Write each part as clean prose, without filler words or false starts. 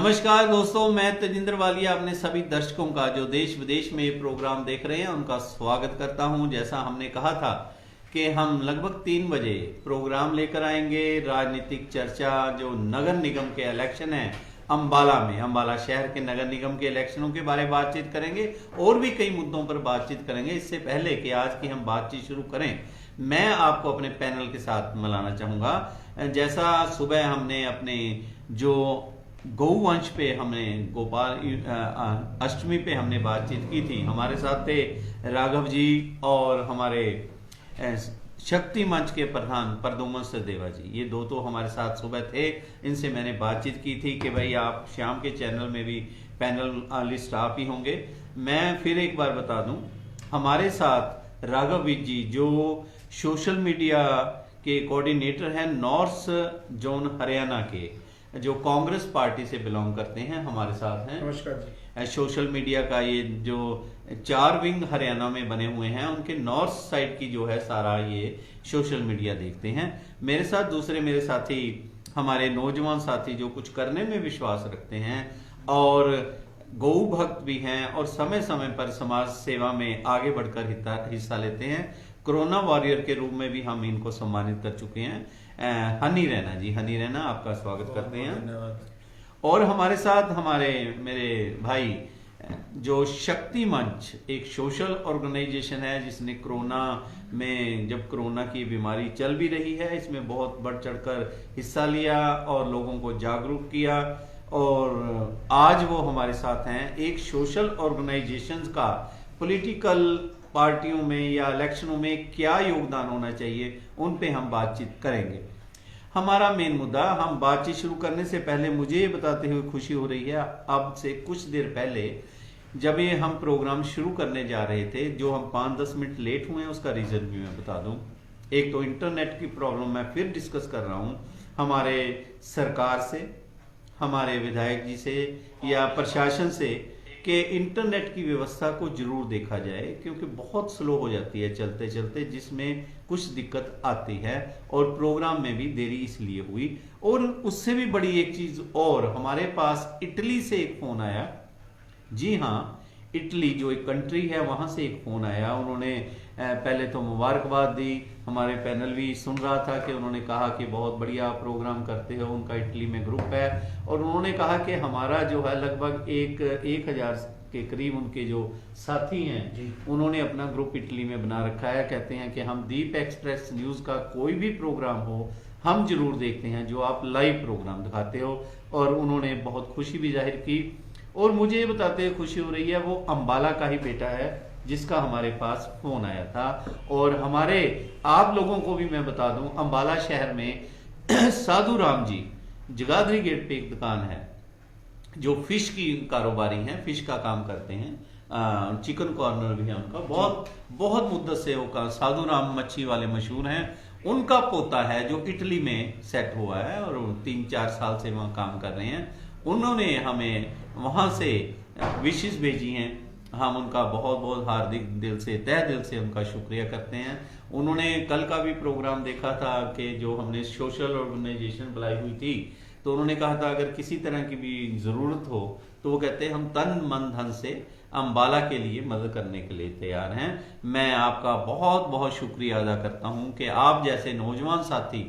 नमस्कार दोस्तों, मैं तेजिंदर वालिया अपने सभी दर्शकों का जो देश विदेश में ये प्रोग्राम देख रहे हैं उनका स्वागत करता हूं। जैसा हमने कहा था कि हम लगभग 3 बजे प्रोग्राम लेकर आएंगे। राजनीतिक चर्चा जो नगर निगम के इलेक्शन है अंबाला में, अंबाला शहर के नगर निगम के इलेक्शनों के बारे में बातचीत करेंगे और भी कई मुद्दों पर बातचीत करेंगे। इससे पहले कि आज की हम बातचीत शुरू करें, मैं आपको अपने पैनल के साथ मिलाना चाहूँगा। जैसा सुबह हमने अपने जो गौवंश पे हमने अष्टमी पे हमने बातचीत की थी, हमारे साथ थे राघव जी और हमारे शक्ति मंच के प्रधान प्रद्युम्न सचदेवा जी। ये दो तो हमारे साथ सुबह थे। इनसे मैंने बातचीत की थी कि भाई आप शाम के चैनल में भी पैनल लिस्ट आप ही होंगे। मैं फिर एक बार बता दूं, हमारे साथ राघव जी जो सोशल मीडिया के कोऑर्डिनेटर हैं नॉर्थ जोन हरियाणा के, जो कांग्रेस पार्टी से बिलोंग करते हैं, हमारे साथ हैं। नमस्कार जी। सोशल मीडिया का ये जो 4 विंग हरियाणा में बने हुए हैं, उनके नॉर्थ साइड की जो है सारा ये सोशल मीडिया देखते हैं। मेरे साथ दूसरे मेरे साथी, हमारे नौजवान साथी जो कुछ करने में विश्वास रखते हैं और गौ भक्त भी हैं और समय समय पर समाज सेवा में आगे बढ़कर हिस्सा लेते हैं। कोरोना वॉरियर के रूप में भी हम इनको सम्मानित कर चुके हैं। हनी रैना जी, हनी रैना आपका स्वागत करते हैं। और हमारे साथ हमारे मेरे भाई जो शक्ति मंच एक सोशल ऑर्गेनाइजेशन है जिसने कोरोना में, जब कोरोना की बीमारी चल भी रही है, इसमें बहुत बढ़ चढ़कर हिस्सा लिया और लोगों को जागरूक किया। और आज वो हमारे साथ हैं। एक सोशल ऑर्गेनाइजेशंस का पॉलिटिकल पार्टियों में या इलेक्शनों में क्या योगदान होना चाहिए, उन पे हम बातचीत करेंगे। हमारा मेन मुद्दा, हम बातचीत शुरू करने से पहले मुझे ये बताते हुए खुशी हो रही है, अब से कुछ देर पहले जब ये हम प्रोग्राम शुरू करने जा रहे थे, जो हम 5-10 मिनट लेट हुए हैं उसका रीजन भी मैं बता दूं। एक तो इंटरनेट की प्रॉब्लम मैं फिर डिस्कस कर रहा हूं हमारे सरकार से, हमारे विधायक जी से या प्रशासन से कि इंटरनेट की व्यवस्था को जरूर देखा जाए, क्योंकि बहुत स्लो हो जाती है चलते चलते, जिसमें कुछ दिक्कत आती है और प्रोग्राम में भी देरी इसलिए हुई। और उससे भी बड़ी एक चीज और, हमारे पास इटली से एक फोन आया। जी हाँ, इटली जो एक कंट्री है वहां से एक फोन आया। उन्होंने पहले तो मुबारकबाद दी, हमारे पैनल भी सुन रहा था कि उन्होंने कहा कि बहुत बढ़िया प्रोग्राम करते हो, उनका इटली में ग्रुप है। और उन्होंने कहा कि हमारा जो है लगभग 1,000 के करीब उनके जो साथी हैं, उन्होंने अपना ग्रुप इटली में बना रखा है। कहते हैं कि हम दीप एक्सप्रेस न्यूज़ का कोई भी प्रोग्राम हो हम जरूर देखते हैं जो आप लाइव प्रोग्राम दिखाते हो। और उन्होंने बहुत खुशी भी जाहिर की। और मुझे ये बताते हुए खुशी हो रही है, वो अंबाला का ही बेटा है जिसका हमारे पास फोन आया था। और हमारे आप लोगों को भी मैं बता दूं, अंबाला शहर में साधु राम जी जगाधरी गेट पे एक दुकान है जो फिश की कारोबारी हैं, फिश का काम करते हैं। चिकन कॉर्नर भी है उनका, बहुत मुद्दत से वो साधु राम मच्छी वाले मशहूर हैं। उनका पोता है जो इटली में सेट हुआ है और 3-4 साल से वहाँ काम कर रहे हैं। उन्होंने हमें वहाँ से विशेष भेजी हैं। हम उनका बहुत बहुत हार्दिक दिल से, तहे दिल से उनका शुक्रिया करते हैं। उन्होंने कल का भी प्रोग्राम देखा था कि जो हमने सोशल ऑर्गेनाइजेशन बुलाई हुई थी, तो उन्होंने कहा था अगर किसी तरह की भी ज़रूरत हो तो वो कहते हैं हम तन मन धन से अंबाला के लिए मदद करने के लिए तैयार हैं। मैं आपका बहुत बहुत शुक्रिया अदा करता हूं कि आप जैसे नौजवान साथी,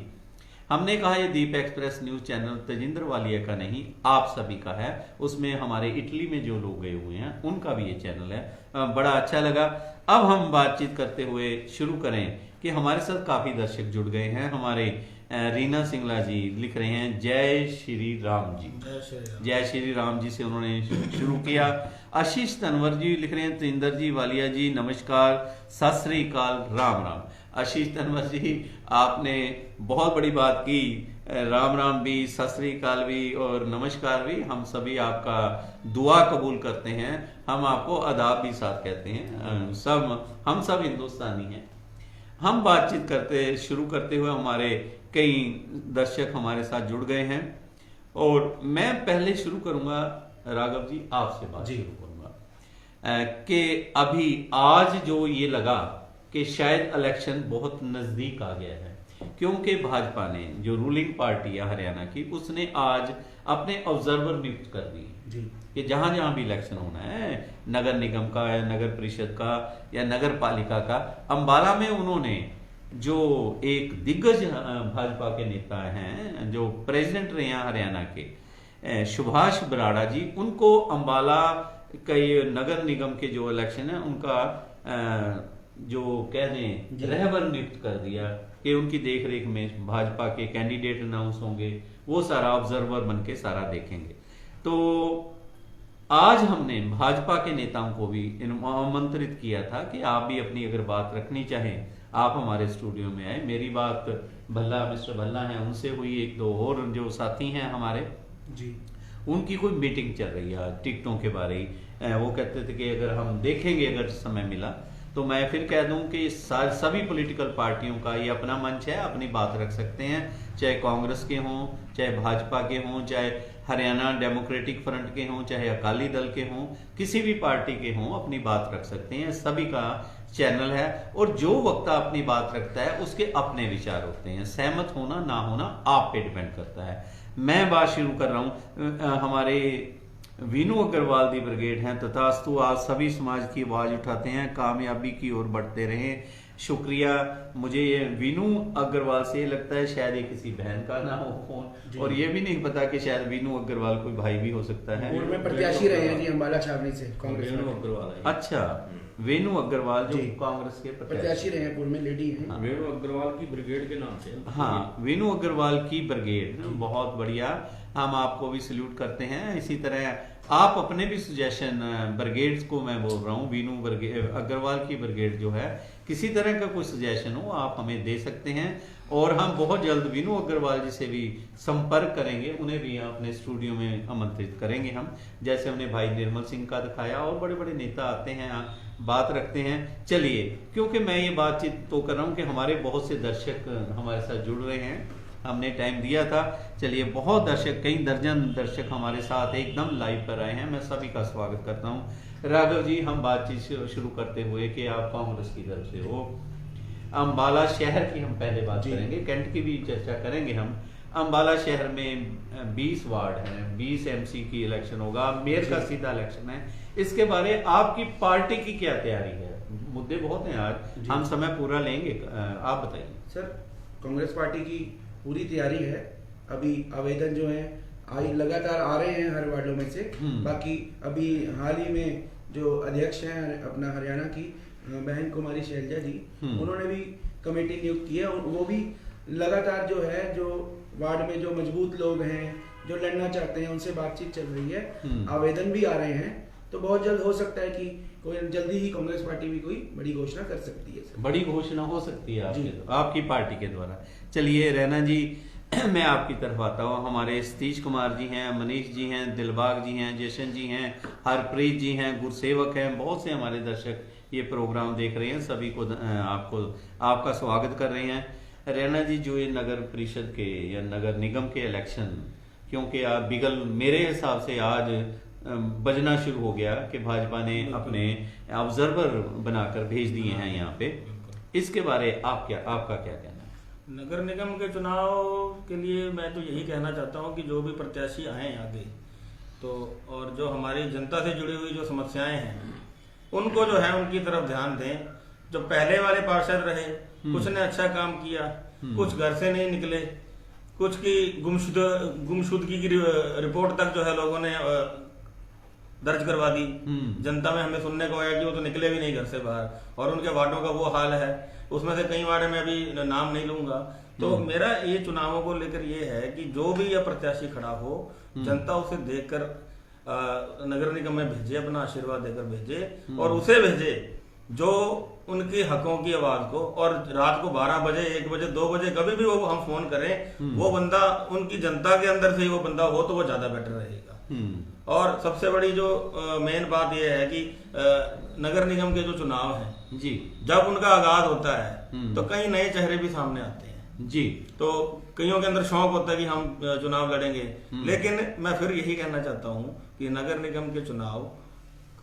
हमने कहा ये Deep express news channel Tejinder Walia का नहीं, आप सभी का है। उसमें हमारे इटली में जो लोग गए हुए हैं उनका भी ये चैनल है। बड़ा अच्छा लगा। अब हम बातचीत करते हुए शुरू करें कि हमारे साथ काफी दर्शक जुड़ गए हैं। हमारे रीना सिंगला जी लिख रहे हैं जय श्री राम जी, जय श्री राम जी से उन्होंने शुरू किया। आशीष तनवर जी लिख रहे हैं तेजिंदर जी वालिया जी नमस्कार, सत श्री अकाल, राम राम। आशीष तनवर जी, आपने बहुत बड़ी बात की, राम राम भी, सत श्री अकाल भी और नमस्कार भी। हम सभी आपका दुआ कबूल करते हैं, हम आपको आदाब भी साथ कहते हैं। हम सब हिंदुस्तानी हैं। हम बातचीत शुरू करते हुए हमारे कई दर्शक हमारे साथ जुड़ गए हैं और मैं पहले शुरू करूंगा राघव जी, आपसे बात शुरू करूंगा कि अभी आज जो ये लगा कि शायद इलेक्शन बहुत नजदीक आ गया है, क्योंकि भाजपा ने जो रूलिंग पार्टी है हरियाणा की, उसने आज अपने ऑब्जर्वर नियुक्त कर दिए कि जहां जहां भी इलेक्शन होना है, नगर निगम का या नगर परिषद का या नगर पालिका का, अंबाला में उन्होंने जो एक दिग्गज भाजपा के नेता हैं, जो प्रेसिडेंट रहे हैं हरियाणा के, सुभाष बराड़ा जी, उनको अंबाला कई नगर निगम के जो इलेक्शन है उनका जो कह दें रहबर नियुक्त कर दिया कि उनकी देखरेख में भाजपा के कैंडिडेट अनाउंस होंगे, वो सारा ऑब्जर्वर बन के सारा देखेंगे। तो आज हमने भाजपा के नेताओं को भी आमंत्रित किया था कि आप भी अपनी अगर बात रखनी चाहें, आप हमारे स्टूडियो में आए। मेरी बात मिस्टर भल्ला हैं उनसे हुई, एक दो और जो साथी हैं हमारे जी, उनकी कोई मीटिंग चल रही है टिकटों के बारे ही। वो कहते थे कि अगर हम देखेंगे, अगर समय मिला तो मैं फिर कह दूं कि सभी पॉलिटिकल पार्टियों का ये अपना मंच है, अपनी बात रख सकते हैं, चाहे कांग्रेस के हों, चाहे भाजपा के हों, चाहे हरियाणा डेमोक्रेटिक फ्रंट के हों, चाहे अकाली दल के हों, किसी भी पार्टी के हों, अपनी बात रख सकते हैं। सभी का चैनल है और जो वक्ता अपनी बात रखता है उसके अपने विचार होते हैं। सहमत होना ना होना आप पे डिपेंड करता है। मैं बात शुरू कर रहा हूं, हमारे वीनू अग्रवाल दी ब्रिगेड हैं, तथास्तु आज सभी समाज की आवाज उठाते हैं, कामयाबी की ओर बढ़ते रहें। शुक्रिया। मुझे ये वीनू अग्रवाल से लगता है शायद ये किसी बहन का ना हो फोन, और ये भी नहीं पता कि शायद वीनू अग्रवाल कोई भाई भी हो सकता है। में प्रत्याशी रहे हैं जी अंबाला छावनी से कांग्रेस। वीनू अग्रवाल, अच्छा, वेणु अग्रवाल जो कांग्रेस के प्रत्याशी रहे हैं, पूर्व में लेडी हैं। हाँ, वेणु अग्रवाल की ब्रिगेड के नाम से। हाँ, वेणु अग्रवाल की ब्रिगेड, बहुत बढ़िया, हम आपको भी सल्यूट करते हैं। इसी तरह आप अपने भी सजेशन, ब्रिगेड्स को मैं बोल रहा हूँ, वीनू अग्रवाल की ब्रिगेड जो है, किसी तरह का कोई सजेशन हो आप हमें दे सकते हैं, और हम बहुत जल्द वीनू अग्रवाल जी से भी संपर्क करेंगे, उन्हें भी अपने स्टूडियो में आमंत्रित करेंगे हम, जैसे हमने भाई निर्मल सिंह का दिखाया, और बड़े बड़े नेता आते हैं, बात रखते हैं। चलिए, क्योंकि मैं ये बातचीत तो कर रहा हूँ कि हमारे बहुत से दर्शक हमारे साथ जुड़ रहे हैं, हमने टाइम दिया था। चलिए, बहुत दर्शक, कई दर्जन दर्शक हमारे साथ एकदम लाइव पर आए हैं, मैं सभी का स्वागत करता हूँ। राघव जी, हम बातचीत शुरू करते हुए कि आप कांग्रेस की तरफ से हो, अंबाला शहर की हम पहले बात करेंगे, कैंट की भी चर्चा करेंगे हम। अंबाला शहर में 20 वार्ड हैं, 20 MC की इलेक्शन होगा, मेयर का सीधा इलेक्शन है, इसके बारे आपकी पार्टी की क्या तैयारी है? मुद्दे बहुत हैं आज, हम समय पूरा लेंगे, आप बताइए। सर, कांग्रेस पार्टी की पूरी तैयारी है। अभी आवेदन जो है लगातार आ रहे हैं हर वार्डों में से। बाकी अभी हाल ही में जो अध्यक्ष हैं अपना हरियाणा की बहन कुमारी शैलजा जी, उन्होंने भी कमेटी नियुक्त की है, वो भी लगातार जो है, जो वार्ड में जो मजबूत लोग हैं, जो लड़ना चाहते हैं, उनसे बातचीत चल रही है, आवेदन भी आ रहे हैं। तो बहुत जल्द हो सकता है कि कोई जल्दी ही कांग्रेस पार्टी भी कोई बड़ी घोषणा कर सकती है। बड़ी घोषणा हो सकती है आपकी पार्टी के द्वारा। चलिए रैना जी, मैं आपकी तरफ आता हूँ। हमारे सतीश कुमार जी हैं, मनीष जी हैं, दिलबाग जी हैं, जशन जी हैं, हरप्रीत जी हैं, गुरसेवक हैं, बहुत से हमारे दर्शक ये प्रोग्राम देख रहे हैं, सभी को आपका स्वागत कर रहे हैं। रैना जी, जो ये नगर परिषद के या नगर निगम के इलेक्शन, क्योंकि आप बिगल मेरे हिसाब से आज बजना शुरू हो गया कि भाजपा ने अपने ऑब्जर्वर बनाकर भेज दिए हैं यहाँ पे, इसके बारे आपका क्या कहना है? नगर निगम के चुनाव के लिए मैं तो यही कहना चाहता हूँ कि जो भी प्रत्याशी आए आगे, तो और जो हमारी जनता से जुड़ी हुई जो समस्याएं हैं, उनको जो है उनकी तरफ ध्यान दें। जो पहले वाले पार्षद रहे, कुछ ने अच्छा काम किया, कुछ घर से नहीं निकले, कुछ की गुमशुदगी की रिपोर्ट तक जो है लोगों ने दर्ज करवा दी। जनता में हमें सुनने को आया कि वो तो निकले भी नहीं घर से बाहर, और उनके वार्डों का वो हाल है। उसमें से कई वार्ड में अभी नाम नहीं लूंगा। तो मेरा ये चुनावों को लेकर ये है कि जो भी यह प्रत्याशी खड़ा हो, जनता उसे देखकर नगर निगम में भेजे, अपना आशीर्वाद देकर भेजे, और उसे भेजे जो उनके हकों की आवाज को, और रात को 12 बजे, 1 बजे, 2 बजे, कभी भी वो हम फोन करें, वो बंदा उनकी जनता के अंदर से ही वो बंदा हो तो वो ज्यादा बेटर रहेगा। और सबसे बड़ी जो मेन बात यह है कि नगर निगम के जो चुनाव हैं जी, जब उनका आगाज होता है तो कई नए चेहरे भी सामने आते हैं जी। तो कईयों के अंदर शौक होता है कि हम चुनाव लड़ेंगे, लेकिन मैं फिर यही कहना चाहता हूं कि नगर निगम के चुनाव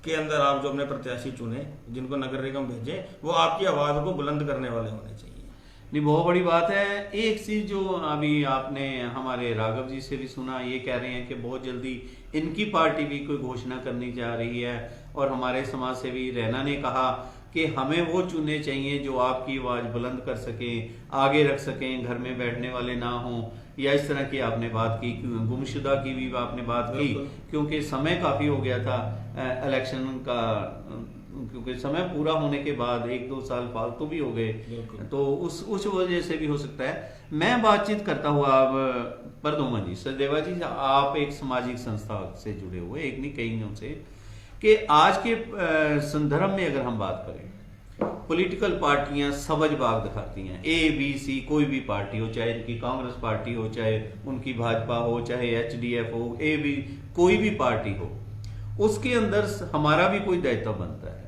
के अंदर आप जो अपने प्रत्याशी चुने, जिनको नगर निगम भेजे, वो आपकी आवाज को बुलंद करने वाले होने चाहिए। नहीं, बहुत बड़ी बात है। एक चीज जो अभी आपने हमारे राघव जी से भी सुना, ये कह रहे हैं कि बहुत जल्दी इनकी पार्टी भी कोई घोषणा करनी जा रही है, और हमारे समाज सेवी रैना ने कहा कि हमें वो चुनने चाहिए जो आपकी आवाज बुलंद कर सकें, आगे रख सकें, घर में बैठने वाले ना हों, या इस तरह की आपने बात की। गुमशुदा की भी आपने बात की, क्योंकि समय काफी हो गया था इलेक्शन का, क्योंकि समय पूरा होने के बाद 1-2 साल फालतू भी हो गए, तो उस वजह से भी हो सकता है। मैं बातचीत करता हुआ अब परदुमन जी, सचदेवा जी, आप एक सामाजिक संस्था से जुड़े हुए, एक नहीं कईयों से, कि आज के संदर्भ में अगर हम बात करें, पॉलिटिकल पार्टियां सबज बाग दिखाती हैं, ABC कोई भी पार्टी हो, चाहे इनकी कांग्रेस पार्टी हो, चाहे उनकी भाजपा हो, चाहे HDF हो, AB कोई भी पार्टी हो, उसके अंदर हमारा भी कोई दायित्व बनता है।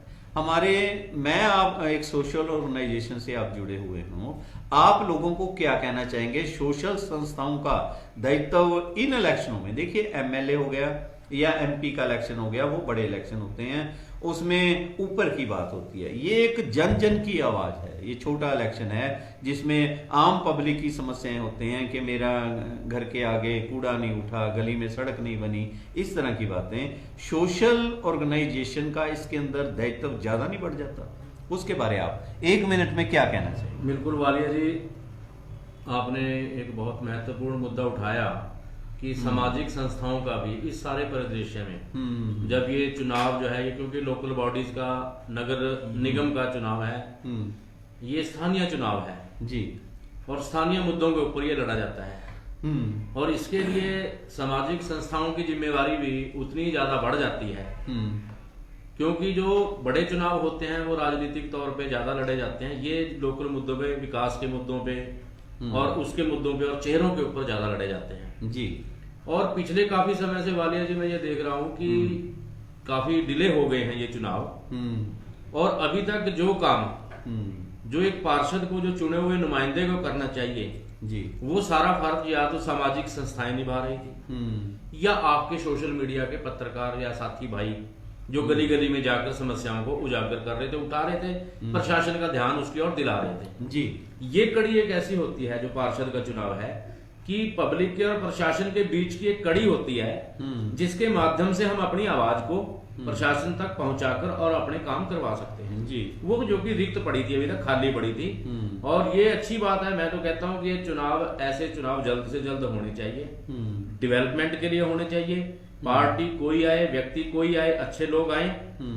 मैं आप एक सोशल ऑर्गेनाइजेशन से आप जुड़े हुए हो, आप लोगों को क्या कहना चाहेंगे सोशल संस्थाओं का दायित्व इन इलेक्शनों में? देखिए, MLA हो गया या MP का इलेक्शन हो गया, वो बड़े इलेक्शन होते हैं, उसमें ऊपर की बात होती है। ये एक जन जन की आवाज है, ये छोटा इलेक्शन है जिसमें आम पब्लिक की समस्याएं होती हैं कि मेरा घर के आगे कूड़ा नहीं उठा, गली में सड़क नहीं बनी, इस तरह की बातें। सोशल ऑर्गेनाइजेशन का इसके अंदर दायित्व ज्यादा नहीं बढ़ जाता? उसके बारे आप 1 मिनट में क्या कहना चाहिए? बिल्कुल वालिया जी, आपने एक बहुत महत्वपूर्ण मुद्दा उठाया कि सामाजिक संस्थाओं का भी इस सारे परिदृश्य में, जब ये चुनाव जो है, ये क्योंकि लोकल बॉडीज का, नगर निगम का चुनाव है, ये स्थानीय चुनाव है जी, और स्थानीय मुद्दों के ऊपर ये लड़ा जाता है, और इसके लिए सामाजिक संस्थाओं की जिम्मेवारी भी उतनी ज्यादा बढ़ जाती है, क्योंकि जो बड़े चुनाव होते हैं वो राजनीतिक तौर पे ज्यादा लड़े जाते हैं, ये लोकल मुद्दों पे, विकास के मुद्दों पे और उसके मुद्दों पे और चेहरों के ऊपर ज्यादा लड़े जाते हैं जी। और पिछले काफी समय से वालिया जी मैं ये देख रहा हूँ कि काफी डिले हो गए हैं ये चुनाव, और अभी तक जो काम जो एक पार्षद को, जो चुने हुए नुमाइंदे को करना चाहिए जी, वो सारा फर्ज या तो सामाजिक संस्थाएं निभा रही थी, या आपके सोशल मीडिया के पत्रकार या साथी भाई जो गली गली में जाकर समस्याओं को उजागर कर रहे थे, उठा रहे थे, प्रशासन का ध्यान उसकी ओर दिला रहे थे जी। ये कड़ी एक ऐसी होती है जो पार्षद का चुनाव है कि पब्लिक के और प्रशासन के बीच की एक कड़ी होती है, जिसके माध्यम से हम अपनी आवाज को प्रशासन तक पहुंचाकर और अपने काम करवा सकते हैं जी। वो जो कि रिक्त पड़ी थी, अभी तक खाली पड़ी थी, और ये अच्छी बात है। मैं तो कहता हूँ कि ये चुनाव, ऐसे चुनाव जल्द से जल्द होने चाहिए, डेवलपमेंट के लिए होने चाहिए। पार्टी कोई आए, व्यक्ति कोई आए, अच्छे लोग आए,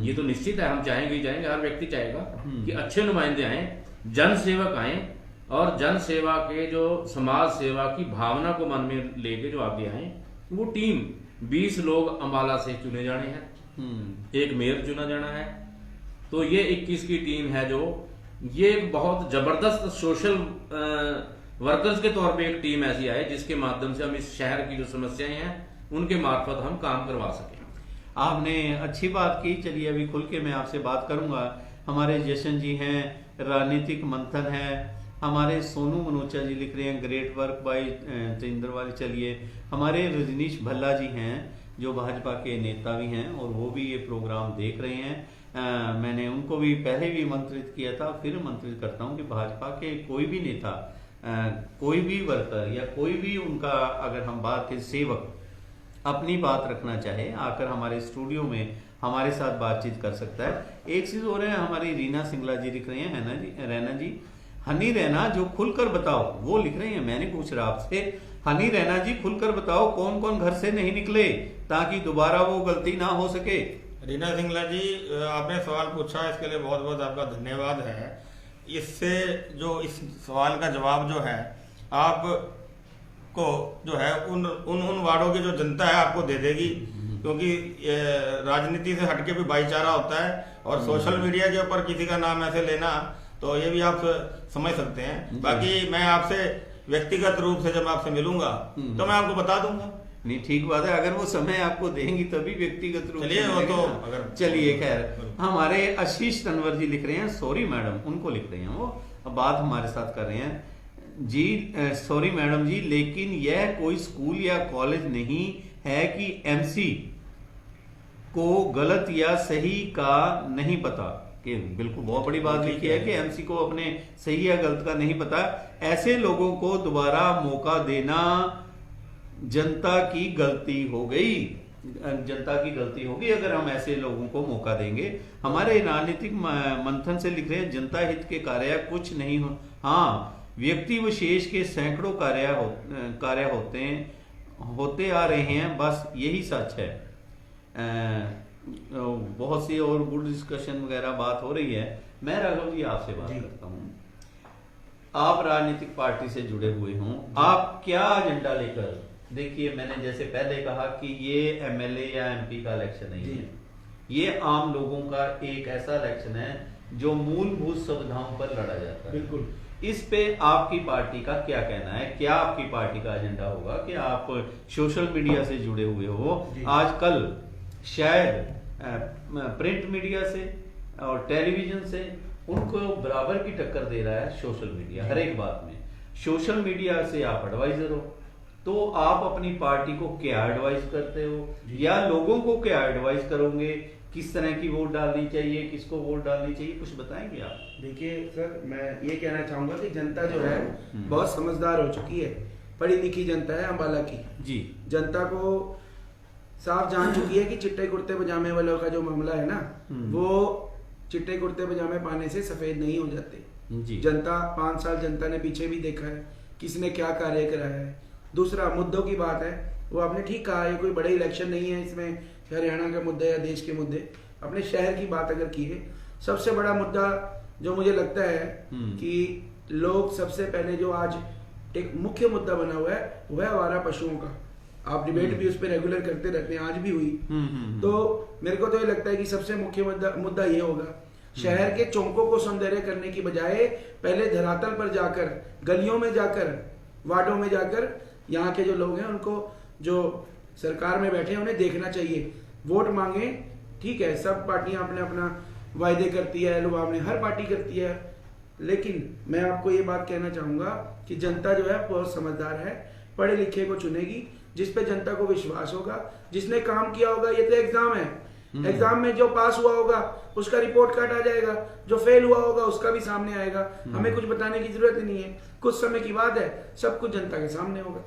ये तो निश्चित है, हम चाहेंगे ही चाहेंगे, हर व्यक्ति चाहेगा कि अच्छे नुमाइंदे आए, जन सेवक आए, और जन सेवा के जो समाज सेवा की भावना को मन में लेके जो आगे आए। वो टीम 20 लोग अंबाला से चुने जाने हैं, एक मेयर चुना जाना है, तो ये 21 की टीम है, जो ये एक बहुत जबरदस्त सोशल वर्कर्स के तौर पे एक टीम ऐसी आए जिसके माध्यम से हम इस शहर की जो समस्याएं हैं उनके मार्फत हम काम करवा सकें। आपने अच्छी बात की। चलिए अभी खुल के मैं आपसे बात करूंगा। हमारे जशन जी हैं, राजनीतिक मंथन है, हमारे सोनू मनोचा जी लिख रहे हैं ग्रेट वर्क बाय तेंद्र वाले। चलिए हमारे रजनीश भल्ला जी हैं जो भाजपा के नेता भी हैं और वो भी ये प्रोग्राम देख रहे हैं। मैंने उनको भी पहले भी आमंत्रित किया था, फिर आमंत्रित करता हूं कि भाजपा के कोई भी नेता, कोई भी वर्कर या कोई भी उनका, अगर हम बात करें सेवक, अपनी बात रखना चाहे आकर हमारे स्टूडियो में हमारे साथ बातचीत कर सकता है। एक चीज और है, हमारी रीना सिंगला जी लिख रही हैं, रैना जी, हनी रैना जो खुलकर बताओ, वो लिख रही हैं। मैंने पूछ रहा आपसे, हनी रैना जी खुलकर बताओ कौन कौन घर से नहीं निकले ताकि दोबारा वो गलती ना हो सके। रीना सिंगला जी, आपने सवाल पूछा, इसके लिए बहुत बहुत आपका धन्यवाद है। इससे जो इस सवाल का जवाब जो है आपको जो है उन वार्डों की जो जनता है आपको दे देगी, क्योंकि राजनीति से हटके भी भाईचारा होता है, और सोशल मीडिया के ऊपर किसी का नाम ऐसे लेना तो ये भी आप समझ सकते हैं। बाकी मैं आपसे व्यक्तिगत रूप से जब आपसे मिलूंगा तो मैं आपको बता दूंगा। नहीं, ठीक बात है, अगर वो समय आपको देंगी तभी व्यक्तिगत रूप से वो तो अगर चलिए। खैर, हमारे आशीष तनवर जी लिख रहे हैं, सॉरी मैडम, उनको लिख रहे हैं, वो अब बात हमारे साथ कर रहे हैं जी। सॉरी मैडम जी, लेकिन यह कोई स्कूल या कॉलेज नहीं है कि MC को गलत या सही का नहीं पता। कि बिल्कुल बहुत बड़ी बात लिखी है कि एमसी को अपने सही या गलत का नहीं पता, ऐसे लोगों को दोबारा मौका देना जनता की गलती हो गई, जनता की गलती होगी अगर हम ऐसे लोगों को मौका देंगे। हमारे राजनीतिक मंथन से लिख रहे हैं जनता हित के कार्य कुछ नहीं हो, हाँ व्यक्ति विशेष के सैकड़ों कार्य होते आ रहे हैं, बस यही सच है। बहुत सी और गुड डिस्कशन वगैरह बात हो रही है। मैं राघव जी आपसे बात करता हूँ, आप राजनीतिक पार्टी से जुड़े हुए हों, आप क्या एजेंडा लेकर, देखिए मैंने जैसे पहले कहा कि ये एमएलए या एमपी का इलेक्शन नहीं है, ये आम लोगों का एक ऐसा इलेक्शन है जो मूलभूत सुविधाओं पर लड़ा जाता है। बिल्कुल। इस पे आपकी पार्टी का क्या कहना है? क्या आपकी पार्टी का एजेंडा होगा कि आप सोशल मीडिया से जुड़े हुए हो, आजकल शायद प्रिंट मीडिया से और टेलीविजन से उनको बराबर की टक्कर दे रहा है सोशल मीडिया, हर एक बात में। सोशल मीडिया से आप एडवाइजर हो, तो आप अपनी पार्टी को क्या एडवाइस करते हो या लोगों को क्या एडवाइस करोगे? किस तरह की वोट डालनी चाहिए, किसको वोट डालनी चाहिए, कुछ बताएंगे आप? देखिए सर, मैं ये कहना चाहूंगा कि जनता जो है बहुत समझदार हो चुकी है, पढ़ी लिखी जनता है अम्बाला की जी। जनता को साफ जान चुकी है कि चिट्टे कुर्ते पजामे वालों का जो मामला है ना, वो चिट्टे कुर्ते पजामे पाने से सफेद नहीं हो जाते जी। जनता 5 साल जनता ने पीछे भी देखा है किसने क्या कार्य करा है। दूसरा मुद्दों की बात है, वो आपने ठीक कहा, ये कोई बड़े इलेक्शन नहीं है, इसमें हरियाणा के मुद्दे या देश के मुद्दे, अपने शहर की बात अगर की है, सबसे बड़ा मुद्दा जो मुझे लगता है कि लोग सबसे पहले जो आज एक मुख्य मुद्दा बना हुआ है वह आवारा पशुओं का। आप डिबेट भी उस पर रेगुलर करते रहते हैं, आज भी हुई। तो मेरे को तो ये लगता है कि सबसे मुख्य मुद्दा ये होगा, शहर के चौकों को सौंदर्य करने की बजाय पहले धरातल पर जाकर, गलियों में जाकर, वार्डों में जाकर यहाँ के जो लोग हैं उनको, जो सरकार में बैठे हैं उन्हें देखना चाहिए। वोट मांगे, ठीक है, सब पार्टियां अपने अपना वायदे करती है, लुभावने हर पार्टी करती है, लेकिन मैं आपको ये बात कहना चाहूंगा कि जनता जो है बहुत समझदार है, पढ़े लिखे को चुनेगी, जिस पे जनता को विश्वास होगा, जिसने काम किया होगा। ये तो एग्जाम है, एग्जाम में जो पास हुआ होगा उसका रिपोर्ट कार्ड आ जाएगा, जो फेल हुआ होगा उसका भी सामने आएगा। हमें कुछ बताने की जरूरत ही नहीं है, कुछ समय की बात है, सब कुछ जनता के सामने होगा।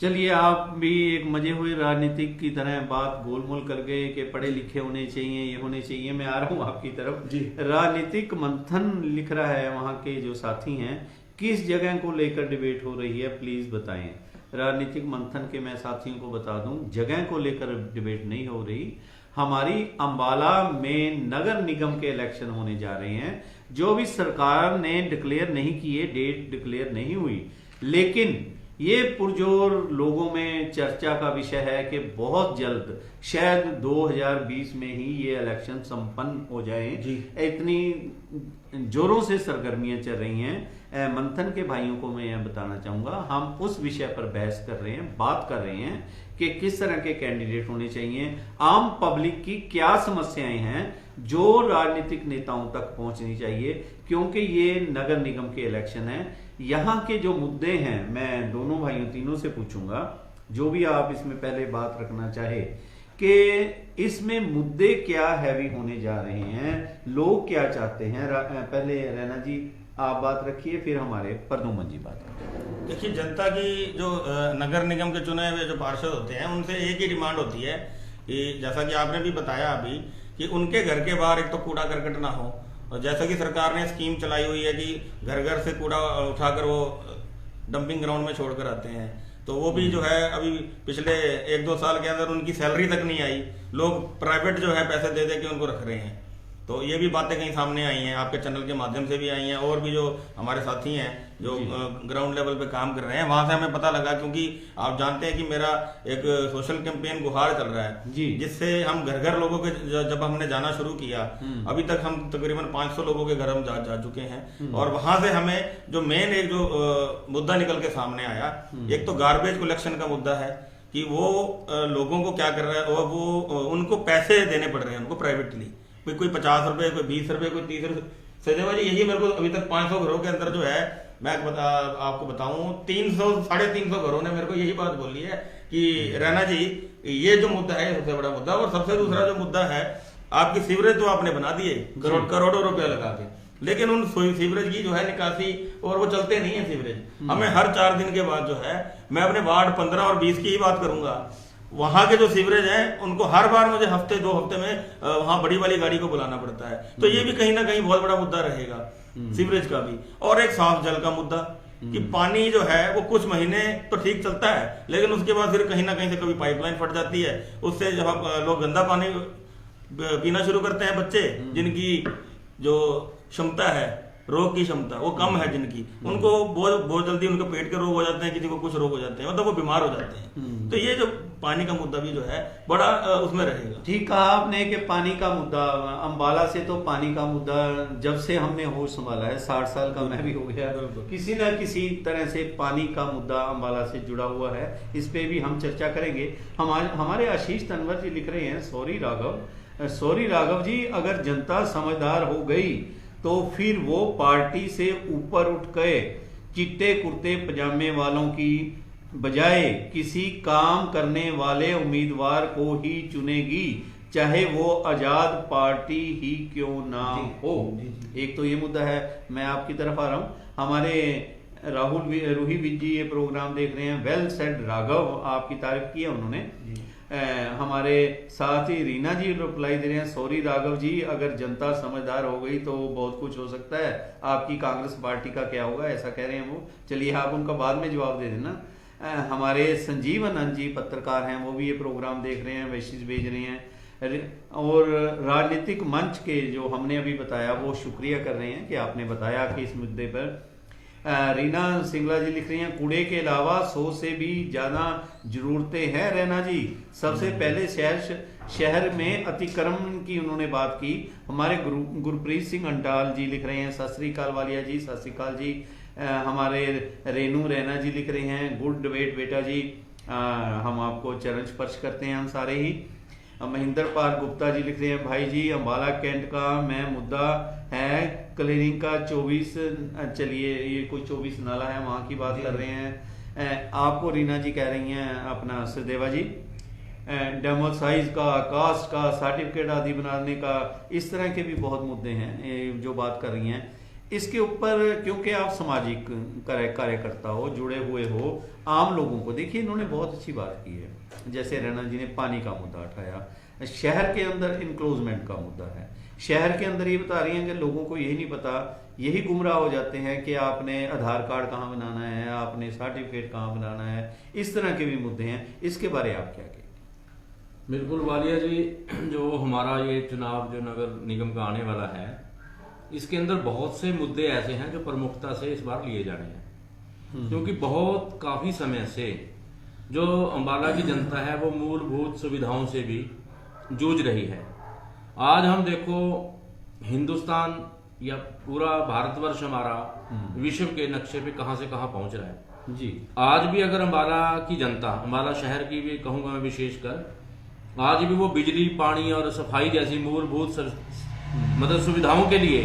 चलिए, आप भी एक मजे हुए राजनीतिक की तरह बात गोलमोल कर गए कि पढ़े लिखे होने चाहिए, ये होने चाहिए। मैं आ रहा हूँ आपकी तरफ जी। राजनीतिक मंथन लिख रहा है, वहाँ के जो साथी हैं, किस जगह को लेकर डिबेट हो रही है, प्लीज बताएं। राजनीतिक मंथन के मैं साथियों को बता दूं, जगह को लेकर डिबेट नहीं हो रही। हमारी अंबाला में नगर निगम के इलेक्शन होने जा रहे हैं, जो भी सरकार ने डिक्लेयर नहीं किए, डेट डिक्लेयर नहीं हुई, लेकिन ये पुरजोर लोगों में चर्चा का विषय है कि बहुत जल्द, शायद 2020 में ही ये इलेक्शन संपन्न हो जाए। इतनी जोरों से सरगर्मियां चल रही हैं। मंथन के भाइयों को मैं यह बताना चाहूंगा, हम उस विषय पर बहस कर रहे हैं, बात कर रहे हैं कि किस तरह के कैंडिडेट होने चाहिए, आम पब्लिक की क्या समस्याएं हैं जो राजनीतिक नेताओं तक पहुंचनी चाहिए, क्योंकि ये नगर निगम के इलेक्शन है। यहाँ के जो मुद्दे हैं, मैं दोनों भाइयों तीनों से पूछूंगा, जो भी आप इसमें पहले बात रखना चाहे, कि इसमें मुद्दे क्या हैवी होने जा रहे हैं, लोग क्या चाहते हैं। पहले रैना जी आप बात रखिए, फिर हमारे प्रदुमन जी बात रखिए। देखिए, जनता की जो नगर निगम के चुने हुए जो पार्षद होते हैं, उनसे एक ही डिमांड होती है कि जैसा कि आपने भी बताया अभी, कि उनके घर के बाहर एक तो कूड़ा करकट ना हो, और जैसा कि सरकार ने स्कीम चलाई हुई है कि घर घर से कूड़ा उठाकर वो डंपिंग ग्राउंड में छोड़कर आते हैं, तो वो भी जो है अभी पिछले 1-2 साल के अंदर उनकी सैलरी तक नहीं आई, लोग प्राइवेट जो है पैसे दे दे के उनको रख रहे हैं। तो ये भी बातें कहीं सामने आई हैं, आपके चैनल के माध्यम से भी आई हैं, और भी जो हमारे साथी हैं जो ग्राउंड लेवल पे काम कर रहे हैं, वहां से हमें पता लगा, क्योंकि आप जानते हैं कि मेरा एक सोशल कैंपेन गुहार चल रहा है जी, जिससे हम घर घर लोगों के जब हमने जाना शुरू किया, अभी तक हम तकरीबन 500 लोगों के घर हम जा चुके हैं। और वहां से हमें जो मेन एक जो मुद्दा निकल के सामने आया, एक तो गार्बेज कलेक्शन का मुद्दा है कि वो लोगों को क्या कर रहा है, वो उनको पैसे देने पड़ रहे हैं उनको प्राइवेटली, कोई 50 रुपए, कोई 20 रुपए, कोई 30 रुपए। सजय भाई, यही मेरे को अभी तक 500 घरों के अंदर जो है, मैं आपको बताऊं, 300-350 घरों ने मेरे को यही बात बोली है कि रैना जी, ये जो मुद्दा है सबसे बड़ा मुद्दा। और सबसे दूसरा जो मुद्दा है, आपकी सीवरेज तो आपने बना दिए करोड़ों रुपया लगा के, लेकिन उन सीवरेज की जो है निकासी और वो चलते नहीं है सीवरेज। हमें हर 4 दिन के बाद जो है, मैं अपने वार्ड 15 और 20 की ही बात करूंगा, वहां के जो सीवरेज हैं उनको हर बार मुझे हफ्ते 2 हफ्ते में वहां बड़ी वाली गाड़ी को बुलाना पड़ता है। तो ये भी कहीं ना कहीं बहुत बड़ा मुद्दा रहेगा सीवरेज का भी। और एक साफ जल का मुद्दा कि पानी जो है वो कुछ महीने तो ठीक चलता है, लेकिन उसके बाद फिर कहीं ना कहीं से कभी पाइपलाइन फट जाती है, उससे जब लोग गंदा पानी पीना शुरू करते हैं, बच्चे जिनकी जो क्षमता है, रोग की क्षमता वो कम है जिनकी, उनको बहुत जल्दी उनके पेट के रोग हो जाते हैं, किसी को कुछ रोग हो जाते हैं, मतलब वो बीमार हो जाते हैं। तो ये जो पानी का मुद्दा भी जो है बड़ा उसमें रहेगा। ठीक कहा आपने कि पानी का मुद्दा, अंबाला से तो पानी का मुद्दा जब से हमने होश संभाला है, 60 साल का मैं भी हो गया, किसी न किसी तरह से पानी का मुद्दा अंबाला से जुड़ा हुआ है। इस पे भी हम चर्चा करेंगे। हमारे आशीष तनवर जी लिख रहे हैं, सॉरी राघव जी, अगर जनता समझदार हो गई तो फिर वो पार्टी से ऊपर उठ गए चिट्टे कुर्ते पजामे वालों की बजाय किसी काम करने वाले उम्मीदवार को ही चुनेगी, चाहे वो आजाद पार्टी ही क्यों ना हो। एक तो ये मुद्दा है। मैं आपकी तरफ आ रहा हूँ, हमारे रूही विज जी ये प्रोग्राम देख रहे हैं। वेल सेड राघव, आपकी तारीफ की है उन्होंने। हमारे साथ ही रीना जी रिप्लाई दे रहे हैं, सॉरी राघव जी, अगर जनता समझदार हो गई तो बहुत कुछ हो सकता है, आपकी कांग्रेस पार्टी का क्या होगा, ऐसा कह रहे हैं वो। चलिए आप उनका बाद में जवाब दे देना। हमारे संजीव आनंद जी पत्रकार हैं, वो भी ये प्रोग्राम देख रहे हैं, मैसेज भेज रहे हैं। और राजनीतिक मंच के जो हमने अभी बताया वो शुक्रिया कर रहे हैं कि आपने बताया कि इस मुद्दे पर। रीना सिंगला जी लिख रही हैं, कूड़े के अलावा 100 से भी ज्यादा जरूरतें हैं रैना जी। सबसे पहले शहर में अतिक्रमण की उन्होंने बात की। हमारे गुरप्रीत सिंह अंटाल जी लिख रहे हैं, सत श्री अकाल वालिया जी, सत श्री अकाल जी। हमारे रेनू रैना जी लिख रहे हैं, गुड डिबेट बेटा जी, हम आपको चरण स्पर्श करते हैं हम सारे ही। महेंद्र पाल गुप्ता जी लिख रहे हैं, भाई जी अंबाला कैंट का मैं मुद्दा है क्लीनिंग का 24, चलिए ये कोई 24 नाला है वहां की बात कर रहे हैं। आपको रीना जी कह रही हैं अपना सदेवा जी, डेमोसाइज का, कास्ट का, सर्टिफिकेट आदि बनाने का, इस तरह के भी बहुत मुद्दे हैं जो बात कर रही हैं। इसके ऊपर क्योंकि आप सामाजिक कार्यकर्ता हो, जुड़े हुए हो आम लोगों को, देखिए इन्होंने बहुत अच्छी बात की है। जैसे रैना जी ने पानी का मुद्दा उठाया, शहर के अंदर इनक्लोजमेंट का मुद्दा है। शहर के अंदर ये बता रही हैं कि लोगों को यही नहीं पता, यही गुमराह हो जाते हैं कि आपने आधार कार्ड कहाँ बनाना है, आपने सर्टिफिकेट कहाँ बनाना है, इस तरह के भी मुद्दे हैं। इसके बारे आप क्या कहेंगे? बिल्कुल वालिया जी, जो हमारा ये चुनाव जो नगर निगम का आने वाला है, इसके अंदर बहुत से मुद्दे ऐसे हैं जो प्रमुखता से इस बार लिए जाने हैं। क्योंकि बहुत काफी समय से जो अंबाला की जनता है वो मूलभूत सुविधाओं से भी जूझ रही है। आज हम देखो हिंदुस्तान या पूरा भारतवर्ष हमारा विश्व के नक्शे पे कहां से कहां पहुंच रहा है जी। आज भी अगर अंबाला की जनता, अंबाला शहर की भी कहूंगा मैं विशेषकर, आज भी वो बिजली, पानी और सफाई जैसी मूलभूत मतलब सुविधाओं के लिए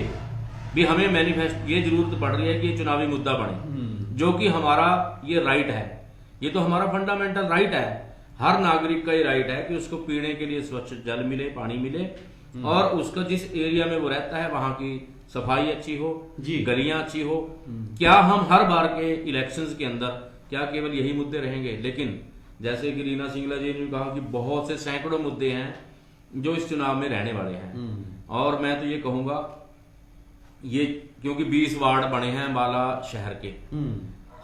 भी हमें मैनिफेस्ट ये जरूरत पड़ रही है कि ये चुनावी मुद्दा बने, जो कि हमारा ये राइट है। ये तो हमारा फंडामेंटल राइट है, हर नागरिक का ये राइट है कि उसको पीने के लिए स्वच्छ जल मिले, पानी मिले, और उसका जिस एरिया में वो रहता है वहां की सफाई अच्छी हो, गलियां अच्छी हो। क्या हम हर बार के इलेक्शंस के अंदर क्या केवल यही मुद्दे रहेंगे? लेकिन जैसे कि रीना सिंगला जी ने कहा कि बहुत से सैकड़ों मुद्दे हैं जो इस चुनाव में रहने वाले हैं। और मैं तो ये कहूंगा, ये क्योंकि 20 वार्ड बने हैं अंबाला शहर के,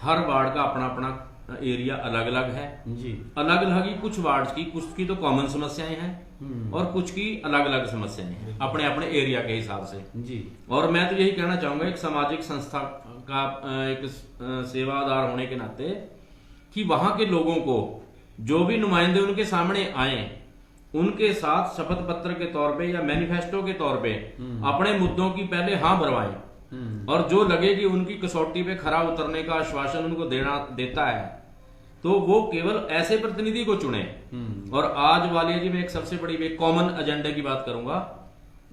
हर वार्ड का अपना अपना एरिया अलग अलग है जी। अलग अलग ही कुछ वार्ड की, कुछ की तो कॉमन समस्याएं हैं और कुछ की अलग अलग समस्याएं हैं अपने अपने एरिया के हिसाब से जी। और मैं तो यही कहना चाहूंगा, एक सामाजिक संस्था का एक सेवादार होने के नाते, कि वहां के लोगों को जो भी नुमाइंदे उनके सामने आए, उनके साथ शपथ पत्र के तौर पे या मैनिफेस्टो के तौर पे अपने मुद्दों की पहले हाँ भरवाएं, और जो लगे कि उनकी कसौटी पे खरा उतरने का आश्वासन उनको देता है, तो वो केवल ऐसे प्रतिनिधि को चुने। और आज वालिया जी में एक सबसे बड़ी कॉमन एजेंडा की बात करूंगा,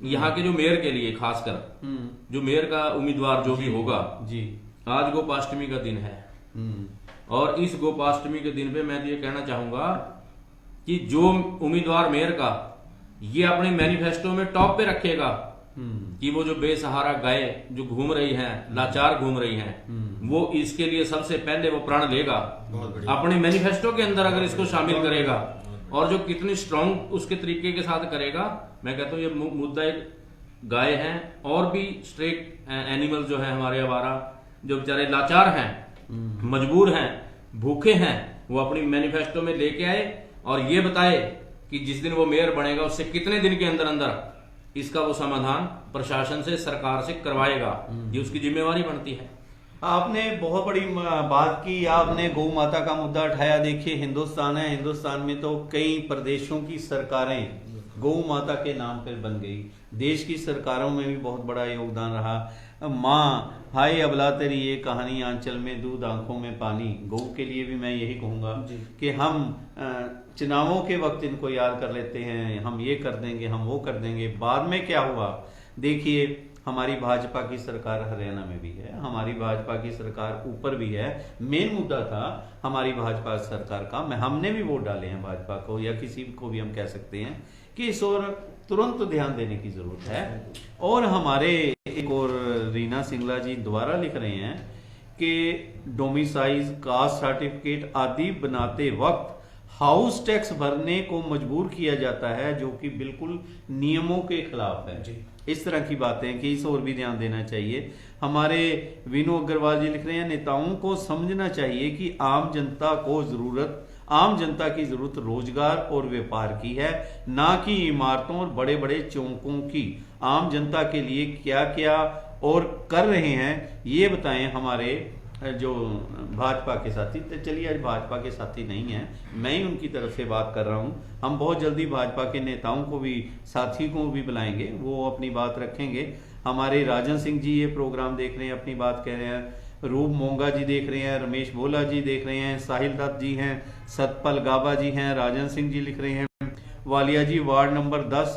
यहाँ के जो मेयर के लिए, खासकर जो मेयर का उम्मीदवार जो भी होगा जी, आज गोपाष्टमी का दिन है। और इस गोपाष्टमी के दिन पे मैं ये कहना चाहूंगा कि जो उम्मीदवार मेयर का ये अपने मैनिफेस्टो में टॉप पे रखेगा कि वो जो बेसहारा गाय जो घूम रही हैं, लाचार घूम रही हैं, वो इसके लिए सबसे पहले वो प्रण लेगा अपने मैनिफेस्टो के अंदर अगर इसको शामिल करेगा, और जो कितनी स्ट्रांग उसके तरीके के साथ करेगा। मैं कहता हूँ ये मुद्दा एक गाय हैं और भी स्ट्रे एनिमल जो है हमारे आवारा जो बेचारे लाचार हैं, मजबूर हैं, भूखे हैं, वो अपनी मैनिफेस्टो में लेके आए और ये बताए कि जिस दिन वो मेयर बनेगा उससे कितने दिन के अंदर अंदर इसका वो समाधान प्रशासन से, सरकार से करवाएगा। ये उसकी जिम्मेवारी बनती है। आपने बहुत बड़ी बात की, आपने गौ माता का मुद्दा उठाया। देखिए हिंदुस्तान है, हिंदुस्तान में तो कई प्रदेशों की सरकारें गौ माता के नाम पर बन गई। देश की सरकारों में भी बहुत बड़ा योगदान रहा। माँ हाय अबला तेरी ये कहानी आंचल में दूध आंखों में पानी। गौ के लिए भी मैं यही कहूँगा कि हम चुनावों के वक्त इनको याद कर लेते हैं, हम ये कर देंगे, हम वो कर देंगे। बाद में क्या हुआ देखिए, हमारी भाजपा की सरकार हरियाणा में भी है, हमारी भाजपा की सरकार ऊपर भी है। मेन मुद्दा था हमारी भाजपा सरकार का, हमने भी वोट डाले हैं भाजपा को, या किसी को भी हम कह सकते हैं कि इस ओर तुरंत ध्यान देने की जरूरत है। और हमारे एक और रीना सिंगला जी दोबारा लिख रहे हैं कि डोमिसाइल, कास्ट सर्टिफिकेट आदि बनाते वक्त हाउस टैक्स भरने को मजबूर किया जाता है, जो कि बिल्कुल नियमों के खिलाफ है। इस तरह की बातें कि इस ओर भी ध्यान देना चाहिए। हमारे विनू अग्रवाल जी लिख रहे हैं, नेताओं को समझना चाहिए कि आम जनता की जरूरत रोजगार और व्यापार की है, ना कि इमारतों और बड़े बड़े चौकों की। आम जनता के लिए क्या क्या और कर रहे हैं ये बताएं हमारे जो भाजपा के साथी। तो चलिए आज भाजपा के साथी नहीं हैं, मैं ही उनकी तरफ से बात कर रहा हूं। हम बहुत जल्दी भाजपा के नेताओं को भी, साथी को भी बुलाएंगे, वो अपनी बात रखेंगे। हमारे राजन सिंह जी ये प्रोग्राम देख रहे हैं, अपनी बात कह रहे हैं। रूप मोंगा जी देख रहे हैं, रमेश बोला जी देख रहे हैं, साहिल दत्त जी हैं, सतपाल गाबा जी हैं, राजन सिंह जी लिख रहे हैं। वालिया जी वार्ड नंबर 10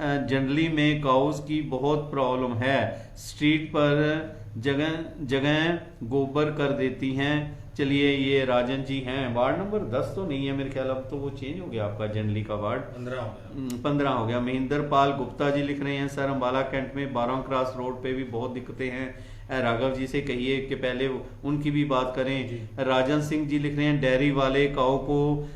जनरली में काउस की बहुत प्रॉब्लम है, स्ट्रीट पर जगह जगह गोबर कर देती हैं। चलिए ये राजन जी हैं, वार्ड नंबर 10 तो नहीं है मेरे ख्याल, अब तो वो चेंज हो गया आपका जनरली का वार्ड 15 हो गया। महेंद्र पाल गुप्ता जी लिख रहे हैं, सर अम्बाला कैंट में 12 क्रॉस रोड पे भी बहुत दिक्कतें हैं। राघव जी से कहिए कि पहले उनकी भी बात करें। राजन सिंह जी लिख रहे हैं, डेयरी वाले काऊ को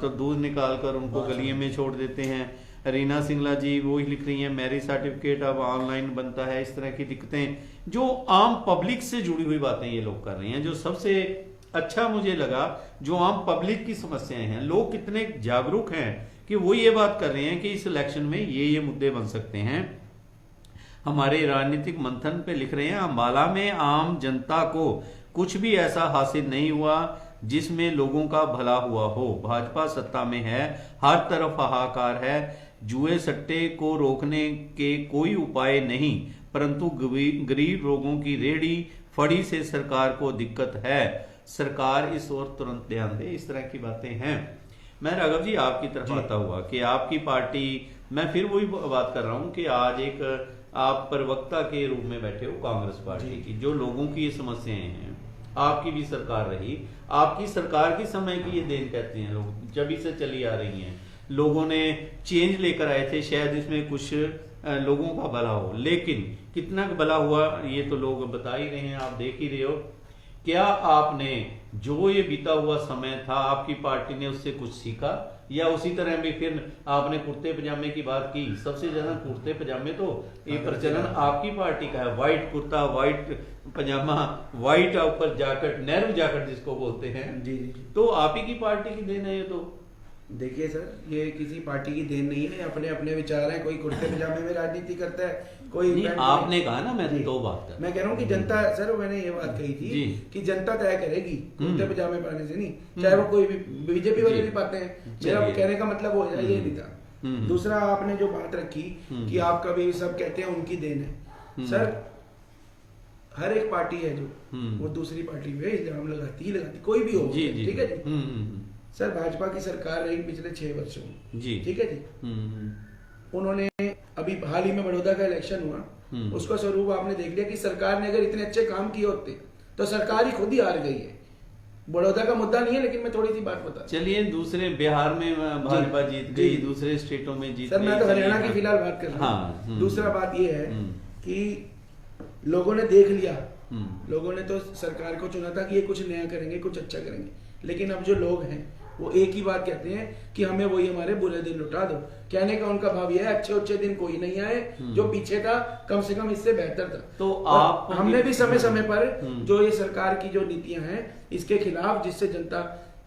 तो दूध निकाल कर उनको गलिये में छोड़ देते हैं। रीना सिंगला जी वो ही लिख रही हैं, मैरिज सर्टिफिकेट अब ऑनलाइन बनता है। इस तरह की दिक्कतें जो आम पब्लिक से जुड़ी हुई बातें ये लोग कर रहे हैं। जो सबसे अच्छा मुझे लगा, जो आम पब्लिक की समस्याएं हैं, लोग कितने जागरूक हैं कि वो ये बात कर रहे हैं कि इस इलेक्शन में ये मुद्दे बन सकते हैं। हमारे राजनीतिक मंथन पे लिख रहे हैं, अम्बाला में आम जनता को कुछ भी ऐसा हासिल नहीं हुआ जिसमें लोगों का भला हुआ हो। भाजपा सत्ता में है, हर तरफ हाहाकार है, जुए सट्टे को रोकने के कोई उपाय नहीं, परंतु गरीब लोगों की रेहड़ी फड़ी से सरकार को दिक्कत है, सरकार इस ओर तुरंत ध्यान दे। इस तरह की बातें हैं। मैं राघव जी आपकी तरफ आता हुआ कि आपकी पार्टी, मैं फिर वही बात कर रहा हूं कि आज एक आप प्रवक्ता के रूप में बैठे हो कांग्रेस पार्टी की, जो लोगों की ये समस्याएं हैं। आपकी भी सरकार रही, आपकी सरकार की समय की ये देन कहते हैं लोग, जब से चली आ रही हैं। लोगों ने चेंज लेकर आए थे, शायद इसमें कुछ लोगों का भला हो, लेकिन कितना भला हुआ ये तो लोग बता ही रहे हैं, आप देख ही रहे हो। क्या आपने जो ये बीता हुआ समय था, आपकी पार्टी ने उससे कुछ सीखा, या उसी तरह भी फिर आपने कुर्ते पजामे की बात की? सबसे ज्यादा कुर्ते पजामे तो ये प्रचलन आपकी पार्टी का है, व्हाइट कुर्ता, व्हाइट पजामा, व्हाइट ऊपर जैकेट, नेहरू जैकेट जिसको बोलते हैं। जी। तो आप ही की पार्टी की देन है ये तो। देखिए सर, ये किसी पार्टी की देन नहीं है, अपने अपने विचार हैं। कोई कुर्ते पजामे में राजनीति करता है, कोई आपने कहा ना, मैं तो बात कर, मैं कह रहा हूँ कि जनता, सर मैंने ये बात कही थी कि जनता तय करेगी, कुर्ते पजामे पहनने से नहीं, चाहे वो कोई भी बीजेपी वाले भी पाते हैं। मेरा कहने का मतलब वो ये नहीं था। दूसरा आपने जो बात रखी कि आप कभी सब कहते हैं उनकी देन है, सर हर एक पार्टी है जो वो दूसरी पार्टी पे इल्जाम लगाती, कोई भी हो, ठीक है जी। सर भाजपा की सरकार रही पिछले 6 वर्षों में, ठीक है जी। उन्होंने अभी हाल ही में बड़ौदा का इलेक्शन हुआ, उसका स्वरूप आपने देख लिया कि सरकार ने अगर इतने अच्छे काम किए होते तो सरकार ही खुद ही हार गई है। बड़ौदा का मुद्दा नहीं है, लेकिन मैं थोड़ी सी बात बता। चलिए दूसरे बिहार में भाजपा जीत गई, दूसरे स्टेटों में जीत सर गई। मैं तो हरियाणा की फिलहाल बात कर रहा हूँ। दूसरा बात ये है कि लोगों ने देख लिया, लोगों ने तो सरकार को चुना था कि ये कुछ नया करेंगे, कुछ अच्छा करेंगे, लेकिन अब जो लोग हैं वो एक ही बात कहते हैं कि हमें वही हमारे बुरे दिन लुटा दो। कहने का उनका भाव यह है अच्छे दिन कोई नहीं आए, जो पीछे था कम से कम इससे बेहतर था। तो आप हमने भी समय समय पर जो ये सरकार की जो नीतियां हैं इसके खिलाफ, जिससे जनता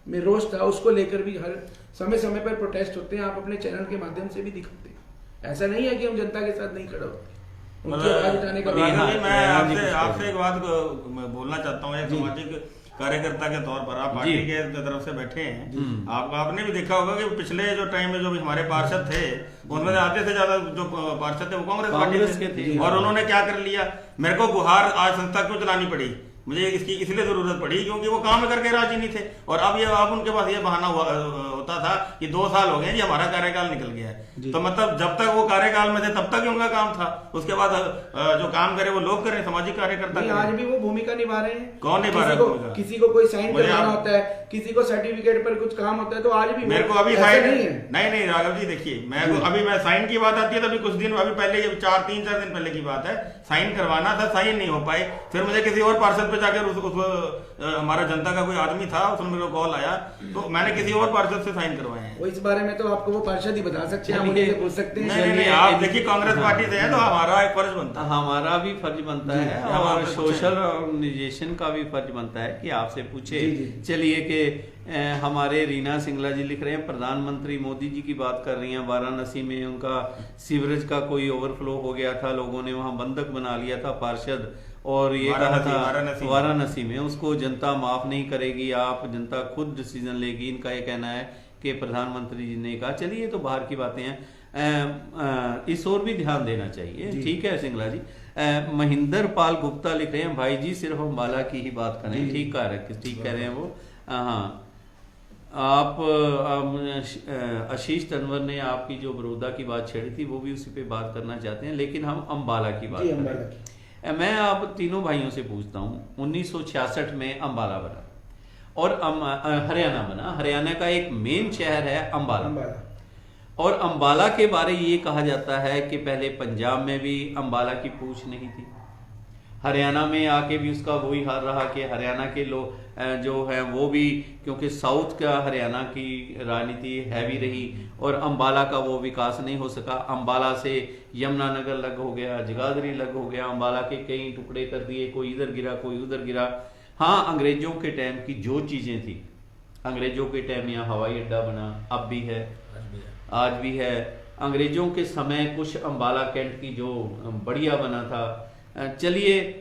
में रोष था, उसको लेकर भी हर समय समय पर प्रोटेस्ट होते हैं। आप अपने चैनल के माध्यम से भी दिखाते हैं। ऐसा नहीं है कि हम जनता के साथ नहीं खड़े होते, उनकी आवाज उठाने का। मैं आपसे एक बात बोलना चाहता हूँ, एक सामाजिक कार्यकर्ता के तौर पर आप पार्टी के तरफ से बैठे हैं, आपने भी देखा होगा कि पिछले जो टाइम में जो भी हमारे पार्षद थे उनमें आधे से ज्यादा जो पार्षद थे वो कांग्रेस पार्टी के थे। और उन्होंने क्या कर लिया, मेरे को गुहार आज संस्था क्यों चलानी पड़ी, मुझे इसकी इसलिए जरूरत पड़ी क्योंकि वो काम करके राजी नहीं थे। और अब उनके पास ये बहाना होता था कि 2 साल हो गए जी हमारा कार्यकाल निकल गया है। तो मतलब जब तक वो कार्यकाल में थे तब तक ही उनका काम था, उसके बाद जो काम करे वो लोग करें, सामाजिक कार्यकर्ता। आज भी वो भूमिका निभा रहे हैं। कौन निभा रहा है? किसी को कोई साइन करवाना होता है, किसी को सर्टिफिकेट पर कुछ काम होता है, तो आज भी मेरे को अभी साइन नहीं राघव जी देखिए, मैं साइन की बात आती है तभी कुछ दिन अभी पहले, 4 दिन पहले की बात है, साइन करवाना था, साइन नहीं हो पाए। फिर मुझे किसी और पार्षद पे जाकर हमारा जनता का कोई आदमी था, उसने मेरे को कॉल आया, तो मैंने किसी और पार्षद से साइन करवाए हैं। वो इस बारे में तो आपको वो पार्षद ही बता सकते हैं, हम उनसे पूछ सकते हैं। नहीं, आप देखिए कांग्रेस पार्टी से है तो हमारा एक फर्ज बनता है, हमारा भी फर्ज बनता है और सोशल ऑर्गेनाइजेशन का भी फर्ज बनता है कि आपसे पूछे। चलिए कि हमारे रीना सिंगला जी लिख रहे हैं, प्रधानमंत्री मोदी जी की बात कर रही हैं, वाराणसी में उनका सीवरेज का कोई ओवरफ्लो हो गया था, लोगों ने वहां बंधक बना लिया था पार्षद, और ये कहा था वाराणसी में उसको जनता माफ नहीं करेगी, आप जनता खुद डिसीजन लेगी। इनका ये कहना है कि प्रधानमंत्री जी ने कहा। चलिए तो बाहर की बातें हैं, इस ओर भी ध्यान देना चाहिए। ठीक है सिंगला जी। महेंद्र पाल गुप्ता लिख रहे हैं, भाई जी सिर्फ अम्बाला की ही बात करें। ठीक कह रहे हैं वो। हाँ, आप आशीष तंवर ने आपकी जो बड़ौदा की बात छेड़ी थी वो भी उसी पे बात करना चाहते हैं, लेकिन हम अम्बाला की बात करें। मैं आप तीनों भाइयों से पूछता हूँ, 1966 में अम्बाला बना और हरियाणा बना। हरियाणा का एक मेन शहर है अम्बाला, और अम्बाला के बारे ये कहा जाता है कि पहले पंजाब में भी अम्बाला की पूछ नहीं थी, हरियाणा में आके भी उसका वही हाल रहा कि हरियाणा के लोग जो हैं वो भी, क्योंकि साउथ का हरियाणा की राजनीति हैवी रही और अम्बाला का वो विकास नहीं हो सका। अम्बाला से यमुनानगर अलग हो गया, जगाधरी अलग हो गया, अम्बाला के कई टुकड़े कर दिए, कोई इधर गिरा कोई उधर गिरा। हाँ, अंग्रेजों के टाइम की जो चीजें थी, अंग्रेजों के टाइम यहाँ हवाई अड्डा बना, अब भी है, आज भी है। अंग्रेजों के समय कुछ अम्बाला कैंट की जो बढ़िया बना था। चलिए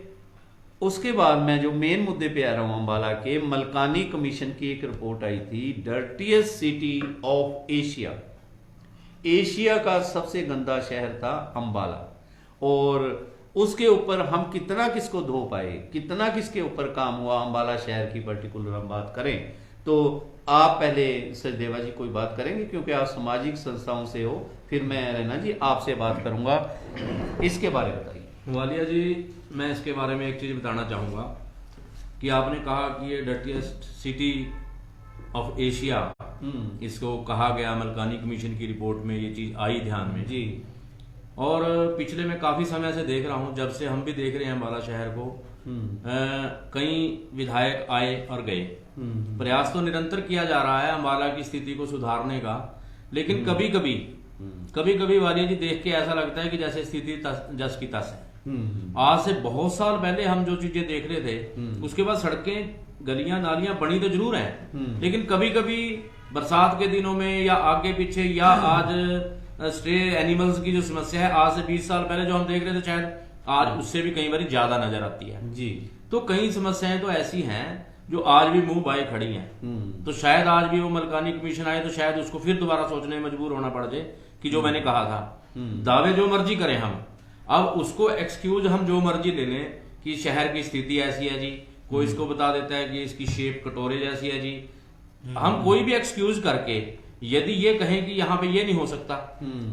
उसके बाद मैं जो मेन मुद्दे पे आ रहा हूँ, अम्बाला के मलकानी कमीशन की एक रिपोर्ट आई थी, dirtiest city of Asia, Asia का सबसे गंदा शहर था अम्बाला। और उसके ऊपर हम कितना किसको धो पाए, कितना किसके ऊपर काम हुआ अम्बाला शहर की पर्टिकुलर हम बात करें तो आप पहले सचदेवा जी कोई बात करेंगे क्योंकि आप सामाजिक संस्थाओं से हो, फिर मैं रैना जी आपसे बात करूंगा, इसके बारे में बताइए। वालिया जी, मैं इसके बारे में एक चीज़ बताना चाहूँगा कि आपने कहा कि ये डर्टीएस्ट सिटी ऑफ एशिया, इसको कहा गया मलकानी कमीशन की रिपोर्ट में, ये चीज़ आई ध्यान में जी। और पिछले मैं काफ़ी समय से देख रहा हूँ, जब से हम भी देख रहे हैं अम्बाला शहर को, कई विधायक आए और गए, प्रयास तो निरंतर किया जा रहा है अम्बाला की स्थिति को सुधारने का, लेकिन कभी कभी वालिया जी देख के ऐसा लगता है कि जैसे स्थिति जस की तस है। आज से बहुत साल पहले हम जो चीजें देख रहे थे, उसके बाद सड़कें गलियां नालियां बनी तो जरूर हैं, लेकिन कभी कभी बरसात के दिनों में या आगे पीछे या आज स्ट्रे एनिमल्स की जो समस्या है, आज से 20 साल पहले जो हम देख रहे थे शायद आज उससे भी कई बार ज्यादा नजर आती है जी। तो कई समस्याएं तो ऐसी हैं जो आज भी मुंह बाए खड़ी हैं। तो शायद आज भी वो मलकानी कमीशन आए तो शायद उसको फिर दोबारा सोचने में मजबूर होना पड़ जाए कि जो मैंने कहा था, दावे जो मर्जी करें हम, अब उसको एक्सक्यूज हम जो मर्जी ले लें कि शहर की स्थिति ऐसी है जी, कोई इसको बता देता है कि इसकी शेप कटोरे जैसी है जी, हम कोई भी एक्सक्यूज करके यदि ये कहें कि यहाँ पे ये नहीं हो सकता,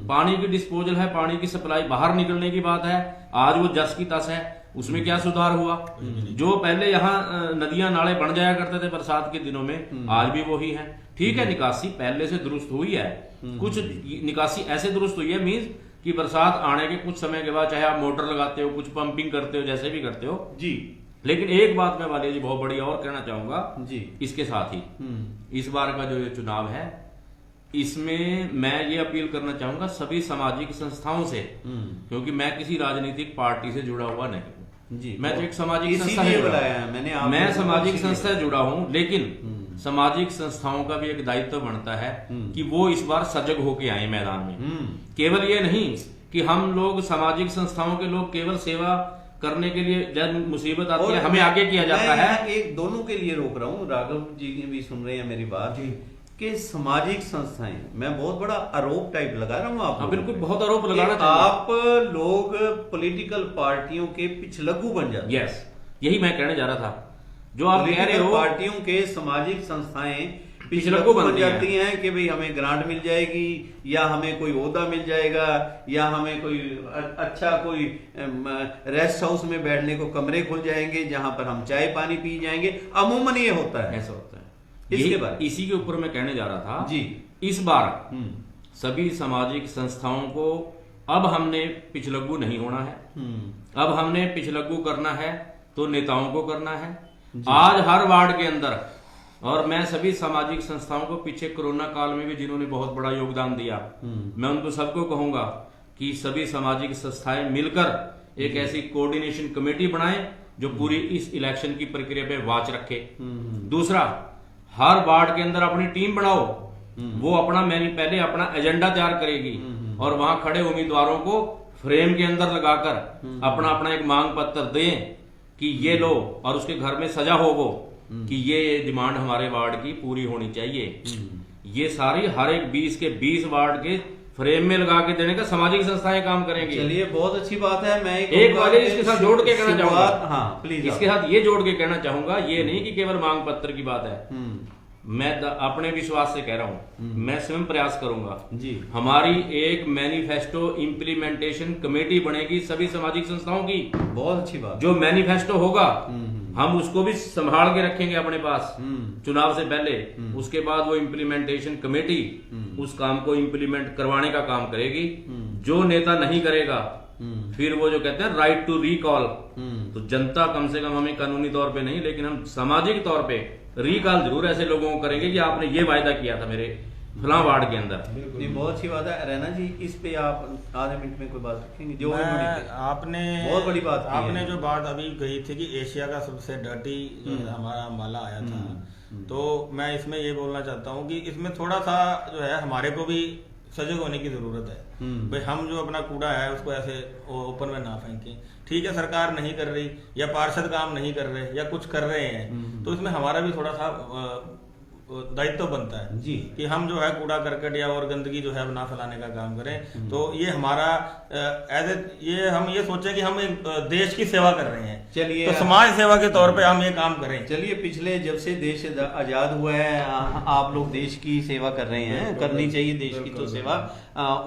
पानी की डिस्पोजल है, पानी की सप्लाई बाहर निकलने की बात है, आज वो जस की तस है, उसमें क्या सुधार हुआ? जो पहले यहाँ नदियां नाले बन जाया करते थे बरसात के दिनों में, आज भी वही है। ठीक है, निकासी पहले से दुरुस्त हुई है, कुछ निकासी ऐसे दुरुस्त हुई है मींस कि बरसात आने के कुछ समय के बाद चाहे आप मोटर लगाते हो, कुछ पंपिंग करते हो, जैसे भी करते हो जी। लेकिन एक बात मैं वालिया जी बहुत बड़ी और कहना चाहूंगा जी, इसके साथ ही इस बार का जो ये चुनाव है, इसमें मैं ये अपील करना चाहूंगा सभी सामाजिक संस्थाओं से, क्योंकि मैं किसी राजनीतिक पार्टी से जुड़ा हुआ नहीं हूं जी, मैं तो एक सामाजिक संस्था इसीलिए से जुड़ा बुलाया हूं। है मैंने, मैं सामाजिक संस्था से जुड़ा हूं, लेकिन सामाजिक संस्थाओं का भी एक दायित्व बनता है कि वो इस बार सजग होके आए मैदान में। केवल ये नहीं कि हम लोग सामाजिक संस्थाओं के लोग केवल सेवा करने के लिए जब मुसीबत आती है हमें आगे किया जाता है। एक दोनों के लिए रोक रहा हूँ, राघव जी भी सुन रहे हैं मेरी बात कि सामाजिक संस्थाएं, मैं बहुत बड़ा आरोप टाइप लगा रहा हूँ आप, बिल्कुल बहुत आरोप लगाना चाहिए। आप लोग पॉलिटिकल पार्टियों के पिछलग्गू बन जाते हैं। यस, यही मैं कहने जा रहा था। जो आप कह रहे हो, पार्टियों के सामाजिक संस्थाएं पिछलग्गू बन जाती हैं कि भाई हमें ग्रांट मिल जाएगी, या हमें कोई ओहदा मिल जाएगा, या हमें कोई अच्छा कोई रेस्ट हाउस में बैठने को कमरे खुल जाएंगे जहां पर हम चाय पानी पी जाएंगे। अमूमन ये होता है, ऐसा होता है। इसके बाद इसी के ऊपर मैं कहने जा रहा था जी। इस बार सभी सामाजिक संस्थाओं को अब हमने पिछलग्गू नहीं होना है। अब हमने पिछलग्गू करना है तो नेताओं को करना है। आज हर वार्ड के अंदर, और मैं सभी सामाजिक संस्थाओं को पीछे कोरोना काल में भी जिन्होंने बहुत बड़ा योगदान दिया, मैं उनको सबको कहूंगा कि सभी सामाजिक संस्थाएं मिलकर एक ऐसी कोऑर्डिनेशन कमेटी बनाएं जो पूरी इस इलेक्शन की प्रक्रिया पे वॉच रखे। दूसरा, हर वार्ड के अंदर अपनी टीम बनाओ, वो अपना पहले अपना एजेंडा तैयार करेगी और वहां खड़े उम्मीदवारों को फ्रेम के अंदर लगाकर अपना अपना एक मांग पत्र दें कि ये लो, और उसके घर में सजा हो वो कि ये डिमांड हमारे वार्ड की पूरी होनी चाहिए। ये सारी हर एक 20 के 20 वार्ड के फ्रेम में लगा के देने का सामाजिक संस्थाएं काम करेंगी। चलिए, बहुत अच्छी बात है। मैं एक वाले इसके साथ जोड़ के कहना चाहूंगा, हाँ प्लीज, इसके साथ ये जोड़ के कहना चाहूंगा, ये नहीं कि केवल मांग पत्र की बात है। मैं अपने विश्वास से कह रहा हूं, मैं स्वयं प्रयास करूंगा जी। हमारी एक मैनिफेस्टो इम्प्लीमेंटेशन कमेटी बनेगी सभी सामाजिक संस्थाओं की। बहुत अच्छी बात। जो मैनिफेस्टो होगा हम उसको भी संभाल के रखेंगे अपने पास चुनाव से पहले। उसके बाद वो इम्प्लीमेंटेशन कमेटी उस काम को इम्प्लीमेंट करवाने का काम करेगी। जो नेता नहीं करेगा, फिर वो जो कहते हैं राइट टू रिकॉल, तो जनता कम से कम हमें कानूनी तौर पे नहीं लेकिन हम सामाजिक तौर पे रिकॉल जरूर ऐसे लोगों को करेंगे कि आपने ये वायदा किया था मेरे फलां वार्ड के अंदर। नहीं, बहुत अच्छी बात है। रैना जी, इस पे आप आधे मिनट में कोई बात रखेंगे? जो आपने बहुत बड़ी बात आपने जो बात अभी कही थी कि एशिया का सबसे डर्टी जो हमारा अम्बाला आया था, तो मैं इसमें ये बोलना चाहता हूँ कि इसमें थोड़ा सा जो है हमारे को भी सजग होने की जरूरत है। भाई हम जो अपना कूड़ा है उसको ऐसे ओपन में ना फेंकें। ठीक है, सरकार नहीं कर रही या पार्षद काम नहीं कर रहे या कुछ कर रहे हैं, तो इसमें हमारा भी थोड़ा सा दायित्व बनता है जी कि हम जो है कूड़ा करकट या और गंदगी जो है ना फैलाने का काम करें। तो ये हमारा ये हम ये सोचें कि हम एक देश की सेवा कर रहे हैं। चलिए, तो समाज सेवा के तौर पे हम ये काम करें। चलिए, पिछले जब से देश आजाद हुआ है आप लोग देश की सेवा कर रहे हैं, करनी चाहिए देश की तो सेवा,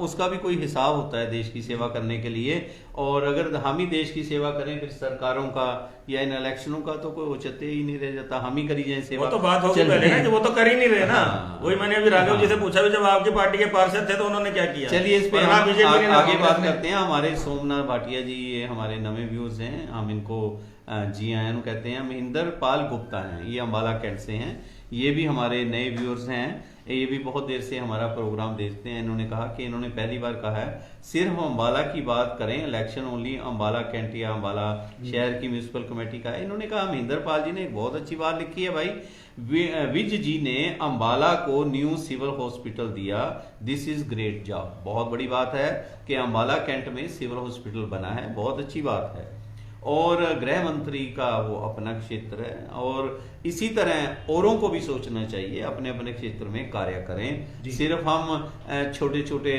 उसका भी कोई हिसाब होता है देश की सेवा करने के लिए। और अगर हम ही देश की सेवा करें फिर सरकारों का या इन इलेक्शनों का तो कोई औचित्य ही नहीं रह जाता, हम ही करी जाए सेवा। वो तो बात होगी पहले ना, वो तो कर ही नहीं रहे ना। वही मैंने अभी राघव जी से पूछा भी, जब आपकी पार्टी के पार्षद थे तो उन्होंने क्या किया। चलिए, इस पे आगे बात करते हैं। हमारे सोमनाथ भाटिया जी, ये हमारे नवे व्यूअर्स हैं, हम इनको जी आयन कहते हैं। महेंद्र पाल गुप्ता हैं, ये अम्बाला कैंट से हैं, ये भी हमारे नए व्यूअर्स हैं। ये भी बहुत देर से हमारा प्रोग्राम देखते हैं। इन्होंने कहा कि इन्होंने पहली बार कहा है सिर्फ अम्बाला की बात करें, इलेक्शन ओनली अम्बाला कैंट या अम्बाला शहर की म्यूनिसिपल कमेटी का है। इन्होंने कहा, महेंद्र पाल जी ने एक बहुत अच्छी बात लिखी है भाई, विज जी ने अम्बाला को न्यू सिविल हॉस्पिटल दिया, दिस इज ग्रेट जॉब। बहुत बड़ी बात है कि अम्बाला कैंट में सिविल हॉस्पिटल बना है, बहुत अच्छी बात है। और गृह मंत्री का वो अपना क्षेत्र है, और इसी तरह औरों को भी सोचना चाहिए, अपने अपने क्षेत्र में कार्य करें। सिर्फ हम छोटे छोटे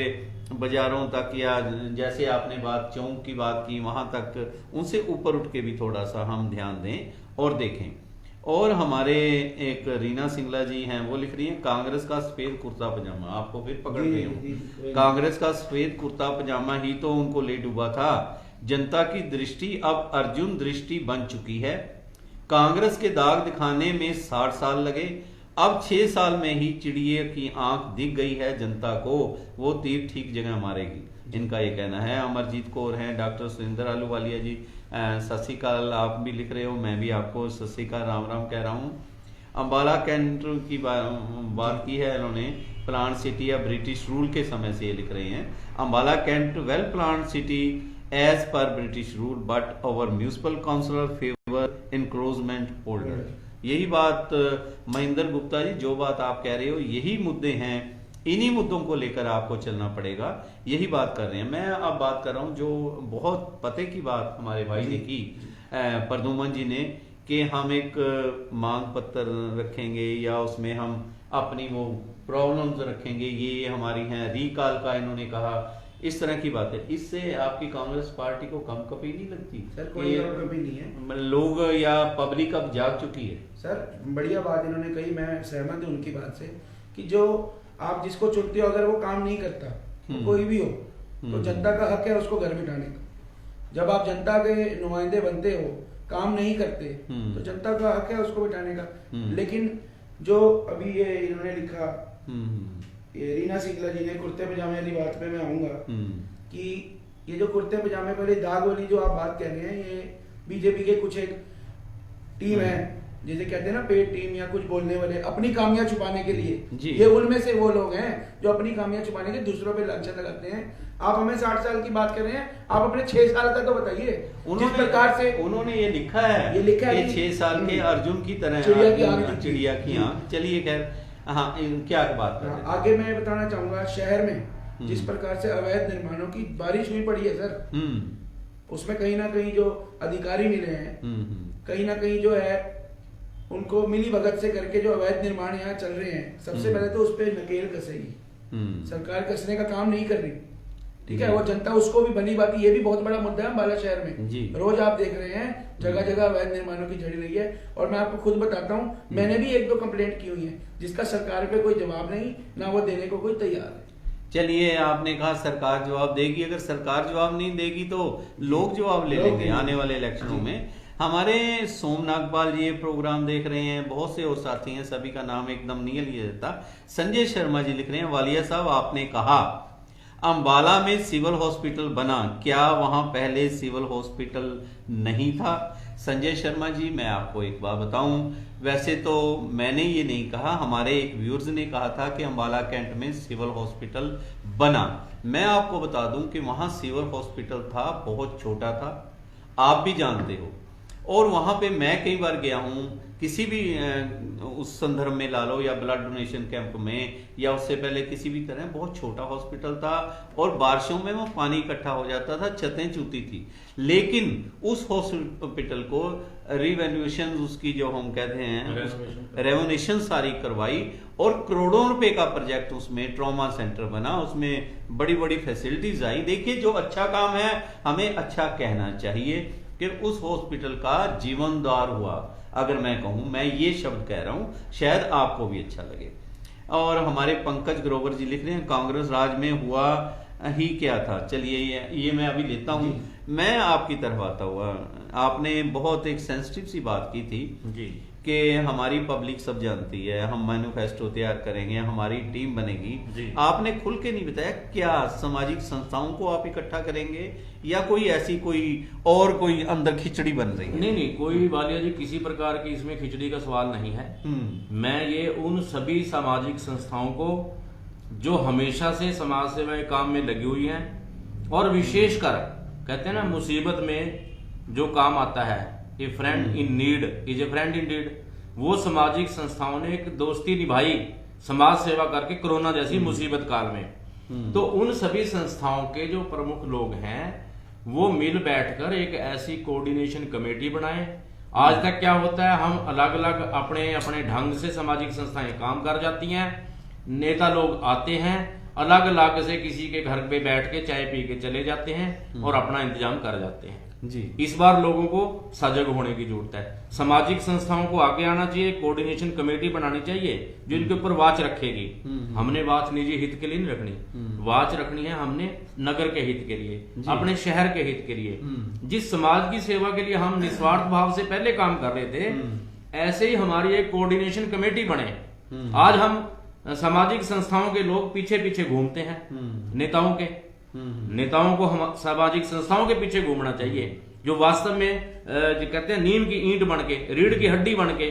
बाजारों तक या जैसे आपने बात चौक की बात की वहां तक, उनसे ऊपर उठ के भी थोड़ा सा हम ध्यान दें और देखें। और हमारे एक रीना सिंगला जी हैं, वो लिख रही हैं कांग्रेस का सफेद कुर्ता पजामा, आपको फिर पकड़ गए हो, कांग्रेस का सफेद कुर्ता पजामा ही तो उनको ले डूबा था। जनता की दृष्टि अब अर्जुन दृष्टि बन चुकी है। कांग्रेस के दाग दिखाने में 60 साल लगे, अब 6 साल में ही चिड़िए की आंख दिख गई है जनता को, वो तीर ठीक जगह मारेगी, इनका ये कहना है। अमरजीत कौर हैं, डॉक्टर सुरेंद्र आलूवालिया जी सत श्री अकाल, आप भी लिख रहे हो, मैं भी आपको सत श्री अकाल राम राम कह रहा हूँ। अम्बाला कैंट की बात की है इन्होंने, प्लान सिटी या ब्रिटिश रूल के समय से ये लिख रहे हैं। Ambala cantt well plan city as per British rule but over municipal councillor favour encroachment holder. यही बात महेंद्र गुप्ता जी, जो बात आप कह रहे हो यही मुद्दे हैं, इन्हीं मुद्दों को लेकर आपको चलना पड़ेगा, यही बात कर रहे हैं। मैं अब बात कर रहा हूं जो बहुत पते की बात हमारे भाई ने की, प्रदुमन जी ने, कि हम एक मांग पत्र रखेंगे या उसमें हम अपनी वो प्रॉब्लम्स रखेंगे, ये हमारी हैं, रीकॉल का इन्होंने कहा, इस तरह की बात है। इससे आपकी कांग्रेस पार्टी को कम कभी नहीं लगती? सर कोई कभी नहीं है, लोग या पब्लिक अब जाग चुकी है। सर बढ़िया बात इन्होंने कही, मैं सहमत हूँ उनकी बात से, कि जो आप जिसको चुनते हो अगर वो काम नहीं करता, तो कोई भी हो, तो जनता का हक है उसको घर बिठाने का। जब आप जनता के नुमाइंदे बनते हो, काम नहीं करते, तो जनता का हक है उसको बिठाने का। लेकिन जो अभी ये इन्होंने लिखा, ये रीना सिंगला जी ने, कुर्ते पजामे वाली बात पे मैं आऊंगा, कि ये जो कुर्ते पजामे वाली दाग वाली जो आप बात कह रहे हैं, ये बीजेपी के कुछ एक टीम है, जैसे कहते हैं ना पेड टीम या कुछ बोलने वाले, अपनी खामियां छुपाने के लिए, ये उनमें से वो लोग हैं जो अपनी खामियां छुपाने के दूसरों पे लांछन लगाते हैं। आप हमें 60 साल की बात कर रहे हैं, आप अपने 6 साल का तो बताइए। जिस प्रकार से उन्होंने ये लिखा है 6 साल के अर्जुन की तरह चिड़िया की आंख। चलिए खैर, हाँ क्या बात कर रहे हैं? आगे मैं बताना चाहूंगा, शहर में जिस प्रकार से अवैध निर्माणों की बारिश हुई पड़ी है सर, उसमें कहीं ना कहीं जो अधिकारी मिले हैं, कहीं ना कहीं जो है उनको मिली भगत से करके जो अवैध निर्माण यहाँ चल रहे हैं, सबसे पहले तो उस पर नकेल कसेगी सरकार, कसने का काम नहीं कर रही, ठीक है। वो जनता उसको भी भली बात, ये भी बहुत बड़ा मुद्दा है अम्बाला शहर में, रोज आप देख रहे हैं जगह जगह अवैध निर्माणों की झड़ी रही है। और मैं आपको खुद बताता हूँ, मैंने भी 1-2 कंप्लेंट की हुई है, जिसका सरकार पे कोई जवाब नहीं, ना वो देने को कोई तैयार है। चलिए, आपने कहा सरकार जवाब देगी, अगर सरकार जवाब नहीं देगी तो लोग जवाब ले लेंगे आने वाले इलेक्शनों में। हमारे सोम नागपाल जी ये प्रोग्राम देख रहे हैं, बहुत से और साथी हैं, सभी का नाम एकदम नहीं लिया जाता। संजय शर्मा जी लिख रहे हैं, वालिया साहब आपने कहा अंबाला में सिविल हॉस्पिटल बना, क्या वहां पहले सिविल हॉस्पिटल नहीं था? संजय शर्मा जी, मैं आपको एक बात बताऊं, वैसे तो मैंने ये नहीं कहा, हमारे एक व्यूअर्स ने कहा था कि अंबाला कैंट में सिविल हॉस्पिटल बना। मैं आपको बता दूं कि वहां सिविल हॉस्पिटल था, बहुत छोटा था, आप भी जानते हो, और वहां पे मैं कई बार गया हूं, किसी भी उस संदर्भ में ला लो, या ब्लड डोनेशन कैंप में, या उससे पहले किसी भी तरह, बहुत छोटा हॉस्पिटल था, और बारिशों में वो पानी इकट्ठा हो जाता था, छतें चूती थी। लेकिन उस हॉस्पिटल को रिवेन्यूएशन, उसकी जो हम कहते हैं रेवोनेशन सारी करवाई, और करोड़ों रुपए का प्रोजेक्ट उसमें ट्रॉमा सेंटर बना, उसमें बड़ी बड़ी फैसिलिटीज आई। देखिए, जो अच्छा काम है हमें अच्छा कहना चाहिए कि उस हॉस्पिटल का जीवनदार हुआ, अगर मैं कहूं, मैं ये शब्द कह रहा हूं, शायद आपको भी अच्छा लगे। और हमारे पंकज ग्रोवर जी लिख रहे हैं, कांग्रेस राज में हुआ ही क्या था। चलिए, ये मैं अभी लेता हूं, मैं आपकी तरफ आता हुआ, आपने बहुत एक सेंसिटिव सी बात की थी जी, कि हमारी पब्लिक सब जानती है, हम मैनिफेस्टो तैयार करेंगे, हमारी टीम बनेगी। आपने खुल के नहीं बताया क्या सामाजिक संस्थाओं को आप इकट्ठा करेंगे, या कोई ऐसी कोई अंदर खिचड़ी बन रही है? नहीं, कोई वालिया जी किसी प्रकार की इसमें खिचड़ी का सवाल नहीं है। मैं ये उन सभी सामाजिक संस्थाओं को जो हमेशा से समाज सेवा के काम में लगी हुई हैं, और विशेषकर कहते हैं ना, मुसीबत में जो काम आता है, a friend in need is a friend indeed, वो सामाजिक संस्थाओं ने एक दोस्ती निभाई समाज सेवा करके कोरोना जैसी मुसीबत काल में। तो उन सभी संस्थाओं के जो प्रमुख लोग हैं, वो मिल बैठकर एक ऐसी कोऑर्डिनेशन कमेटी बनाएं। आज तक क्या होता है, हम अलग अलग अपने अपने ढंग से सामाजिक संस्थाएं काम कर जाती हैं, नेता लोग आते हैं, अलग अलग से किसी के घर पे बैठ के चाय पी के चले जाते हैं और अपना इंतजाम कर जाते हैं जी। इस बार लोगों को सजग होने की जरूरत है। सामाजिक संस्थाओं को आगे आना चाहिए, कोऑर्डिनेशन कमेटी बनानी चाहिए जो इनके ऊपर वाच रखेगी। हमने वाच निजी हित के लिए नहीं रखनी, वाच रखनी है हमने नगर के हित के लिए, अपने शहर के हित के लिए। जिस समाज की सेवा के लिए हम निस्वार्थ भाव से पहले काम कर रहे थे, ऐसे ही हमारी एक कोऑर्डिनेशन कमेटी बने। आज हम सामाजिक संस्थाओं के लोग पीछे पीछे घूमते हैं, नेताओं को हम सामाजिक संस्थाओं के पीछे घूमना चाहिए जो वास्तव में जो कहते हैं नीम की ईंट बन के, रीढ़ की हड्डी बन के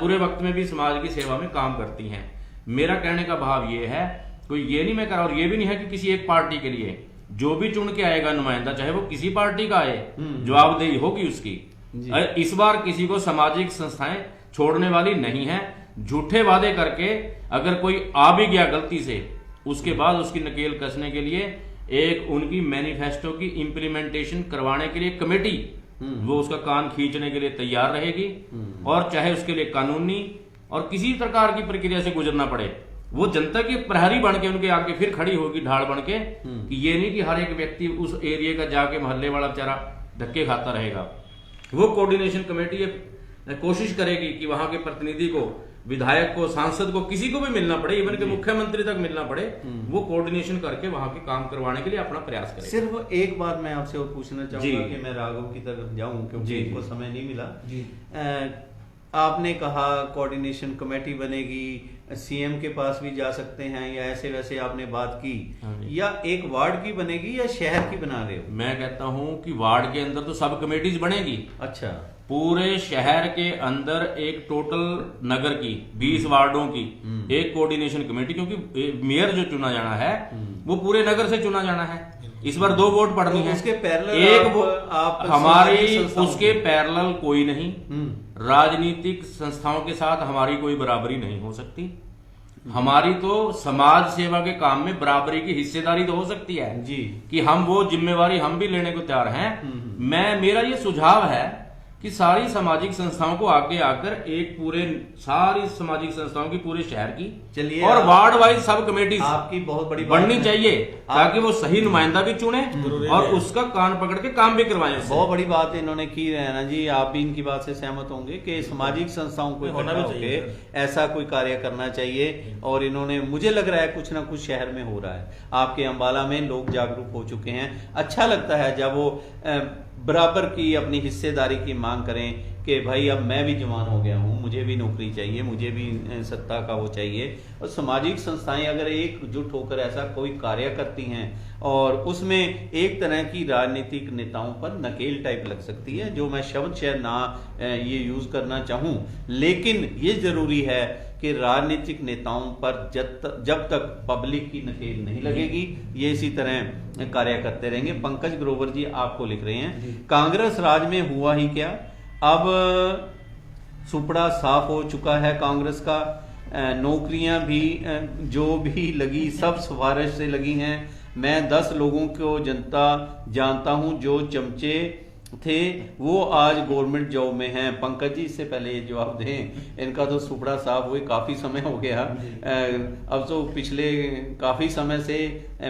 बुरे वक्त में भी समाज की सेवा में काम करती हैं। मेरा कहने का भाव ये है, कोई ये नहीं मैं कर, और ये भी नहीं है कि किसी एक पार्टी के लिए जो भी चुन के आएगा नुमाइंदा, चाहे वो किसी पार्टी का आए, जवाबदेही होगी उसकी। इस बार किसी को सामाजिक संस्थाएं छोड़ने वाली नहीं है। झूठे वादे करके अगर कोई आ भी गया गलती से, उसके बाद उसकी नकेल कसने के लिए एक उनकी मैनिफेस्टो की इंप्लीमेंटेशन करवाने के लिए कमेटी वो उसका कान खींचने के लिए तैयार रहेगी, और चाहे उसके लिए कानूनी और किसी प्रकार की प्रक्रिया से गुजरना पड़े, वो जनता की प्रहरी बन के उनके आगे फिर खड़ी होगी ढाल बन के, कि ये नहीं कि हर एक व्यक्ति उस एरिया का जाके मोहल्ले वाला बेचारा धक्के खाता रहेगा। वो कोऑर्डिनेशन कमेटी कोशिश करेगी कि वहां के प्रतिनिधि को, विधायक को, सांसद को, किसी को भी मिलना पड़े, इवन के मुख्यमंत्री तक मिलना पड़े, वो कोऑर्डिनेशन करके वहां के काम करवाने के लिए अपना प्रयास करें। सिर्फ एक बात मैं आपसे और पूछना चाहूंगा कि मैं राघव की तरफ जाऊं क्योंकि इनको समय नहीं मिला। आपने कहा कोऑर्डिनेशन कमेटी बनेगी, सीएम के पास भी जा सकते हैं, या ऐसे वैसे आपने बात की, या एक वार्ड की बनेगी या शहर की बना रहे हो? मैं कहता हूं कि वार्ड के अंदर तो सब कमेटीज बनेगी। अच्छा। पूरे शहर के अंदर एक टोटल नगर की 20 वार्डों की एक कोऑर्डिनेशन कमेटी, क्योंकि मेयर जो चुना जाना है वो पूरे नगर से चुना जाना है। इस बार 2 वोट पड़नी है, उसके पैरेलल एक आप हमारी, उसके पैरेलल कोई नहीं। राजनीतिक संस्थाओं के साथ हमारी कोई बराबरी नहीं हो सकती। हमारी तो समाज सेवा के काम में बराबरी की हिस्सेदारी तो हो सकती है जी, कि हम वो जिम्मेवारी हम भी लेने को तैयार हैं। मेरा ये सुझाव है कि सारी सामाजिक संस्थाओं को आगे आकर एक पूरे, सारी सामाजिक संस्थाओं की पूरे शहर की, चलिए, और वार्ड वाइज सब कमेटी आपकी बहुत बड़ी बननी चाहिए ताकि वो सही नुमाइंदा भी चुने और उसका कान पकड़ के काम भी करवाएं। बहुत बड़ी बात इन्होंने की है ना जी, आप भी इनकी बात से सहमत होंगे कि सामाजिक संस्थाओं को इकट्ठा होकर ऐसा कोई कार्य करना चाहिए, और इन्होंने, मुझे लग रहा है कुछ ना कुछ शहर में हो रहा है। आपके अंबाला में लोग जागरूक हो चुके हैं। अच्छा लगता है जब वो बराबर की अपनी हिस्सेदारी की मांग करें कि भाई अब मैं भी जवान हो गया हूँ, मुझे भी नौकरी चाहिए, मुझे भी सत्ता का वो चाहिए। और सामाजिक संस्थाएं अगर एकजुट होकर ऐसा कोई कार्य करती हैं, और उसमें एक तरह की राजनीतिक नेताओं पर नकेल टाइप लग सकती है, जो मैं शब्द शायद ना ये यूज करना चाहूँ, लेकिन ये जरूरी है कि राजनीतिक नेताओं पर जब तक पब्लिक की नकेल नहीं लगेगी, ये इसी तरह कार्य करते रहेंगे। पंकज ग्रोवर जी आपको लिख रहे हैं, कांग्रेस राज में हुआ ही क्या, अब सुपड़ा साफ हो चुका है कांग्रेस का, नौकरियां भी जो भी लगी सब सिफारिश से लगी हैं। मैं 10 लोगों को जनता जानता हूं जो चमचे थे वो आज गवर्नमेंट जॉब में हैं। पंकज जी इससे पहले ये जवाब दें, इनका तो सुपड़ा साफ हुए काफी समय हो गया। अब तो पिछले काफी समय से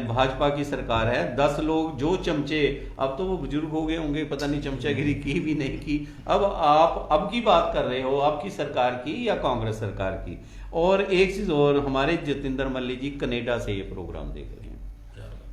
भाजपा की सरकार है। 10 लोग जो चमचे, अब तो वो बुजुर्ग हो गए होंगे, पता नहीं चमचागिरी की भी नहीं की। अब आप अब की बात कर रहे हो, आपकी सरकार की या कांग्रेस सरकार की? और एक चीज और, हमारे जतिंदर मल्ली जी कनेडा से ये प्रोग्राम देख रहे हैं,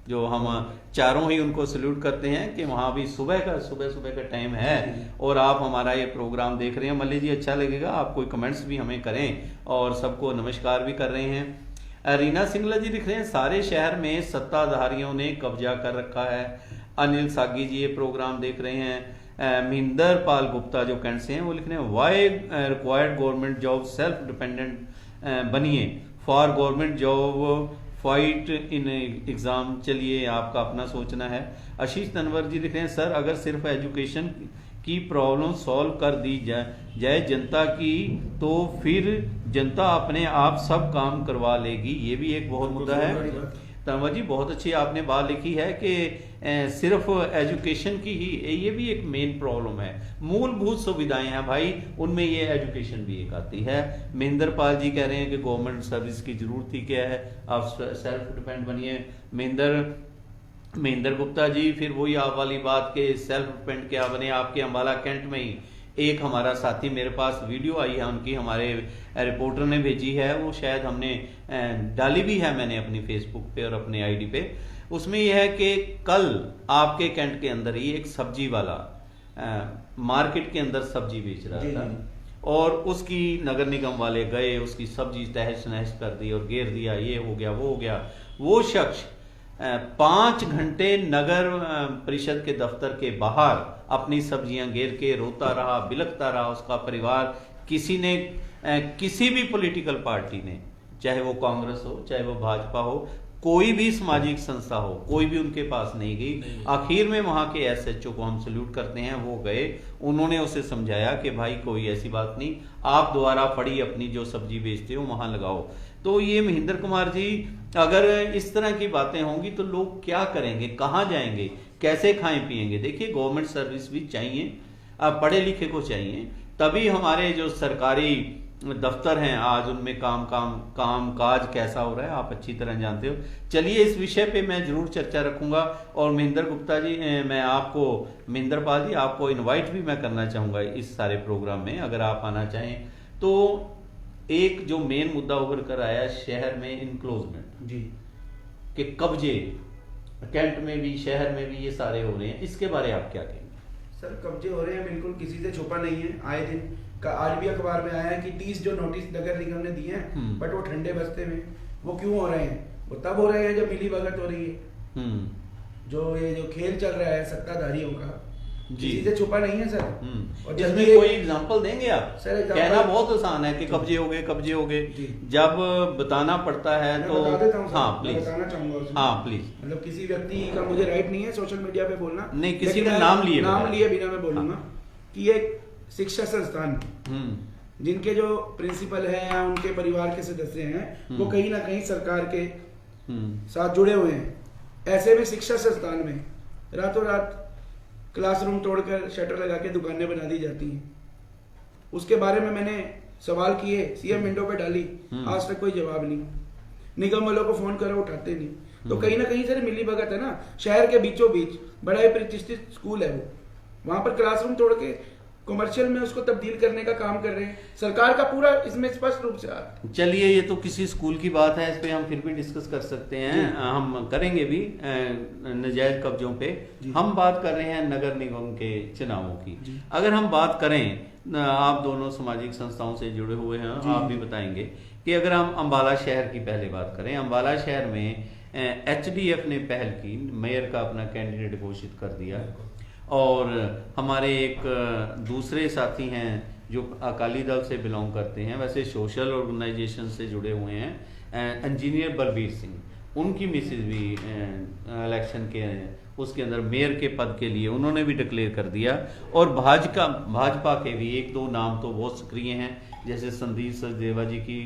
जो हम चारों ही उनको सल्यूट करते हैं कि वहाँ भी सुबह का टाइम है और आप हमारा ये प्रोग्राम देख रहे हैं। मल्ली जी अच्छा लगेगा, आप कोई कमेंट्स भी हमें करें, और सबको नमस्कार भी कर रहे हैं। रीना सिंगला जी लिख रहे हैं, सारे शहर में सत्ताधारियों ने कब्जा कर रखा है। अनिल सागी जी ये प्रोग्राम देख रहे हैं। महेंद्र पाल गुप्ता जो कैंट से हैं वो लिख रहे हैं, why required government job self dependent बनिए, for government job fight in exam. चलिए आपका अपना सोचना है। आशीष तनवर जी लिख रहे हैं, सर अगर सिर्फ एजुकेशन की प्रॉब्लम सॉल्व कर दी जाए जनता की, तो फिर जनता अपने आप सब काम करवा लेगी। ये भी एक बहुत मुद्दा है। तनवर जी, बहुत अच्छी आपने बात लिखी है कि सिर्फ एजुकेशन की ही ये भी एक मेन प्रॉब्लम है। मूलभूत सुविधाएं हैं भाई, उनमें ये एजुकेशन भी एक आती है। महेंद्र पाल जी कह रहे हैं कि गवर्नमेंट सर्विस की जरूरत ही क्या है, आप सेल्फ डिपेंड बनिए। महेंद्र गुप्ता जी, फिर वही आप वाली बात के सेल्फ डिपेंड क्या बने। आपके अम्बाला कैंट में ही एक हमारा साथी, मेरे पास वीडियो आई है उनकी, हमारे रिपोर्टर ने भेजी है, वो शायद हमने डाली भी है मैंने अपनी फेसबुक पे और अपने आईडी पे। उसमें यह है कि कल आपके कैंट के अंदर ही एक सब्जी वाला मार्केट के अंदर सब्जी बेच रहा था और उसकी नगर निगम वाले गए, उसकी सब्जी तहस नहस कर दी और घेर दिया, ये हो गया वो हो गया। वो शख्स 5 घंटे नगर परिषद के दफ्तर के बाहर अपनी सब्जियां घेर के रोता रहा, बिलखता रहा उसका परिवार। किसी ने किसी भी पॉलिटिकल पार्टी ने, चाहे वो कांग्रेस हो चाहे वो भाजपा हो, कोई भी सामाजिक संस्था हो, कोई भी उनके पास नहीं गई। आखिर में वहां के एसएचओ को हम सल्यूट करते हैं, वो गए, उन्होंने उसे समझाया कि भाई कोई ऐसी बात नहीं, आप दोबारा फड़ी अपनी जो सब्जी बेचते हो वहां लगाओ। तो ये महेंद्र कुमार जी, अगर इस तरह की बातें होंगी तो लोग क्या करेंगे, कहाँ जाएंगे, कैसे खाएं पिएंगे। देखिए, गवर्नमेंट सर्विस भी चाहिए, पढ़े लिखे को चाहिए, तभी हमारे जो सरकारी दफ्तर हैं आज उनमें काम काज कैसा हो रहा है आप अच्छी तरह जानते हो। चलिए, इस विषय पे मैं जरूर चर्चा रखूंगा। और महेंद्र गुप्ता जी, मैं आपको, महेंद्र पाल जी, आपको इनवाइट भी मैं करना चाहूंगा इस सारे प्रोग्राम में, अगर आप आना चाहें तो। एक जो मेन मुद्दा उभर कर आया शहर में इनक्लोजमेंट जी, के कब्जे, कैंट में भी शहर में भी ये सारे हो रहे हैं, इसके बारे में आप क्या कहेंगे? सर, कब्जे हो रहे हैं, बिल्कुल किसी से छुपा नहीं है। आए दिन का आज भी अखबार में आया है कि 30 जो नोटिस नगर निगम ने दिए हैं, बट वो ठंडे बस्ते में। वो क्यों हो रहे हैं? वो तब हो रहे हैं जब मिली भगत हो रही है। जो ये जो खेल चल रहा है सत्ताधारियों का, किसी से छुपा नहीं है सर। और इसमें कोई एग्जांपल देंगे आप? सर, कहना बहुत आसान है कि कब्जे हो गए, जब बताना पड़ता है तो हाँ प्लीज बताना चाहूंगा। हाँ प्लीज। मतलब किसी व्यक्ति का मुझे राइट नहीं है सोशल मीडिया पे बोलना, नहीं, किसी का नाम लिए बिना मैं बोलूंगा कि एक शिक्षा संस्थान जिनके जो प्रिंसिपल हैं या उनके परिवार के सदस्य हैं, वो कहीं ना कहीं सरकार के साथ जुड़े हुए हैं। ऐसे में शिक्षा संस्थान में रातों रात क्लासरूम तोड़कर शटर लगा के दुकानें बना दी जाती हैं। उसके बारे में मैंने सवाल किए, सीएम विंडो पे डाली, आज तक कोई जवाब नहीं। निगम वालों को फोन करो, उठाते नहीं। तो कहीं ना कहीं सर मिली भगत है ना। शहर के बीचों बीच बड़ा ही प्रतिष्ठित स्कूल है वो, वहां पर क्लासरूम तोड़ के कमर्शियल में उसको तब्दील करने का काम कर रहे हैं। सरकार का पूरा इसमें स्पष्ट रूप से हाथ है। चलिए, ये तो किसी स्कूल की बात है, इस पे हम फिर भी डिस्कस कर सकते हैं, हम करेंगे भी नजायज कब्जों पे। हम बात कर रहे हैं नगर निगम के चुनावों की। अगर हम बात करें, आप दोनों सामाजिक संस्थाओं से जुड़े हुए हैं, आप भी बताएंगे कि अगर हम अम्बाला शहर की पहले बात करें, अम्बाला शहर में HDF ने पहल की, मेयर का अपना कैंडिडेट घोषित कर दिया। और हमारे एक दूसरे साथी हैं जो अकाली दल से बिलोंग करते हैं, वैसे सोशल ऑर्गेनाइजेशन से जुड़े हुए हैं, इंजीनियर बलबीर सिंह, उनकी मिसेज भी इलेक्शन के उसके अंदर मेयर के पद के लिए उन्होंने भी डिक्लेयर कर दिया। और भाजपा के भी 1-2 नाम तो बहुत सक्रिय हैं, जैसे संदीप सचदेवा जी की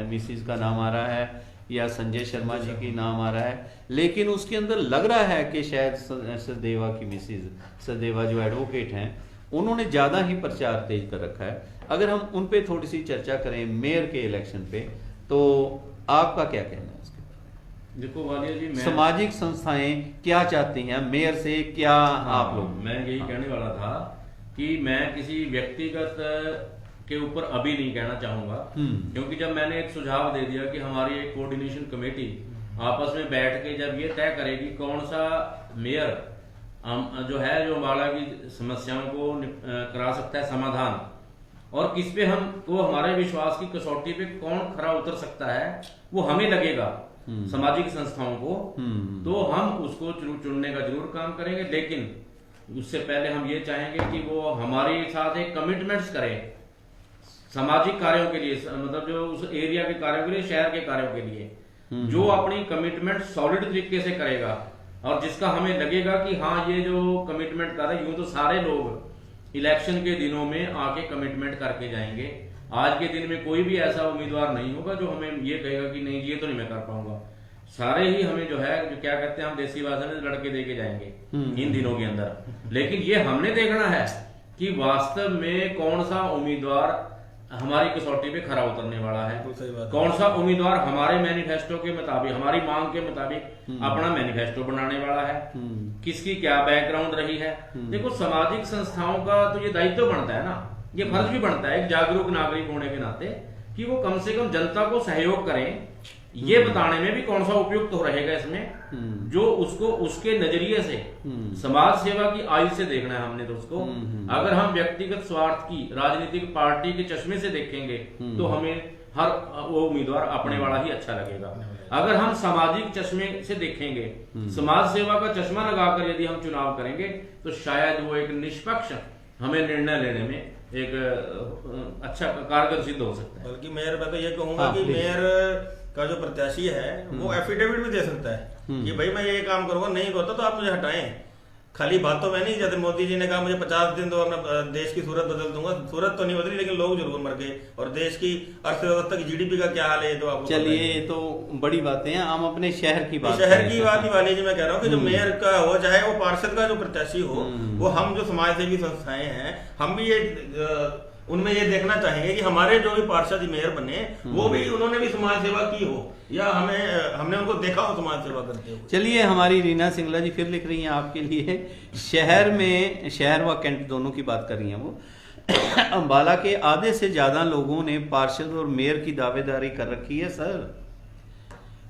मिसेज का नाम आ रहा है, या संजय शर्मा जी की नाम आ रहा है। लेकिन उसके अंदर लग रहा है कि शायद सचदेवा की मिसेज, सचदेवा जो एडवोकेट हैं, उन्होंने ज़्यादा ही प्रचार तेज कर रखा है। अगर हम उन पे थोड़ी सी चर्चा करें मेयर के इलेक्शन पे, तो आपका क्या कहना है इसके बारे में? देखो वालिया जी, सामाजिक संस्थाएं क्या चाहती हैं मेयर से, क्या आप लोग? मैं यही कहने वाला था कि मैं किसी व्यक्तिगत के ऊपर अभी नहीं कहना चाहूंगा, क्योंकि जब मैंने एक सुझाव दे दिया कि हमारी एक कोऑर्डिनेशन कमेटी आपस में बैठ के जब ये तय करेगी कौन सा मेयर जो है जो अम्बाला की समस्याओं को करा सकता है समाधान, और किस पे हमको हमारे विश्वास की कसौटी पे कौन खरा उतर सकता है, वो हमें लगेगा सामाजिक संस्थाओं को, तो हम उसको चुनने का जरूर काम करेंगे। लेकिन उससे पहले हम ये चाहेंगे कि वो हमारे साथ एक कमिटमेंट्स करें सामाजिक कार्यों के लिए, मतलब जो उस एरिया के कार्यों के लिए, शहर के कार्यों के लिए, जो अपनी कमिटमेंट सॉलिड तरीके से करेगा और जिसका हमें लगेगा कि हाँ ये जो कमिटमेंट कर रहे हैं, यूं तो सारे लोग इलेक्शन के दिनों में आके कमिटमेंट करके जाएंगे। आज के दिन में कोई भी ऐसा उम्मीदवार नहीं होगा जो हमें ये कहेगा कि नहीं ये तो नहीं मैं कर पाऊंगा। सारे ही हमें जो है जो क्या कहते हैं हम देसी भाषा में लड़के दे के जाएंगे इन दिनों के अंदर। लेकिन ये हमने देखना है कि वास्तव में कौन सा उम्मीदवार हमारी कसौटी पे खरा उतरने वाला है, कौन सा उम्मीदवार हमारे मैनिफेस्टो के मुताबिक, हमारी मांग के मुताबिक अपना मैनिफेस्टो बनाने वाला है, किसकी क्या बैकग्राउंड रही है। देखो सामाजिक संस्थाओं का तो ये दायित्व बनता है ना, ये फर्ज भी बनता है एक जागरूक नागरिक होने के नाते कि वो कम से कम जनता को सहयोग करें, ये बताने में भी कौन सा उपयुक्त हो रहेगा इसमें, जो उसको उसके नजरिए से समाज सेवा की आयु से देखना है हमने तो उसको। अगर हम व्यक्तिगत स्वार्थ की राजनीतिक पार्टी के चश्मे से देखेंगे तो हमें हर वो उम्मीदवार अपने वाला ही अच्छा लगेगा। अगर हम सामाजिक चश्मे से देखेंगे, समाज सेवा का चश्मा लगाकर यदि हम चुनाव करेंगे तो शायद वो एक निष्पक्ष हमें निर्णय लेने में एक अच्छा कारगर सिद्ध हो सकता है। बल्कि मेयर मैं तो ये कहूंगा कि मेयर का जो प्रत्याशी है वो एफिडेविट भी दे सकता है कि भाई मैं ये काम करूंगा, नहीं करता तो आप मुझे हटाएं। खाली बातों में नहीं, जैसे मोदी जी ने कहा मुझे 50 दिन तो अपना देश की सूरत बदल दूंगा, सूरत तो नहीं बदली लेकिन लोग जरूर मर गए। और देश की अर्थव्यवस्था की जीडीपी का क्या हाल है तो आपको चलिए ये तो बड़ी बातें हैं, हम अपने शहर की बात शहर की बात ही वाली जी मैं कह रहा हूँ कि जो मेयर का हो चाहे वो पार्षद का जो प्रत्याशी हो, वो हम जो समाज सेवी संस्थाएं हैं हम भी ये उनमें ये देखना चाहेंगे कि हमारे जो भी पार्षद मेयर बने वो भी उन्होंने भी समाज सेवा की हो या हमने उनको देखा हो समाज सेवा करते हुए। चलिए हमारी रीना सिंगला जी फिर लिख रही हैं आपके लिए, शहर में शहर व कैंट दोनों की बात कर रही हैं वो। अंबाला के आधे से ज्यादा लोगों ने पार्षद और मेयर की दावेदारी कर रखी है सर,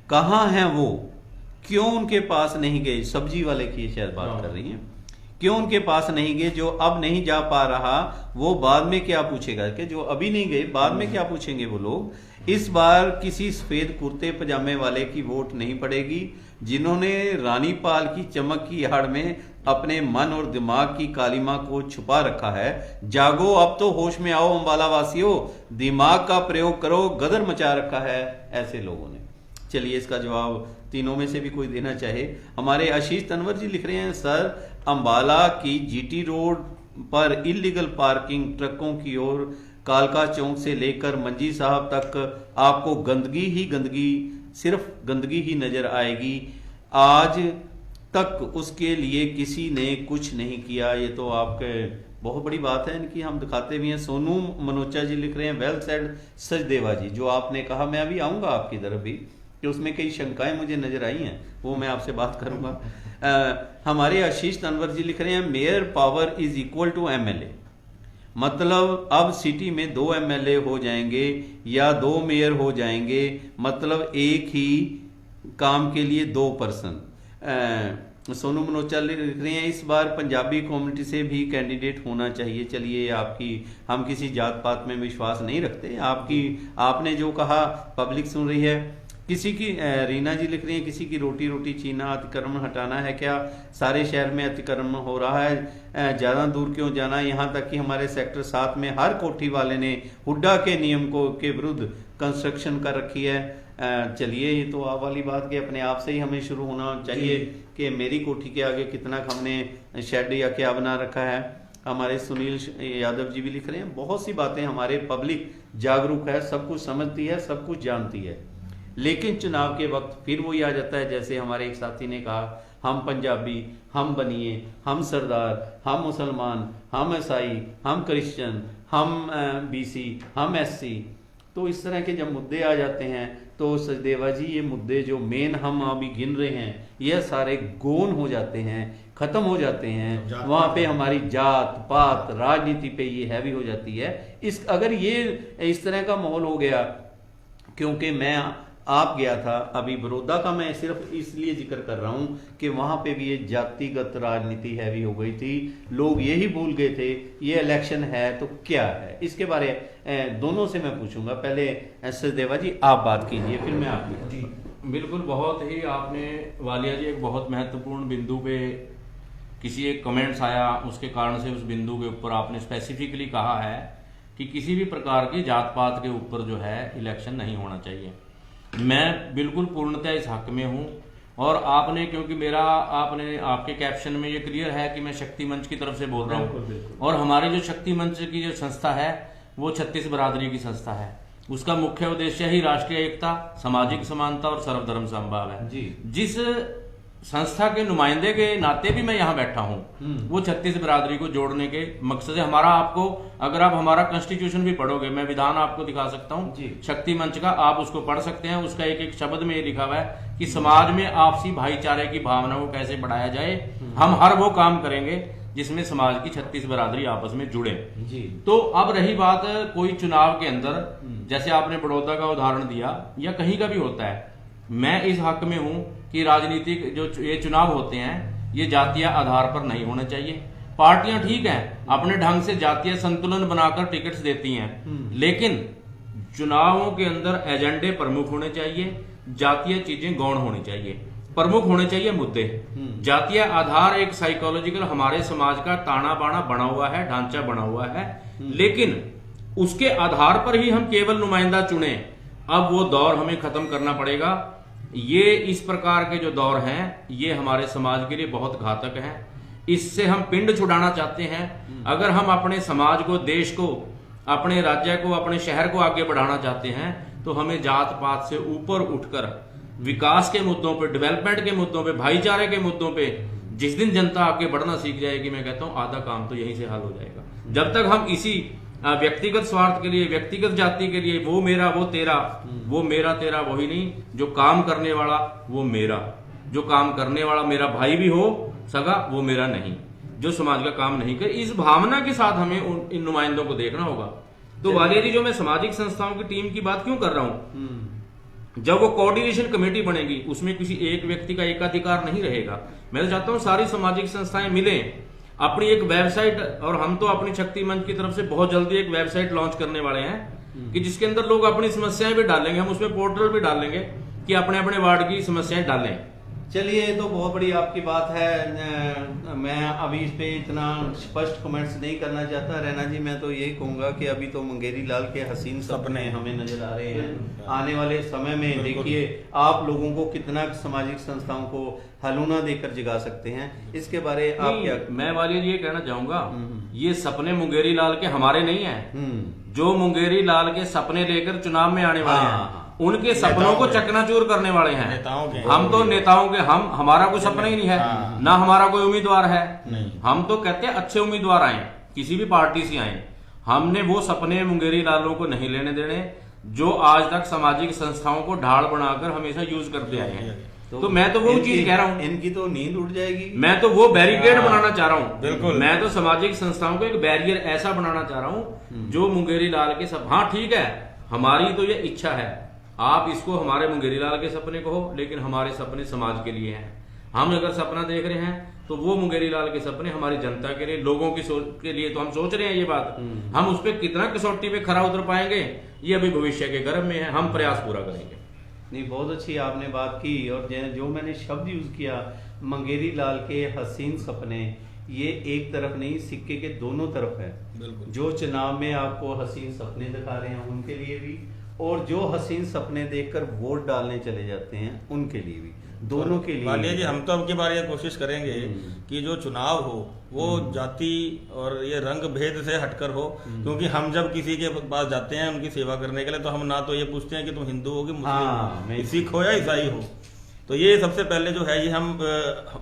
कहाँ हैं वो, क्यों उनके पास नहीं गए? सब्जी वाले की शायद बात कर रही हैं, क्यों उनके पास नहीं गए? जो अब नहीं जा पा रहा वो बाद में क्या पूछेगा? कि जो अभी नहीं गए बाद में क्या पूछेंगे वो लोग? इस बार किसी सफेद कुर्ते पजामे वाले की वोट नहीं पड़ेगी जिन्होंने रानीपाल की चमक की आड़ में अपने मन और दिमाग की कालिमा को छुपा रखा है। जागो, अब तो होश में आओ अंबाला वासियों, दिमाग का प्रयोग करो, गदर मचा रखा है ऐसे लोगों ने। चलिए इसका जवाब तीनों में से भी कोई देना चाहे। हमारे आशीष तनवर जी लिख रहे हैं, सर अंबाला की जीटी रोड पर इलीगल पार्किंग ट्रकों की ओर कालका चौक से लेकर मंजी साहब तक आपको गंदगी ही गंदगी, सिर्फ गंदगी ही नजर आएगी। आज तक उसके लिए किसी ने कुछ नहीं किया। ये तो आपके बहुत बड़ी बात है इनकी, हम दिखाते भी हैं। सोनू मनोचा जी लिख रहे हैं, वेल सेड सचदेवा जी, जो आपने कहा मैं अभी आऊंगा आपकी तरफ भी कि उसमें कई शंकाएं मुझे नजर आई हैं, वो मैं आपसे बात करूंगा। हमारे आशीष तनवर जी लिख रहे हैं, mayor power is equal to MLA, मतलब अब सिटी में 2 एमएलए हो जाएंगे या 2 मेयर हो जाएंगे, मतलब एक ही काम के लिए 2 पर्सन। सोनू मनोचा लिख रहे हैं, इस बार पंजाबी कम्युनिटी से भी कैंडिडेट होना चाहिए। चलिए आपकी, हम किसी जात पात में विश्वास नहीं रखते, आपने जो कहा पब्लिक सुन रही है। किसी की रीना जी लिख रही है, किसी की रोटी रोटी छीना अतिक्रमण हटाना है क्या? सारे शहर में अतिक्रमण हो रहा है, ज़्यादा दूर क्यों जाना? यहाँ तक कि हमारे सेक्टर 7 में हर कोठी वाले ने हुड्डा के नियम के विरुद्ध कंस्ट्रक्शन कर रखी है। चलिए ये तो आप वाली बात कि अपने आप से ही हमें शुरू होना चाहिए कि मेरी कोठी के आगे कितना हमने शेड या क्या बना रखा है। हमारे सुनील यादव जी भी लिख रहे हैं, बहुत सी बातें हमारे पब्लिक जागरूक है, सब कुछ समझती है, सब कुछ जानती है, लेकिन चुनाव के वक्त फिर वही आ जाता है। जैसे हमारे एक साथी ने कहा, हम पंजाबी, हम बनिए, हम सरदार, हम मुसलमान, हम ईसाई, हम क्रिश्चियन, हम बीसी, हम एससी। तो इस तरह के जब मुद्दे आ जाते हैं तो सचदेवा जी ये मुद्दे जो मेन हम अभी गिन रहे हैं यह सारे गौन हो जाते हैं, खत्म हो जाते हैं। वहां पे हमारी जात पात राजनीति पे ये हैवी हो जाती है। अगर ये इस तरह का माहौल हो गया, क्योंकि मैं आप गया था अभी बड़ौदा का, मैं सिर्फ इसलिए जिक्र कर रहा हूं कि वहां पे भी ये जातिगत राजनीति हैवी हो गई थी, लोग यही भूल गए थे ये इलेक्शन है तो क्या है। इसके बारे दोनों से मैं पूछूंगा, पहले सचदेवा जी आप बात कीजिए, फिर मैं आपकी। बिल्कुल, बहुत ही आपने वालिया जी एक बहुत महत्वपूर्ण बिंदु पे किसी एक कमेंट्स आया, उसके कारण से उस बिंदु के ऊपर आपने स्पेसिफिकली कहा है कि किसी भी प्रकार की जात पात के ऊपर जो है इलेक्शन नहीं होना चाहिए। मैं बिल्कुल पूर्णतः इस हक में हूं। और आपने, क्योंकि आपने आपके कैप्शन में ये क्लियर है कि मैं शक्ति मंच की तरफ से बोल रहा हूँ, और हमारी जो शक्ति मंच की जो संस्था है वो 36 बरादरी की संस्था है। उसका मुख्य उद्देश्य ही राष्ट्रीय एकता, सामाजिक समानता और सर्वधर्म समभाव है जी। जिस संस्था के नुमाइंदे के नाते भी मैं यहाँ बैठा हूँ वो छत्तीस बिरादरी को जोड़ने के मकसद से हमारा, आपको अगर आप हमारा कॉन्स्टिट्यूशन भी पढ़ोगे, मैं विधान आपको दिखा सकता हूँ शक्ति मंच का, आप उसको पढ़ सकते हैं। उसका एक एक शब्द में ये लिखा हुआ है कि समाज में आपसी भाईचारे की भावना को कैसे बढ़ाया जाए। हम हर वो काम करेंगे जिसमें समाज की छत्तीस बिरादरी आपस में जुड़े जी। तो अब रही बात कोई चुनाव के अंदर, जैसे आपने बड़ौदा का उदाहरण दिया या कहीं का भी होता है, मैं इस हक में हूं कि राजनीतिक जो ये चुनाव होते हैं ये जातीय आधार पर नहीं होने चाहिए। पार्टियां ठीक हैं, अपने ढंग से जातीय संतुलन बनाकर टिकट्स देती हैं, लेकिन चुनावों के अंदर एजेंडे प्रमुख होने चाहिए, जातीय चीजें गौण होनी चाहिए, प्रमुख होने चाहिए मुद्दे। जातीय आधार एक साइकोलॉजिकल हमारे समाज का ताना बाना बना हुआ है, ढांचा बना हुआ है, लेकिन उसके आधार पर ही हम केवल नुमाइंदा चुने। अब वो दौर हमें खत्म करना पड़ेगा। ये इस प्रकार के जो दौर हैं ये हमारे समाज के लिए बहुत घातक हैं। इससे हम पिंड छुड़ाना चाहते हैं। अगर हम अपने समाज को, देश को, अपने राज्य को, अपने शहर को आगे बढ़ाना चाहते हैं तो हमें जात पात से ऊपर उठकर विकास के मुद्दों पे, डेवलपमेंट के मुद्दों पे, भाईचारे के मुद्दों पे जिस दिन जनता आगे बढ़ना सीख जाएगी, मैं कहता हूं आधा काम तो यहीं से हल हो जाएगा। जब तक हम इसी व्यक्तिगत स्वार्थ के लिए, व्यक्तिगत जाति के लिए, वो मेरा वो तेरा, वो मेरा तेरा वही नहीं, जो काम करने वाला वो मेरा, जो काम करने वाला मेरा भाई भी हो सगा वो मेरा नहीं, जो समाज का काम नहीं करे, इस भावना के साथ हमें इन नुमाइंदों को देखना होगा। तो वालिया जी, जो मैं सामाजिक संस्थाओं की टीम की बात क्यों कर रहा हूं, जब वो कोऑर्डिनेशन कमेटी बनेगी उसमें किसी एक व्यक्ति का एकाधिकार नहीं रहेगा। मैं तो चाहता हूं सारी सामाजिक संस्थाएं मिलें, अपनी एक वेबसाइट, और हम तो अपनी शक्ति मंच की तरफ से बहुत जल्दी एक वेबसाइट लॉन्च करने वाले हैं कि जिसके अंदर लोग अपनी समस्याएं भी डालेंगे, हम उसमें पोर्टल भी डालेंगे कि अपने अपने वार्ड की समस्याएं डालें। चलिए, ये तो बहुत बड़ी आपकी बात है। मैं अभी इस पे इतना स्पष्ट कमेंट्स नहीं करना चाहता। रैना जी, मैं तो यही कहूंगा कि अभी तो मंगेरी लाल के हसीन सपने हमें नजर आ रहे हैं। आने वाले समय में देखिए आप लोगों को कितना सामाजिक संस्थाओं को हलूना देकर जगा सकते हैं, इसके बारे आप क्या? मैं वालिया जी ये कहना चाहूंगा, ये सपने मुंगेरी लाल के हमारे नहीं है। जो मुंगेरी लाल के सपने लेकर चुनाव में आने वाले हैं उनके सपनों को चकनाचूर करने वाले हैं। नेताओं के, हम तो नेताओं के, हमारा कोई सपना ही नहीं है, ना हमारा कोई उम्मीदवार है। हम तो कहते हैं अच्छे उम्मीदवार आए, किसी भी पार्टी से आए। हमने वो सपने मुंगेरी लालों को नहीं लेने देने जो आज तक सामाजिक संस्थाओं को ढाल बनाकर हमेशा यूज करते आए हैं। तो मैं तो वो चीज कह रहा हूँ, इनकी तो नींद उड़ जाएगी। मैं तो वो बैरिकेड बनाना चाह रहा हूँ। बिल्कुल, मैं तो सामाजिक संस्थाओं को एक बैरियर ऐसा बनाना चाह रहा हूँ जो मुंगेरी लाल के सब, हाँ ठीक है, हमारी तो ये इच्छा है, आप इसको हमारे मुंगेरी लाल के सपने कहो, लेकिन हमारे सपने समाज के लिए हैं। हम अगर सपना देख रहे हैं तो वो मुंगेरी लाल के सपने हमारी जनता के लिए, लोगों की सोच के लिए तो हम सोच रहे हैं। ये बात हम उस पर कितना कसौटी पे खरा उतर पाएंगे ये अभी भविष्य के गर्भ में है, हम प्रयास पूरा करेंगे। नहीं, बहुत अच्छी आपने बात की। और जो मैंने शब्द यूज किया, मंगेरी लाल के हसीन सपने, ये एक तरफ नहीं, सिक्के के दोनों तरफ है। जो चुनाव में आपको हसीन सपने दिखा रहे हैं उनके लिए भी, और जो हसीन सपने देखकर वोट डालने चले जाते हैं उनके लिए भी, दोनों के लिए। वालिया जी, हम तो अब की बार ये कोशिश करेंगे कि जो चुनाव हो वो जाति और ये रंग भेद से हटकर हो, क्योंकि हम जब किसी के पास जाते हैं उनकी सेवा करने के लिए, तो हम ना तो ये पूछते हैं कि तुम हिंदू हो कि मुस्लिम हो, सिख हो या ईसाई हो। तो ये सबसे पहले जो है ये हम,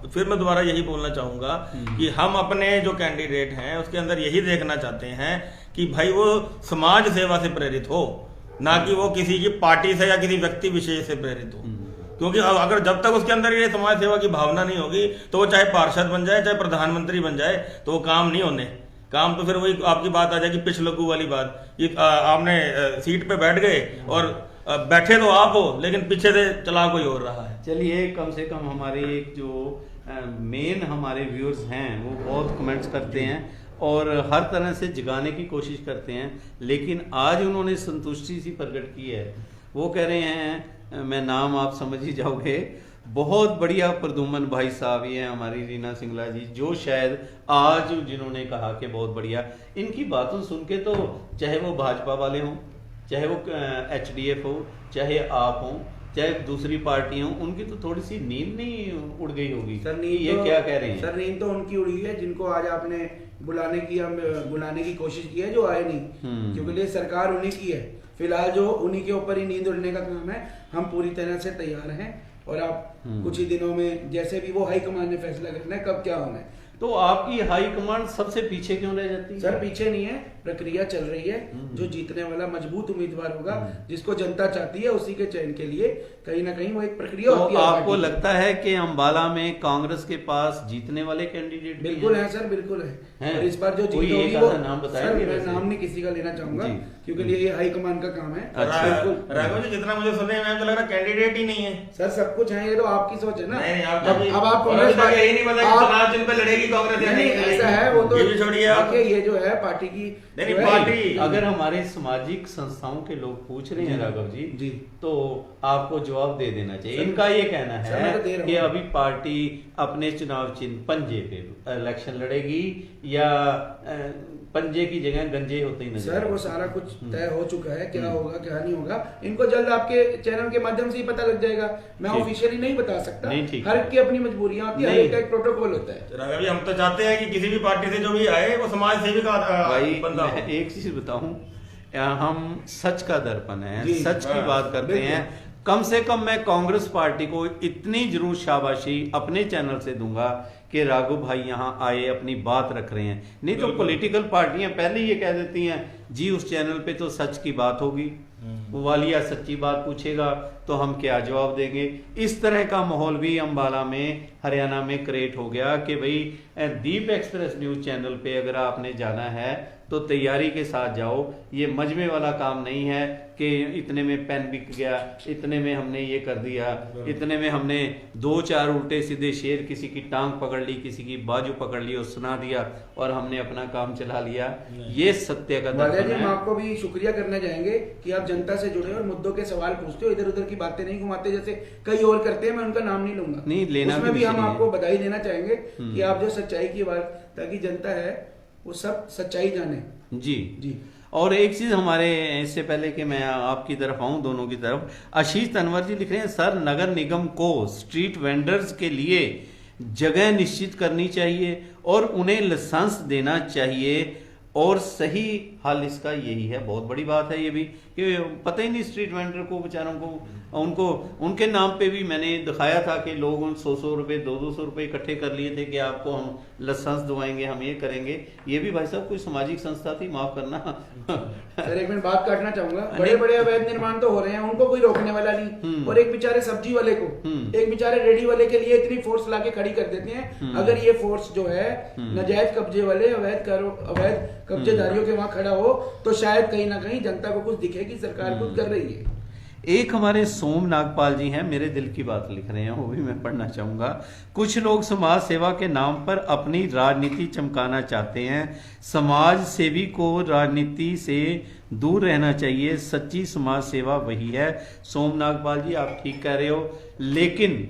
फिर मैं दोबारा यही बोलना चाहूंगा कि हम अपने जो कैंडिडेट हैं उसके अंदर यही देखना चाहते हैं कि भाई वो समाज सेवा से प्रेरित हो, ना कि वो किसी की पार्टी से या किसी व्यक्ति विशेष से प्रेरित हो। क्योंकि अगर जब तक उसके अंदर ये समाज सेवा की भावना नहीं होगी तो वो चाहे पार्षद बन जाए, चाहे प्रधानमंत्री बन जाए, तो वो काम नहीं होने। काम तो फिर वही आपकी बात आ जाएगी पिछ लगू वाली बात, ये आपने सीट पे बैठ गए और बैठे तो आप हो लेकिन पीछे से चला कोई और रहा है। चलिए, कम से कम हमारे एक जो मेन हमारे व्यूअर्स हैं वो बहुत कमेंट्स करते हैं और हर तरह से जगाने की कोशिश करते हैं, लेकिन आज उन्होंने संतुष्टि सी प्रकट की है। वो कह रहे हैं, मैं नाम आप समझ ही जाओगे, बहुत बढ़िया प्रदुमन भाई साहब, ये हैं हमारी रीना सिंगला जी, जो शायद आज जिन्होंने कहा कि बहुत बढ़िया। इनकी बातों सुन के तो चाहे वो भाजपा वाले हों, चाहे वो HDF हो, चाहे आप हों, चाहे दूसरी पार्टी हो, उनकी तो थोड़ी सी नींद नहीं उड़ गई होगी। सर नींद ये तो, क्या कह रहे हैं? सर नींद तो उनकी उड़ी है जिनको आज आपने बुलाने की कोशिश की है, जो आए नहीं, क्योंकि ये सरकार उन्हीं की है। फिलहाल जो उन्हीं के ऊपर ही नींद उड़ने का काम है। हम पूरी तरह से तैयार हैं और आप कुछ ही दिनों में जैसे भी वो हाईकमान ने फैसला करना है कब क्या होना है। तो आपकी हाई कमांड सबसे पीछे क्यों रह जाती है? सर पीछे नहीं है, प्रक्रिया चल रही है। जो जीतने वाला मजबूत उम्मीदवार होगा, जिसको जनता चाहती है, उसी के चयन के लिए कहीं ना कहीं वो एक प्रक्रिया होती है। आपको लगता है कि अंबाला में कांग्रेस के पास जीतने वाले कैंडिडेट बिल्कुल है सर, बिल्कुल है। और इस बार जो कोई जीत होगी एक वो, आधा नाम बताएंगे? सर मैं वैसे नाम नहीं किसी का लेना चाहूंगा जी। क्योंकि ये हाईकमान का काम है। अच्छा। बिल्कुल राघव जी, जितना मुझे सुनने में तो लग रहा कैंडिडेट ही नहीं है। सर सब कुछ है, ये तो आपकी सोच है ना। नहीं, आप अब आप कांग्रेस कांग्रेस यही नहीं पता कि आप- चुनाव चिन्ह पे लड़ेगी कांग्रेस या नहीं ऐसा है, वो तो ये भी छोड़िए आप। देखिए, ये जो है पार्टी की नहीं, जो है- पार्टी- अगर हमारे सामाजिक संस्थाओं के लोग पूछ रहे हैं राघव जी, जी। तो आपको जवाब दे देना चाहिए। इनका ये कहना सर, मैं तो दे है रहा कि हूं। अभी पार्टी अपने चुनाव चिन्ह पंजे पे इलेक्शन लड़ेगी या पंजे की जगह गंजे होते ही नजर सर वो सारा कुछ तय हो चुका है, क्या होगा क्या नहीं होगा इनको जल्द आपके चैनल के माध्यम से ही पता लग जाएगा। मैं ठीक। ऑफिशियली नहीं बता सकता। नहीं, ठीक हर है। एक की अपनी मजबूरियां होती है, हर नहीं। एक का एक प्रोटोकॉल होता है। राघव जी, हम तो चाहते हैं कि किसी भी पार्टी से जो भी आए वो समाज सेवी का भाई बंदा हो। मैं एक चीज बताऊं, हम सच का दर्पण है, जी, सच की हाँ, बात करते बिल्कुल। हैं। कम से कम मैं कांग्रेस पार्टी को इतनी जरूर शाबाशी अपने चैनल से दूंगा कि राघव भाई यहाँ आए, अपनी बात रख रहे हैं। नहीं तो पॉलिटिकल पार्टियां पहले ये कह देती हैं जी उस चैनल पे तो सच की बात होगी, वो वालिया सच्ची बात पूछेगा तो हम क्या जवाब देंगे। इस तरह का माहौल भी अंबाला में, हरियाणा में क्रिएट हो गया कि भाई दीप एक्सप्रेस न्यूज चैनल पे अगर आपने जाना है तो तैयारी के साथ जाओ। ये मजमे वाला काम नहीं है कि इतने में पेन बिक गया, इतने में हमने ये कर दिया, इतने में हमने 2-4 उल्टे सीधे शेर, किसी की टांग पकड़ ली, किसी की बाजू पकड़ ली और सुना दिया और हमने अपना काम चला लिया। ये सत्य का वालिया जी, दर्पण हम है। आपको भी शुक्रिया करना चाहेंगे कि आप जनता से जुड़े और मुद्दों के सवाल पूछते हो, इधर उधर की बातें नहीं घुमाते जैसे कई और करते हैं। मैं उनका नाम नहीं लूंगा, नहीं लेना उसमें भी हम विषय है। आपको बधाई देना चाहेंगे कि आप जो सच्चाई की बात, ताकि जनता है वो सब सच्चाई जाने। जी जी। और एक चीज हमारे, इससे पहले कि मैं आपकी तरफ आऊं, दोनों की तरफ, आशीष तनवर जी लिख रहे हैं, सर नगर निगम को स्ट्रीट वेंडर्स के लिए जगह निश्चित करनी चाहिए और उन्हें लाइसेंस देना चाहिए और सही हल इसका यही है। बहुत बड़ी बात है ये भी कि पता ही नहीं स्ट्रीट वेंडर को, बेचारों को, उनको उनके नाम पे भी मैंने दिखाया था कि लोग 100-100 रुपए 200-200 रुपए इकट्ठे कर लिए थे कि आपको हम लाइसेंस दवाएंगे, हम ये करेंगे। ये भी भाई साहब कोई सामाजिक संस्था थी, माफ करना। सर एक मिनट बात काटना चाहूंगा। बड़े बड़े अवैध निर्माण तो हो रहे हैं, उनको कोई रोकने वाला नहीं। और एक बेचारे सब्जी वाले को, एक बेचारे रेडी वाले के लिए इतनी फोर्स लाके खड़ी कर देते हैं। अगर ये फोर्स जो है नाजायज कब्जे वाले, अवैध कब्जेदारियों के वहां खड़ा हो तो शायद कहीं ना कहीं जनता को कुछ दिखे कि सरकार कुछ कर रही है। एक हमारे सोम नागपाल जी हैं, मेरे दिल की बात लिख रहे हैं, वो भी मैं पढ़ना चाहूंगा। कुछ लोग समाज सेवा के नाम पर अपनी राजनीति चमकाना चाहते हैं। समाज सेवी को राजनीति से दूर रहना चाहिए, सच्ची समाज सेवा वही है। सोम नागपाल जी, आप ठीक कह रहे हो, लेकिन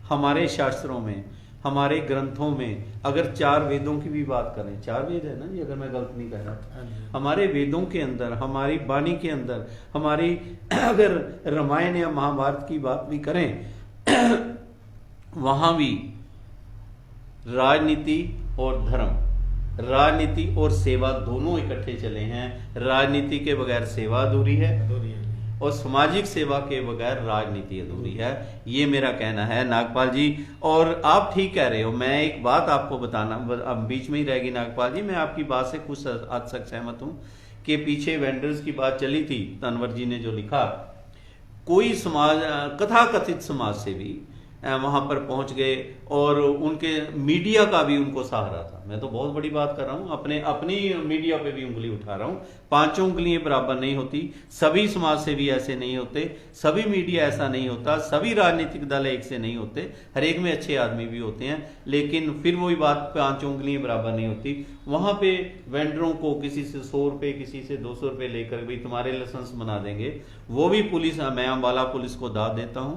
हमारे शास्त्रों में, हमारे ग्रंथों में, अगर 4 वेदों की भी बात करें, 4 वेद है ना जी, अगर मैं गलत नहीं कह रहा, हमारे वेदों के अंदर, हमारी वाणी के अंदर, हमारी अगर रामायण या महाभारत की बात भी करें वहां भी राजनीति और धर्म, राजनीति और सेवा दोनों इकट्ठे चले हैं। राजनीति के बगैर सेवा अधूरी है और सामाजिक सेवा के बगैर राजनीति अधूरी है। ये मेरा कहना है नागपाल जी, और आप ठीक कह रहे हो। मैं एक बात आपको बताना, अब बीच में ही रहेगी नागपाल जी, मैं आपकी बात से कुछ हद तक सहमत हूं कि पीछे वेंडर्स की बात चली थी, तनवर जी ने जो लिखा, कोई समाज, कथाकथित समाज सेवी वहां पर पहुंच गए और उनके मीडिया का भी उनको सहारा था। मैं तो बहुत बड़ी बात कर रहा हूं, अपनी मीडिया पे भी उंगली उठा रहा हूं। 5 उंगलियां बराबर नहीं होती, सभी समाज सेवी ऐसे नहीं होते, सभी मीडिया ऐसा नहीं होता, सभी राजनीतिक दल एक से नहीं होते, हर एक में अच्छे आदमी भी होते हैं, लेकिन फिर वही बात, 5 उंगलियां बराबर नहीं होती। वहां पे वेंडरों को किसी से 100 रुपए, किसी से 200 रुपए लेकर भाई तुम्हारे लाइसेंस बना देंगे, वो भी पुलिस, मैं अम्बाला पुलिस को दाद देता हूं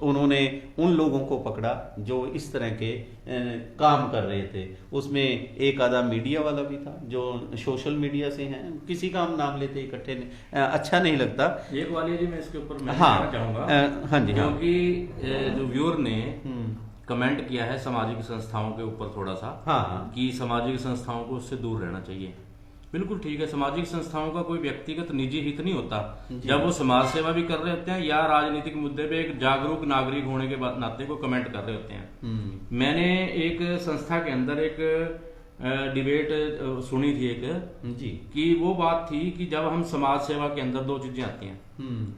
उन्होंने उन लोगों को पकड़ा जो इस तरह के काम कर रहे थे। उसमें एक आधा मीडिया वाला भी था जो सोशल मीडिया से हैं, किसी का हम नाम लेते इकट्ठे अच्छा नहीं लगता। एक वाली जी मैं इसके ऊपर मैं हाँ, कहना चाहूंगा हाँ जी, क्योंकि जो व्यूअर ने कमेंट किया है सामाजिक संस्थाओं के ऊपर थोड़ा सा, हाँ, कि सामाजिक संस्थाओं को उससे दूर रहना चाहिए। बिल्कुल ठीक है, सामाजिक संस्थाओं का कोई व्यक्तिगत निजी हित नहीं होता। जब वो समाज सेवा भी कर रहे होते हैं या राजनीतिक मुद्दे पे एक जागरूक नागरिक होने के नाते को कमेंट कर रहे होते हैं। मैंने एक संस्था के अंदर एक डिबेट सुनी थी एक जी, कि वो बात थी कि जब हम समाज सेवा के अंदर दो चीजें आती हैं,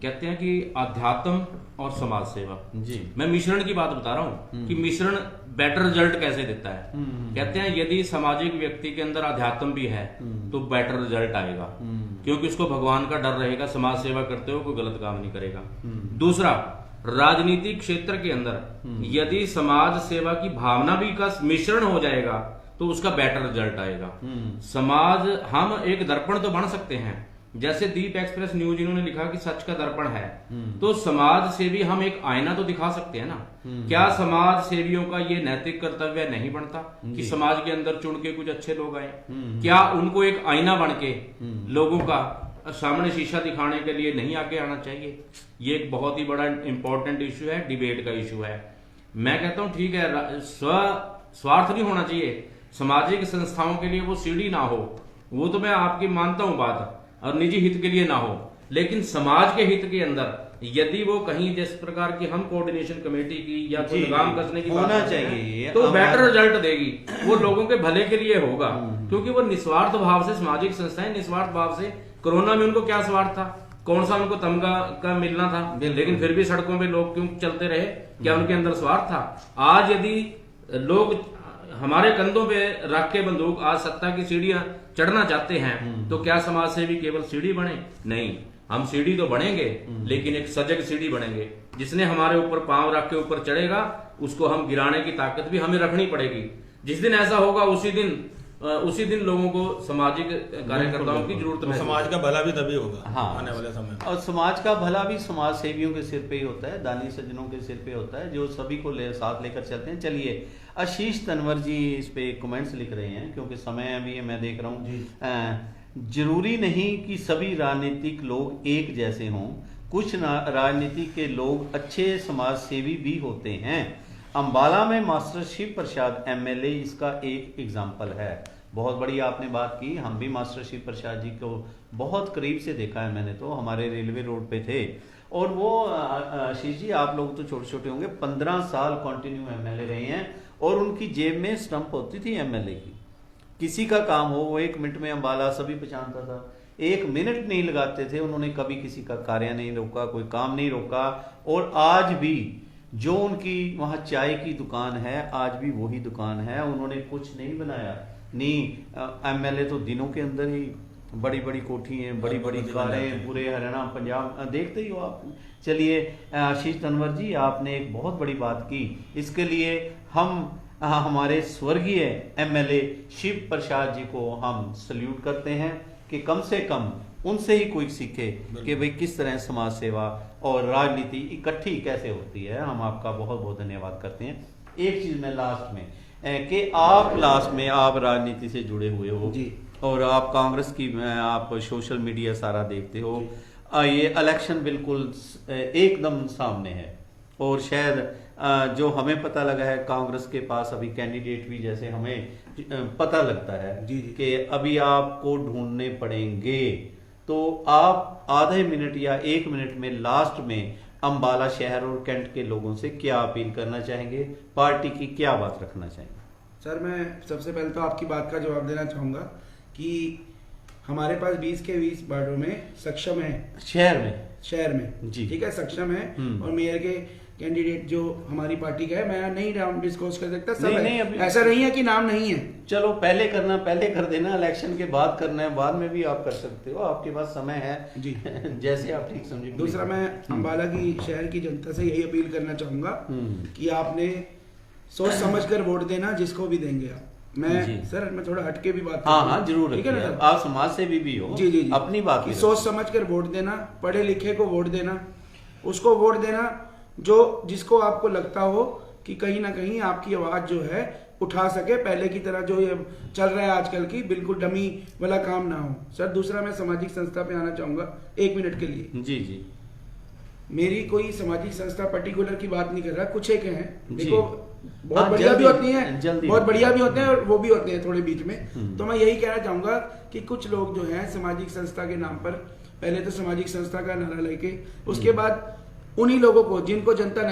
कहते हैं कि अध्यात्म और समाज सेवा जी, मैं मिश्रण की बात बता रहा हूँ कि मिश्रण बेटर रिजल्ट कैसे देता है। कहते हैं यदि सामाजिक व्यक्ति के अंदर अध्यात्म भी है तो बेटर रिजल्ट आएगा, क्योंकि उसको भगवान का डर रहेगा, समाज सेवा करते हुए कोई गलत काम नहीं करेगा। दूसरा, राजनीतिक क्षेत्र के अंदर यदि समाज सेवा की भावना भी का मिश्रण हो जाएगा तो उसका बेटर रिजल्ट आएगा। समाज, हम एक दर्पण तो बन सकते हैं, जैसे दीप एक्सप्रेस न्यूज इन्होंने लिखा कि सच का दर्पण है, तो समाज सेवी हम एक आईना तो दिखा सकते हैं ना। क्या समाज सेवियों का ये नैतिक कर्तव्य नहीं बनता कि समाज के अंदर चुन के कुछ अच्छे लोग आए? क्या उनको एक आईना बन के लोगों का सामने शीशा दिखाने के लिए नहीं आगे आना चाहिए? ये एक बहुत ही बड़ा इंपॉर्टेंट इश्यू है, डिबेट का इश्यू है। मैं कहता हूँ ठीक है, स्वार्थ नहीं होना चाहिए, सामाजिक संस्थाओं के लिए वो सीढ़ी ना हो, वो तो मैं आपकी मानता हूं बात, और निजी हित के लिए ना हो, लेकिन समाज के हित के अंदर यदि वो कहीं जिस प्रकार की हम कोऑर्डिनेशन कमेटी की या कोई काम कसने की होना बात चाहिए तो बेटर रिजल्ट देगी, वो लोगों के भले के लिए होगा। क्योंकि वो निस्वार्थ भाव से, सामाजिक संस्थाएं निस्वार्थ भाव से, कोरोना में उनको क्या स्वार्थ था? कौन सा उनको तमगा का मिलना था? लेकिन फिर भी सड़कों पे लोग क्यों चलते रहे? क्या उनके अंदर स्वार्थ था? आज यदि लोग हमारे कंधों पे रख के बंदूक आज सत्ता की सीढ़ियां चढ़ना चाहते हैं, तो क्या समाज सेवी केवल सीढ़ी बने? नहीं, हम सीढ़ी तो बनेंगे लेकिन एक सजग सीढ़ी बनेंगे। जिसने हमारे ऊपर पांव रख के ऊपर चढ़ेगा उसको हम गिराने की ताकत भी हमें रखनी पड़ेगी। जिस दिन ऐसा होगा उसी दिन लोगों को सामाजिक कार्यकर्ताओं की जरूरत है। समाज का भला भी तभी होगा हाँ, आने वाले समय। और समाज का भला भी समाज सेवियों के सिर पे ही होता है, दानी सज्जनों के सिर पे होता है, जो सभी को साथ लेकर चलते हैं। चलिए, आशीष तनवर जी इस पे कमेंट्स लिख रहे हैं, क्योंकि समय अभी मैं देख रहा हूँ। जरूरी नहीं कि सभी राजनीतिक लोग एक जैसे हों, कुछ राजनीति के लोग अच्छे समाज सेवी भी होते हैं। अंबाला में मास्टर शिव प्रसाद एमएलए इसका एक एग्जाम्पल है। बहुत बड़ी आपने बात की, हम भी मास्टर शिव प्रसाद जी को बहुत करीब से देखा है मैंने, तो हमारे रेलवे रोड पे थे। और वो आशीष जी, आप लोग तो छोटे छोटे होंगे, 15 साल कंटिन्यू एमएलए रहे हैं, और उनकी जेब में स्टंप होती थी एमएलए की। किसी का काम हो वो 1 मिनट में अंबाला सभी पहचानता था, 1 मिनट नहीं लगाते थे उन्होंने, कभी किसी का कार्य नहीं रोका, कोई काम नहीं रोका। और आज भी जो उनकी वहाँ चाय की दुकान है, आज भी वही दुकान है, उन्होंने कुछ नहीं बनाया। नहीं, एमएलए तो दिनों के अंदर ही बड़ी बड़ी कोठी हैं, बड़ी बड़ी कारें, पूरे हरियाणा पंजाब देखते ही हो आप। चलिए आशीष तनवर जी, आपने एक बहुत बड़ी बात की, इसके लिए हम हमारे स्वर्गीय एमएलए शिव प्रसाद जी को हम सल्यूट करते हैं कि कम से कम उनसे ही कोई सीखे कि भाई किस तरह समाज सेवा और राजनीति इकट्ठी कैसे होती है। हम आपका बहुत बहुत धन्यवाद करते हैं। एक चीज मैं लास्ट में कि आप राजनीति से जुड़े हुए हो जी, और आप कांग्रेस की, आप सोशल मीडिया सारा देखते हो, ये इलेक्शन बिल्कुल एकदम सामने है, और शायद जो हमें पता लगा है कांग्रेस के पास अभी कैंडिडेट भी, जैसे हमें पता लगता है कि अभी आपको ढूंढने पड़ेंगे, तो आप आधे मिनट या 1 मिनट में लास्ट में अंबाला शहर और कैंट के लोगों से क्या अपील करना चाहेंगे, पार्टी की क्या बात रखना चाहेंगे? सर, मैं सबसे पहले तो आपकी बात का जवाब देना चाहूँगा कि हमारे पास 20 के 20 वार्डों में सक्षम है, शहर में जी, ठीक है, सक्षम है। और मेयर के कैंडिडेट जो हमारी पार्टी का है, मैं नहीं नाम डिस्क्लोज कर सकता, सब नहीं, ऐसा नहीं है कि नाम नहीं है। चलो पहले कर देना, इलेक्शन के बाद करना है, बाद में भी आप कर सकते हो, आपके पास समय है जी जैसे आप ठीक समझे। दूसरा, मैं अंबाला की शहर की जनता से यही अपील करना चाहूंगा कि आपने सोच समझ कर वोट देना, जिसको भी देंगे आप। मैं थोड़ा हटके भी बात हाँ जरूर, ठीक है ना, आप समाज से भी हो जी, अपनी बात सोच समझ कर वोट देना, पढ़े लिखे को वोट देना, उसको वोट देना जो जिसको आपको लगता हो कि कहीं ना कहीं आपकी आवाज़ जो है उठा सके, पहले की तरह जो ये चल रहा है आजकल की बिल्कुल डमी वाला काम ना हो। सर दूसरा मैं सामाजिक संस्था पे आना चाहूँगा 1 मिनट के लिए। जी जी। मेरी कोई सामाजिक संस्था पर्टिकुलर की बात नहीं कर रहा, कुछ एक हैं, जी। देखो बहुत हाँ, बढ़िया भी जल्दी- होती हैं, जल्दी बहुत में। बढ़िया भी होते हैं और वो भी होते हैं थोड़े बीच में। तो मैं यही कहना चाहूंगा कि कुछ लोग जो हैं सामाजिक संस्था के नाम पर पहले तो सामाजिक संस्था का नारा लेके उसके बाद उन्हीं लोगों को जिनको जनता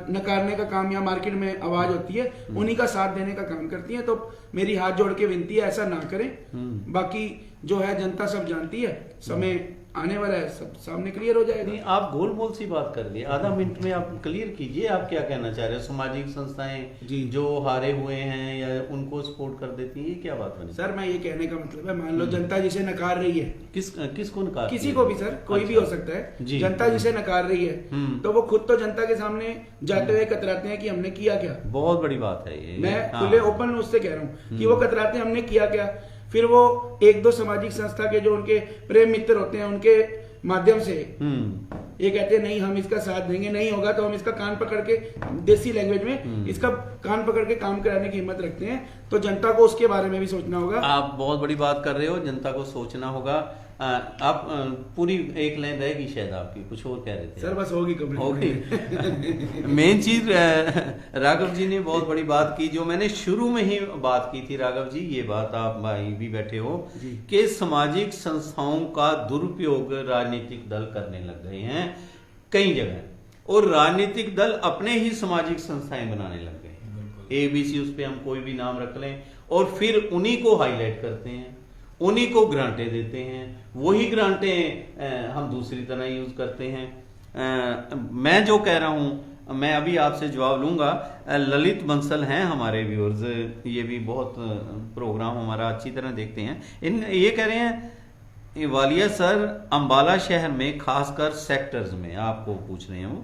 नकारने का काम या मार्केट में आवाज होती है उन्हीं का साथ देने का काम करती है। तो मेरी हाथ जोड़ के विनती है ऐसा ना करें। बाकी जो है जनता सब जानती है, समय आने वाला है, सब सामने क्लियर हो जाएगा। नहीं, आप गोल मोल सी बात कर दी, आधा मिनट में आप क्लियर कीजिए, आप क्या कहना चाह रहे हो? सामाजिक संस्थाएं जी। जो हारे हुए हैं या उनको सपोर्ट कर देती है, क्या बात बनी? सर मैं ये कहने का मतलब है, मान लो जनता जिसे नकार रही है, किसको नकार? किसी को भी सर, कोई भी हो सकता है, जी। जनता जिसे नकार रही है तो वो खुद तो जनता के सामने जाते हुए कतराते हैं कि हमने किया क्या। बहुत बड़ी बात है ये। मैं हाँ। खुले ओपन उससे कह रहा हूँ कि वो कतराते हैं हमने किया क्या। फिर वो 1-2 सामाजिक संस्था के जो उनके प्रेम मित्र होते हैं उनके माध्यम से ये कहते हैं नहीं हम इसका साथ देंगे, नहीं होगा तो हम इसका कान पकड़ के, देसी लैंग्वेज में इसका कान पकड़ के काम कराने की हिम्मत रखते हैं। तो जनता को उसके बारे में भी सोचना होगा। आप बहुत बड़ी बात कर रहे हो, जनता को सोचना होगा। आप पूरी एक लाइन रहेगी शायद आपकी, कुछ और कह रहे थे सर बस होगी कभी होगी। मेन चीज राघव जी ने बहुत बड़ी बात की, जो मैंने शुरू में ही बात की थी। राघव जी ये बात आप भाई भी बैठे हो कि सामाजिक संस्थाओं का दुरुपयोग राजनीतिक दल करने लग गए हैं कई जगह, और राजनीतिक दल अपने ही सामाजिक संस्थाएं बनाने लग गए हैं। ABC उस पे हम कोई भी नाम रख लें और फिर उन्हीं को हाईलाइट करते हैं, उन्हीं को ग्रांटें देते हैं, वही ग्रांटें हम दूसरी तरह यूज करते हैं। मैं जो कह रहा हूं, मैं अभी आपसे जवाब लूंगा। ललित बंसल हैं हमारे व्यूअर्स, ये भी बहुत प्रोग्राम हमारा अच्छी तरह देखते हैं। ये कह रहे हैं वालिया सर, अंबाला शहर में खासकर सेक्टर्स में, आपको पूछ रहे हैं वो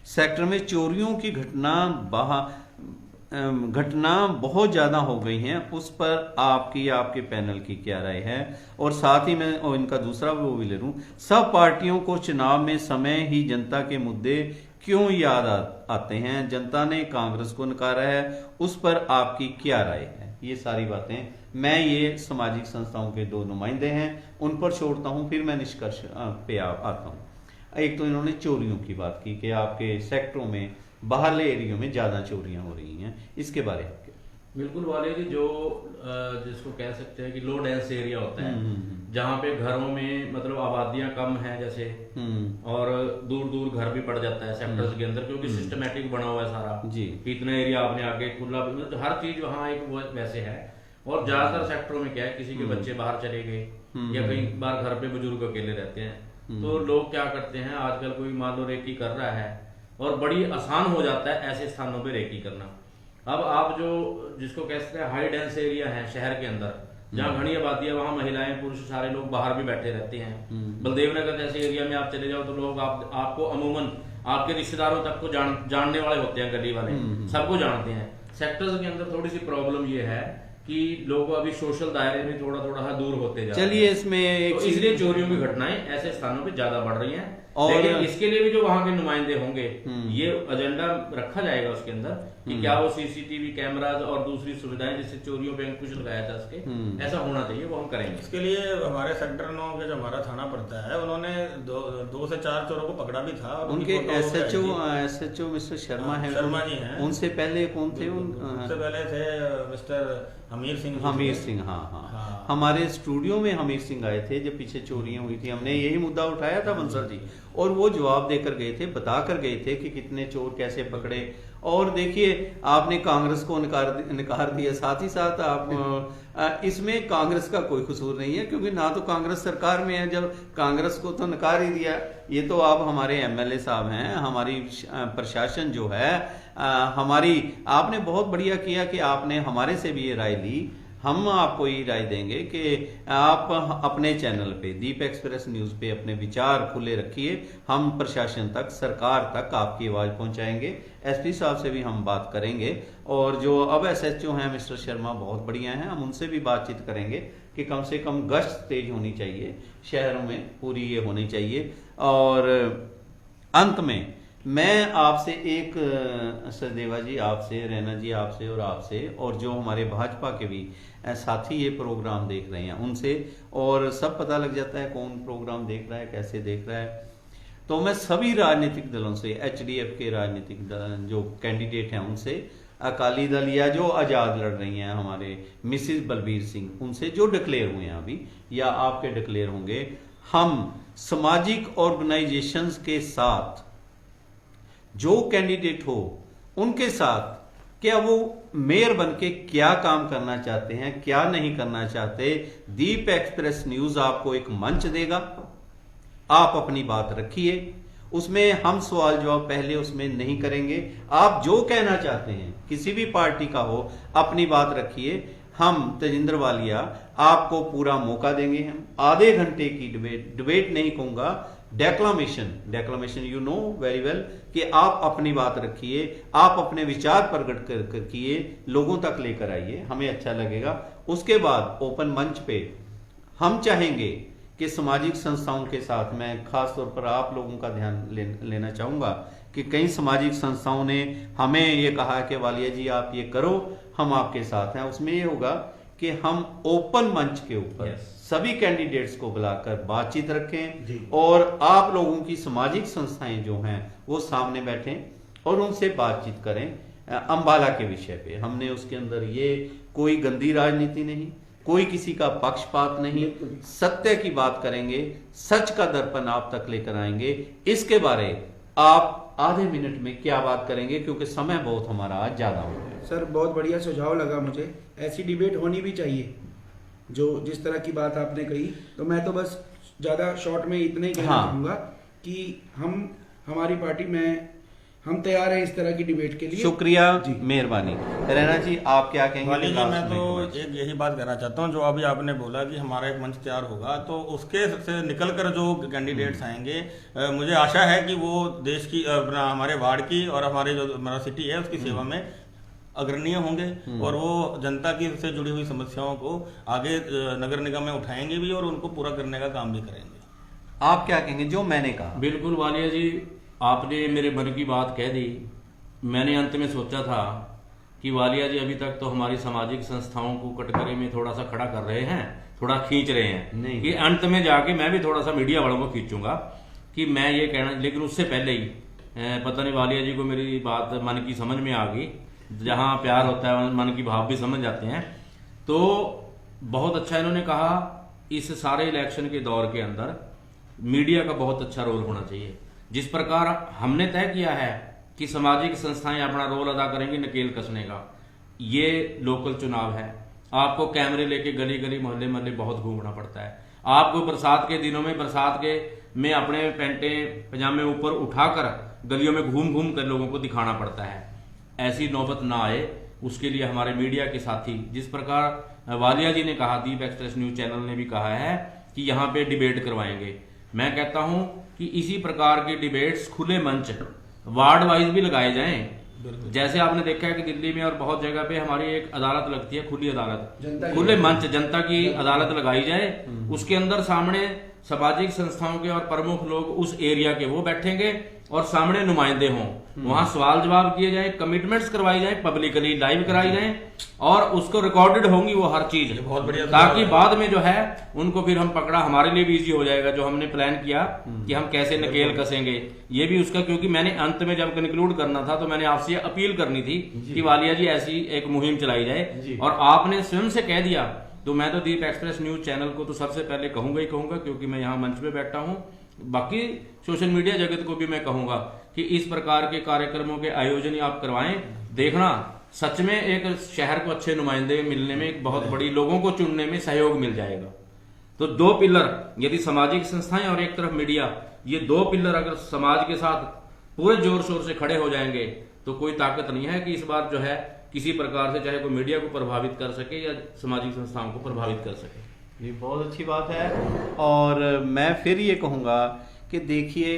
सेक्टर में चोरियों की घटना बहुत ज़्यादा हो गई हैं, उस पर आपके पैनल की क्या राय है? और साथ ही मैं इनका दूसरा वो भी ले लूँ, सब पार्टियों को चुनाव में समय ही जनता के मुद्दे क्यों याद आते हैं? जनता ने कांग्रेस को नकारा है, उस पर आपकी क्या राय है? ये सारी बातें मैं ये सामाजिक संस्थाओं के 2 नुमाइंदे हैं, उन पर छोड़ता हूँ, फिर मैं निष्कर्ष पे आता हूँ। एक तो इन्होंने चोरियों की बात की कि आपके सेक्टरों में, बाहरले एरियो में ज्यादा चोरियां हो रही हैं, इसके बारे में बिल्कुल वाले जी, जो जिसको कह सकते हैं कि लो डेंस एरिया होता है, जहाँ पे घरों में मतलब आबादियां कम है जैसे, और दूर दूर घर भी पड़ जाता है सेक्टर्स के अंदर, क्योंकि सिस्टमेटिक बना हुआ है सारा जी। इतना एरिया आपने आगे खुला, मतलब हर चीज वहाँ एक वैसे है। और ज्यादातर सेक्टरों में क्या है, किसी के बच्चे बाहर चले गए या कई बार घर पे बुजुर्ग अकेले रहते हैं, तो लोग क्या करते हैं आजकल, कोई मान लो रेकी कर रहा है और बड़ी आसान हो जाता है ऐसे स्थानों पे रेकी करना। अब आप जो जिसको कह सकते हैं हाई डेंस एरिया है शहर के अंदर, जहाँ घनी आबादी है, वहाँ महिलाएं पुरुष सारे लोग बाहर भी बैठे रहते हैं। बलदेव नगर जैसे एरिया में आप चले जाओ तो लोग आपको अमूमन आपके रिश्तेदारों तक को जानने वाले होते हैं, गली वाले सबको जानते हैं। सेक्टर्स के अंदर थोड़ी सी प्रॉब्लम ये है कि लोग अभी सोशल दायरे में थोड़ा थोड़ा दूर होते जा रहे हैं। चलिए इसमें एक तो इसलिए चोरियों की घटनाएं ऐसे स्थानों पे ज्यादा बढ़ रही हैं। और लेकिन इसके लिए भी जो वहां के नुमाइंदे होंगे, ये एजेंडा रखा जाएगा उसके अंदर कि क्या वो सीसीटीवी कैमराज और दूसरी सुविधाएं जिससे चोरियों पे अंकुश लगाया जा सके, ऐसा होना चाहिए, वो हम करेंगे। इसके लिए हमारे सेक्टर 9 के जो हमारा थाना पड़ता है, उन्होंने 2 से 4 चोरों को पकड़ा भी था। और उनके एसएचओ मिस्टर शर्मा है, शर्मा जी हैं। उनसे पहले कौन थे? उनसे पहले थे मिस्टर हमीर सिंह। हाँ, हमारे स्टूडियो में हमीर सिंह आए थे जब पीछे चोरियां हुई थी, हमने यही मुद्दा उठाया था बंसल जी, और वो जवाब देकर गए थे, बता कर गए थे कि कितने चोर कैसे पकड़े। और देखिए आपने कांग्रेस को नकार दिया, साथ ही साथ आप इसमें कांग्रेस का कोई कसूर नहीं है, क्योंकि ना तो कांग्रेस सरकार में है, जब कांग्रेस को तो नकार ही दिया। ये तो आप हमारे एमएलए साहब हैं, हमारी प्रशासन जो है हमारी, आपने बहुत बढ़िया किया कि आपने हमारे से भी ये राय ली। हम आपको ये राय देंगे कि आप अपने चैनल पे दीप एक्सप्रेस न्यूज पे अपने विचार खुले रखिए, हम प्रशासन तक, सरकार तक आपकी आवाज पहुंचाएंगे। एसपी साहब से भी हम बात करेंगे, और जो अब एसएचओ हैं मिस्टर शर्मा बहुत बढ़िया हैं, हम उनसे भी बातचीत करेंगे कि कम से कम गश्त तेज होनी चाहिए, शहरों में पूरी ये होनी चाहिए। और अंत में मैं आपसे एक सचदेवा जी, आपसे, रैना जी, आपसे और आपसे, और जो हमारे भाजपा के भी साथी ये प्रोग्राम देख रहे हैं उनसे, और सब पता लग जाता है कौन प्रोग्राम देख रहा है, कैसे देख रहा है। तो मैं सभी राजनीतिक दलों से, HDF के राजनीतिक दल जो कैंडिडेट हैं उनसे, अकाली दल या जो आज़ाद लड़ रही हैं हमारे मिसिस बलबीर सिंह, उनसे जो डिक्लेयर हुए हैं अभी या आपके डिक्लेयर होंगे, हम सामाजिक ऑर्गेनाइजेशंस के साथ जो कैंडिडेट हो उनके साथ, क्या वो मेयर बनके क्या काम करना चाहते हैं, क्या नहीं करना चाहते, दीप एक्सप्रेस न्यूज आपको एक मंच देगा। आप अपनी बात रखिए, उसमें हम सवाल जवाब पहले उसमें नहीं करेंगे। आप जो कहना चाहते हैं किसी भी पार्टी का हो, अपनी बात रखिए। हम तेजिंदर वालिया आपको पूरा मौका देंगे। हम आधे घंटे की डिबेट नहीं कहूंगा, डेक्लामेशन यू नो वेरी वेल, कि आप अपनी बात रखिए, आप अपने विचार प्रकट करिए, लोगों तक लेकर आइए, हमें अच्छा लगेगा। उसके बाद ओपन मंच पे हम चाहेंगे कि सामाजिक संस्थाओं के साथ, मैं खास तौर पर आप लोगों का ध्यान लेना चाहूंगा कि कई सामाजिक संस्थाओं ने हमें ये कहा कि वालिया जी आप ये करो, हम आपके साथ हैं। उसमें ये होगा कि हम ओपन मंच के ऊपर सभी कैंडिडेट्स को बुलाकर बातचीत रखें और आप लोगों की सामाजिक संस्थाएं जो हैं वो सामने बैठें और उनसे बातचीत करें अंबाला के विषय पे। हमने उसके अंदर ये कोई गंदी राजनीति नहीं, कोई किसी का पक्षपात नहीं, सत्य की बात करेंगे, सच का दर्पण आप तक लेकर आएंगे। इसके बारे आप आधे मिनट में क्या बात करेंगे, क्योंकि समय बहुत हमारा आज ज्यादा हो गया। सर बहुत बढ़िया सुझाव लगा मुझे, ऐसी डिबेट होनी भी चाहिए जो जिस तरह की बात आपने कही। तो मैं तो बस ज्यादा शॉर्ट में इतना ही कहना चाहूंगा कि हमारी पार्टी में हम तैयार हैं इस तरह की डिबेट के लिए। शुक्रिया, मेहरबानी। रैना जी आप क्या कहेंगे? वाली जी मैं तो एक यही बात कहना चाहता हूँ, जो अभी आपने बोला कि हमारा एक मंच तैयार होगा, तो उसके से निकलकर जो कैंडिडेट्स आएंगे, मुझे आशा है कि वो देश की हमारे वार्ड की और हमारे जो हमारा सिटी है उसकी सेवा में अग्रणीय होंगे और वो जनता की से जुड़ी हुई समस्याओं को आगे नगर निगम में उठाएंगे भी और उनको पूरा करने का काम भी करेंगे। आप क्या कहेंगे जो मैंने कहा? बिल्कुल वालिया जी, आपने मेरे मन की बात कह दी। मैंने अंत में सोचा था कि वालिया जी अभी तक तो हमारी सामाजिक संस्थाओं को कटघरे में थोड़ा सा खड़ा कर रहे हैं, थोड़ा खींच रहे हैं, नहीं कि अंत में जाके मैं भी थोड़ा सा मीडिया वालों को खींचूंगा कि मैं ये कहना। लेकिन उससे पहले ही पता नहीं वालिया जी को मेरी बात मन की समझ में आ गई। जहां प्यार होता है मन की भाव भी समझ जाते हैं। तो बहुत अच्छा इन्होंने कहा, इस सारे इलेक्शन के दौर के अंदर मीडिया का बहुत अच्छा रोल होना चाहिए। जिस प्रकार हमने तय किया है कि सामाजिक संस्थाएं अपना रोल अदा करेंगी नकेल कसने का, ये लोकल चुनाव है, आपको कैमरे लेके गली गली मोहल्ले मोहल्ले बहुत घूमना पड़ता है। आपको बरसात के दिनों में में अपने पैंटे पजामे ऊपर उठाकर गलियों में घूम घूम कर लोगों को दिखाना पड़ता है। ऐसी नौबत ना आए, उसके लिए हमारे मीडिया के साथी, जिस प्रकार वालिया जी ने कहा, दीप एक्सप्रेस न्यूज चैनल ने भी कहा है कि यहाँ पे डिबेट करवाएंगे। मैं कहता हूं कि इसी प्रकार की डिबेट्स खुले मंच वार्ड वाइज भी लगाए जाएं। जैसे आपने देखा है कि दिल्ली में और बहुत जगह पे हमारी एक अदालत लगती है, खुली अदालत, खुले मंच जनता की अदालत लगाई जाए। उसके अंदर सामने सामाजिक संस्थाओं के और प्रमुख लोग उस एरिया के वो बैठेंगे और सामने नुमाइंदे हों, वहां सवाल जवाब किए जाए, कमिटमेंट्स करवाई जाए, पब्लिकली लाइव कराई जाए और उसको रिकॉर्डेड होंगी वो हर चीज, बहुत बढ़िया, ताकि बाद में जो है उनको फिर हम पकड़ा, हमारे लिए भी इजी हो जाएगा जो हमने प्लान किया कि हम कैसे नकेल कसेंगे। ये भी उसका, क्योंकि मैंने अंत में जब कंक्लूड करना था तो मैंने आपसे अपील करनी थी कि वालिया जी ऐसी एक मुहिम चलाई जाए और आपने स्वयं से कह दिया। तो मैं तो दीप एक्सप्रेस न्यूज चैनल को तो सबसे पहले कहूंगा ही कहूंगा, क्योंकि मैं यहाँ मंच पे बैठा हूँ। बाकी सोशल मीडिया जगत को भी मैं कहूंगा कि इस प्रकार के कार्यक्रमों के आयोजन आप करवाएं। देखना सच में एक शहर को अच्छे नुमाइंदे मिलने में, एक बहुत बड़ी लोगों को चुनने में सहयोग मिल जाएगा। तो दो पिलर, यदि सामाजिक संस्थाएं और एक तरफ मीडिया, ये दो पिलर अगर समाज के साथ पूरे जोर शोर से खड़े हो जाएंगे तो कोई ताकत नहीं है कि इस बार जो है किसी प्रकार से चाहे कोई मीडिया को प्रभावित कर सके या सामाजिक संस्थाओं को प्रभावित कर सके। ये बहुत अच्छी बात है। और मैं फिर ये कहूँगा कि देखिए,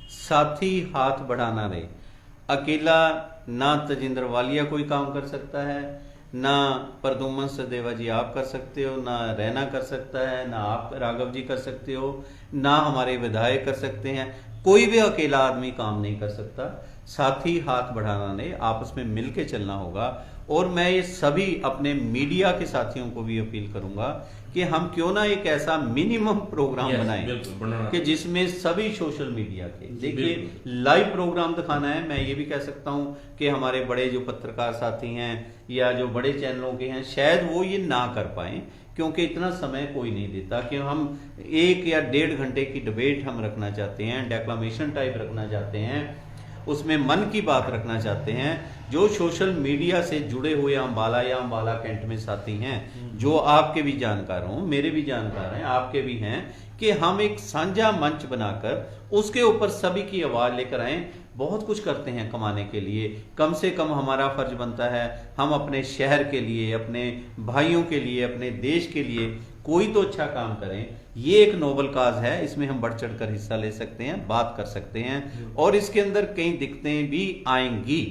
साथी हाथ बढ़ाना रहे। अकेला ना तेजिंदर वालिया कोई काम कर सकता है, ना प्रद्युम्न सचदेवा जी आप कर सकते हो, ना रैना कर सकता है, ना आप राघव जी कर सकते हो, ना हमारे विधायक कर सकते हैं। कोई भी अकेला आदमी काम नहीं कर सकता, साथी हाथ बढ़ाना नहीं, आपस में मिल के चलना होगा। और मैं ये सभी अपने मीडिया के साथियों को भी अपील करूंगा कि हम क्यों ना एक ऐसा मिनिमम प्रोग्राम बनाएं कि जिसमें सभी सोशल मीडिया के, देखिए लाइव प्रोग्राम दिखाना है। मैं ये भी कह सकता हूं कि हमारे बड़े जो पत्रकार साथी हैं या जो बड़े चैनलों के हैं, शायद वो ये ना कर पाए क्योंकि इतना समय कोई नहीं देता कि हम 1 या 1.5 घंटे की डिबेट हम रखना चाहते हैं, डेक्लामेशन टाइप रखना चाहते हैं, उसमें मन की बात रखना चाहते हैं। जो सोशल मीडिया से जुड़े हुए अम्बाला या अम्बाला कैंट में साथी हैं, जो आपके भी जानकार हों, मेरे भी जानकार हैं, आपके भी हैं, कि हम एक साझा मंच बनाकर उसके ऊपर सभी की आवाज लेकर आए। बहुत कुछ करते हैं कमाने के लिए, कम से कम हमारा फर्ज बनता है हम अपने शहर के लिए, अपने भाइयों के लिए, अपने देश के लिए कोई तो अच्छा काम करें। ये एक नोबल काज है, इसमें हम बढ़ चढ़ कर हिस्सा ले सकते हैं, बात कर सकते हैं, और इसके अंदर कई दिक्कतें भी आएंगी,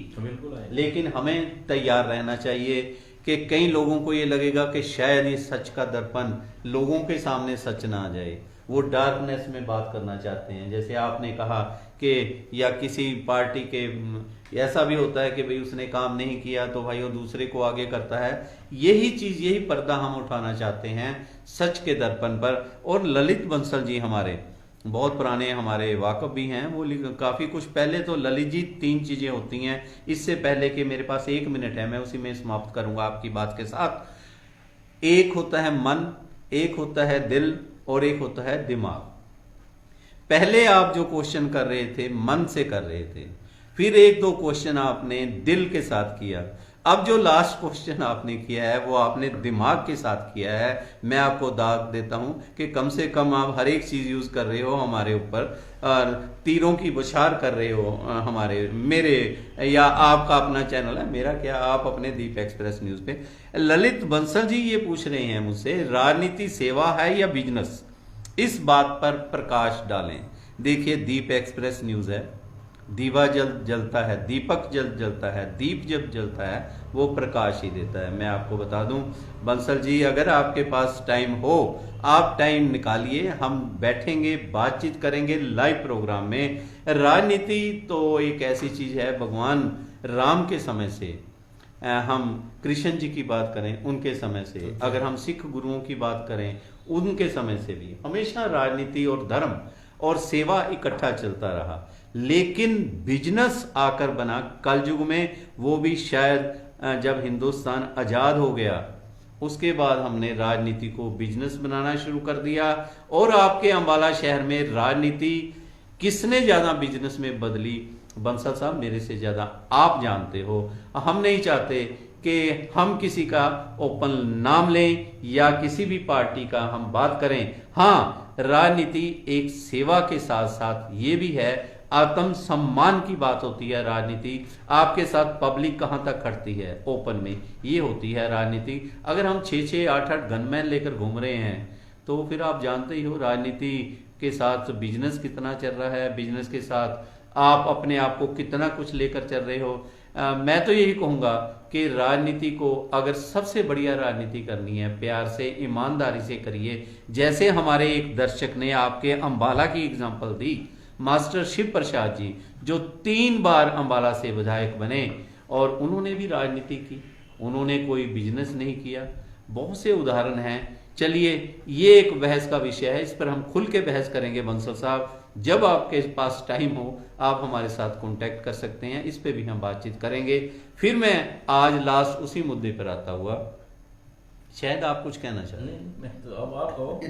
लेकिन हमें तैयार रहना चाहिए कि कई लोगों को ये लगेगा कि शायद ये सच का दर्पण लोगों के सामने सच ना आ जाए, वो डार्कनेस में बात करना चाहते हैं। जैसे आपने कहा कि या किसी पार्टी के ऐसा भी होता है कि भाई उसने काम नहीं किया तो भाई वो दूसरे को आगे करता है। यही चीज, यही पर्दा हम उठाना चाहते हैं सच के दर्पण पर। और ललित बंसल जी हमारे बहुत पुराने हमारे वाकफ भी हैं, वो काफी कुछ पहले तो ललित जी 3 चीजें होती हैं। इससे पहले कि मेरे पास 1 मिनट है, मैं उसी में समाप्त करूंगा आपकी बात के साथ। एक होता है मन, एक होता है दिल और एक होता है दिमाग। पहले आप जो क्वेश्चन कर रहे थे मन से कर रहे थे, फिर 1-2 क्वेश्चन आपने दिल के साथ किया, अब जो लास्ट क्वेश्चन आपने किया है वो आपने दिमाग के साथ किया है। मैं आपको दाग देता हूं कि कम से कम आप हर एक चीज यूज कर रहे हो हमारे ऊपर, और तीरों की बौछार कर रहे हो हमारे, मेरे या आपका अपना चैनल है, मेरा क्या, आप अपने दीप एक्सप्रेस न्यूज पे। ललित बंसल जी ये पूछ रहे हैं मुझसे, राजनीति सेवा है या बिजनेस, इस बात पर प्रकाश डालें। देखिए दीप एक्सप्रेस न्यूज है, दीवा जलता है, दीपक जलता है, दीप जब जलता है वो प्रकाश ही देता है। मैं आपको बता दूं बंसल जी, अगर आपके पास टाइम हो, आप टाइम निकालिए, हम बैठेंगे, बातचीत करेंगे लाइव प्रोग्राम में। राजनीति तो एक ऐसी चीज है, भगवान राम के समय से, हम कृष्ण जी की बात करें उनके समय से, अगर हम सिख गुरुओं की बात करें उनके समय से भी हमेशा राजनीति और धर्म और सेवा इकट्ठा चलता रहा। लेकिन बिजनेस आकर बना कलयुग में, वो भी शायद जब हिंदुस्तान आजाद हो गया उसके बाद हमने राजनीति को बिजनेस बनाना शुरू कर दिया। और आपके अंबाला शहर में राजनीति किसने ज्यादा बिजनेस में बदली, बंसल साहब मेरे से ज्यादा आप जानते हो। हम नहीं चाहते कि हम किसी का ओपन नाम लें या किसी भी पार्टी का हम बात करें। हाँ, राजनीति एक सेवा के साथ साथ ये भी है, आत्म सम्मान की बात होती है राजनीति। आपके साथ पब्लिक कहां तक खड़ती है ओपन में, ये होती है राजनीति। अगर हम 6-6, 8-8 गनमैन लेकर घूम रहे हैं तो फिर आप जानते ही हो राजनीति के साथ बिजनेस कितना चल रहा है, बिजनेस के साथ आप अपने आप को कितना कुछ लेकर चल रहे हो। मैं तो यही कहूंगा कि राजनीति को अगर सबसे बढ़िया राजनीति करनी है, प्यार से ईमानदारी से करिए। जैसे हमारे एक दर्शक ने आपके अंबाला की एग्जांपल दी, मास्टर शिव प्रसाद जी, जो 3 बार अंबाला से विधायक बने और उन्होंने भी राजनीति की, उन्होंने कोई बिजनेस नहीं किया। बहुत से उदाहरण हैं। चलिए, ये एक बहस का विषय है, इस पर हम खुल के बहस करेंगे बंसल साहब। जब आपके पास टाइम हो आप हमारे साथ कांटेक्ट कर सकते हैं, इस पे भी हम बातचीत करेंगे। फिर मैं आज लास्ट उसी मुद्दे पर आता हुआ, शायद आप कुछ कहना चाहते हैं। तो अब आप कहो,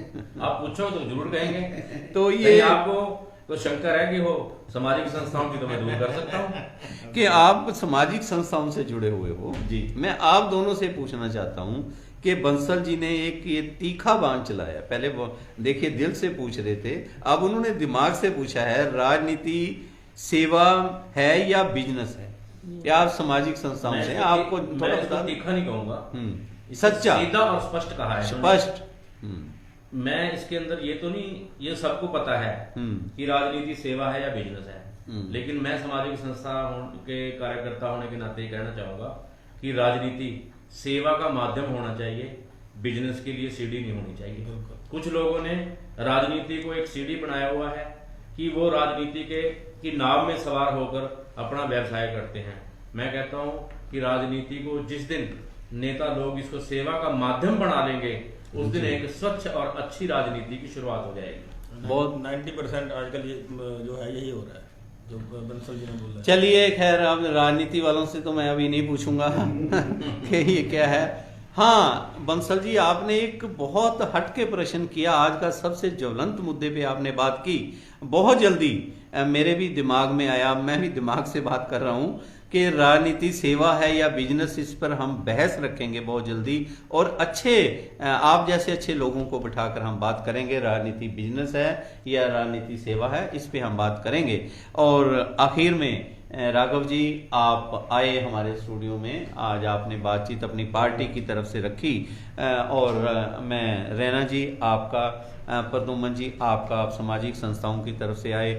आप पूछो तो जरूर कहेंगे। तो ये आपको तो शंकर है कि वो सामाजिक संस्थाओं की तो मैं दूर कर सकता हूँ कि आप सामाजिक संस्थाओं से जुड़े हुए हो जी। मैं आप दोनों से पूछना चाहता हूँ कि बंसल जी ने एक ये तीखा बाण चलाया। पहले वो देखिए दिल से पूछ रहे थे, अब उन्होंने दिमाग से पूछा है, राजनीति सेवा है या बिजनेस है, या आप सामाजिक संस्थाओं से, आपको थोड़ा बता। तीखा नहीं कहूंगा, सच्चा, सीधा और स्पष्ट कहा है, स्पष्ट। मैं इसके अंदर ये तो नहीं, ये सबको पता है कि राजनीति सेवा है या बिजनेस है, लेकिन मैं सामाजिक संस्था के कार्यकर्ता होने के नाते कहना चाहूंगा कि राजनीति सेवा का माध्यम होना चाहिए, बिजनेस के लिए सीढ़ी नहीं होनी चाहिए। कुछ लोगों ने राजनीति को एक सीढ़ी बनाया हुआ है कि वो राजनीति की नाव में सवार होकर अपना व्यवसाय करते हैं। मैं कहता हूं कि राजनीति को जिस दिन नेता लोग इसको सेवा का माध्यम बना लेंगे, उस दिन एक स्वच्छ और अच्छी राजनीति की शुरुआत हो जाएगी। बहुत 90% आजकल ये जो है यही हो रहा है, जो बंसल जी ने बोला। चलिए खैर, अब राजनीति वालों से तो मैं अभी नहीं पूछूंगा कि ये क्या है। हाँ बंसल जी, आपने एक बहुत हटके प्रश्न किया, आज का सबसे ज्वलंत मुद्दे पे आपने बात की। बहुत जल्दी मेरे भी दिमाग में आया, मैं भी दिमाग से बात कर रहा हूँ कि राजनीति सेवा है या बिजनेस, इस पर हम बहस रखेंगे बहुत जल्दी, और अच्छे आप जैसे अच्छे लोगों को बिठाकर हम बात करेंगे, राजनीति बिजनेस है या राजनीति सेवा है, इस पे हम बात करेंगे। और आखिर में राघव जी, आप आए हमारे स्टूडियो में, आज आपने बातचीत अपनी पार्टी की तरफ से रखी, और मैं रैना जी आपका, प्रदुमन जी आपका, आप सामाजिक संस्थाओं की तरफ से आए,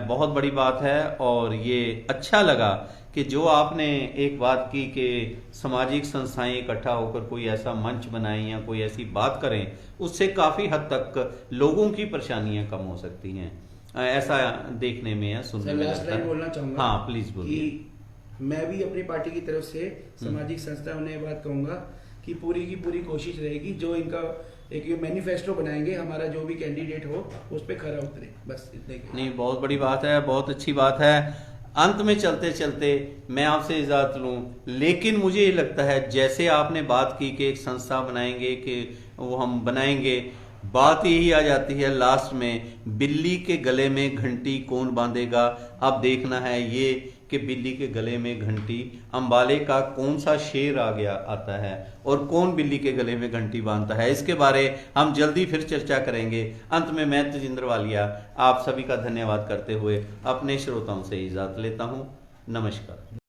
बहुत बड़ी बात है। और ये अच्छा लगा कि जो आपने एक बात की कि सामाजिक संस्थाएं इकट्ठा होकर कोई ऐसा मंच बनाएं या कोई ऐसी बात करें, उससे काफ़ी हद तक लोगों की परेशानियां कम हो सकती हैं, ऐसा देखने में या सुनने में लास्ट लगता लाइन है। बोलना चाहूंगा। हाँ प्लीज बोलिए। कि मैं भी अपनी पार्टी की तरफ से सामाजिक संस्थाओं ने बात कहूंगा कि पूरी की पूरी कोशिश रहेगी, जो इनका एक ये मैनिफेस्टो बनाएंगे, हमारा जो भी कैंडिडेट हो उस पर खरा उतरे, बस इतने के। नहीं, बहुत बड़ी बात है, बहुत अच्छी बात है। अंत में चलते चलते मैं आपसे इजाजत लूं, लेकिन मुझे ये लगता है जैसे आपने बात की कि एक संस्था बनाएंगे, कि वो हम बनाएंगे, बात यही आ जाती है लास्ट में, बिल्ली के गले में घंटी कौन बांधेगा। अब देखना है ये कि बिल्ली के गले में घंटी, अंबाले का कौन सा शेर आ गया आता है और कौन बिल्ली के गले में घंटी बांधता है, इसके बारे हम जल्दी फिर चर्चा करेंगे। अंत में मैं तजिंदर वालिया आप सभी का धन्यवाद करते हुए अपने श्रोताओं से इजाजत लेता हूँ। नमस्कार।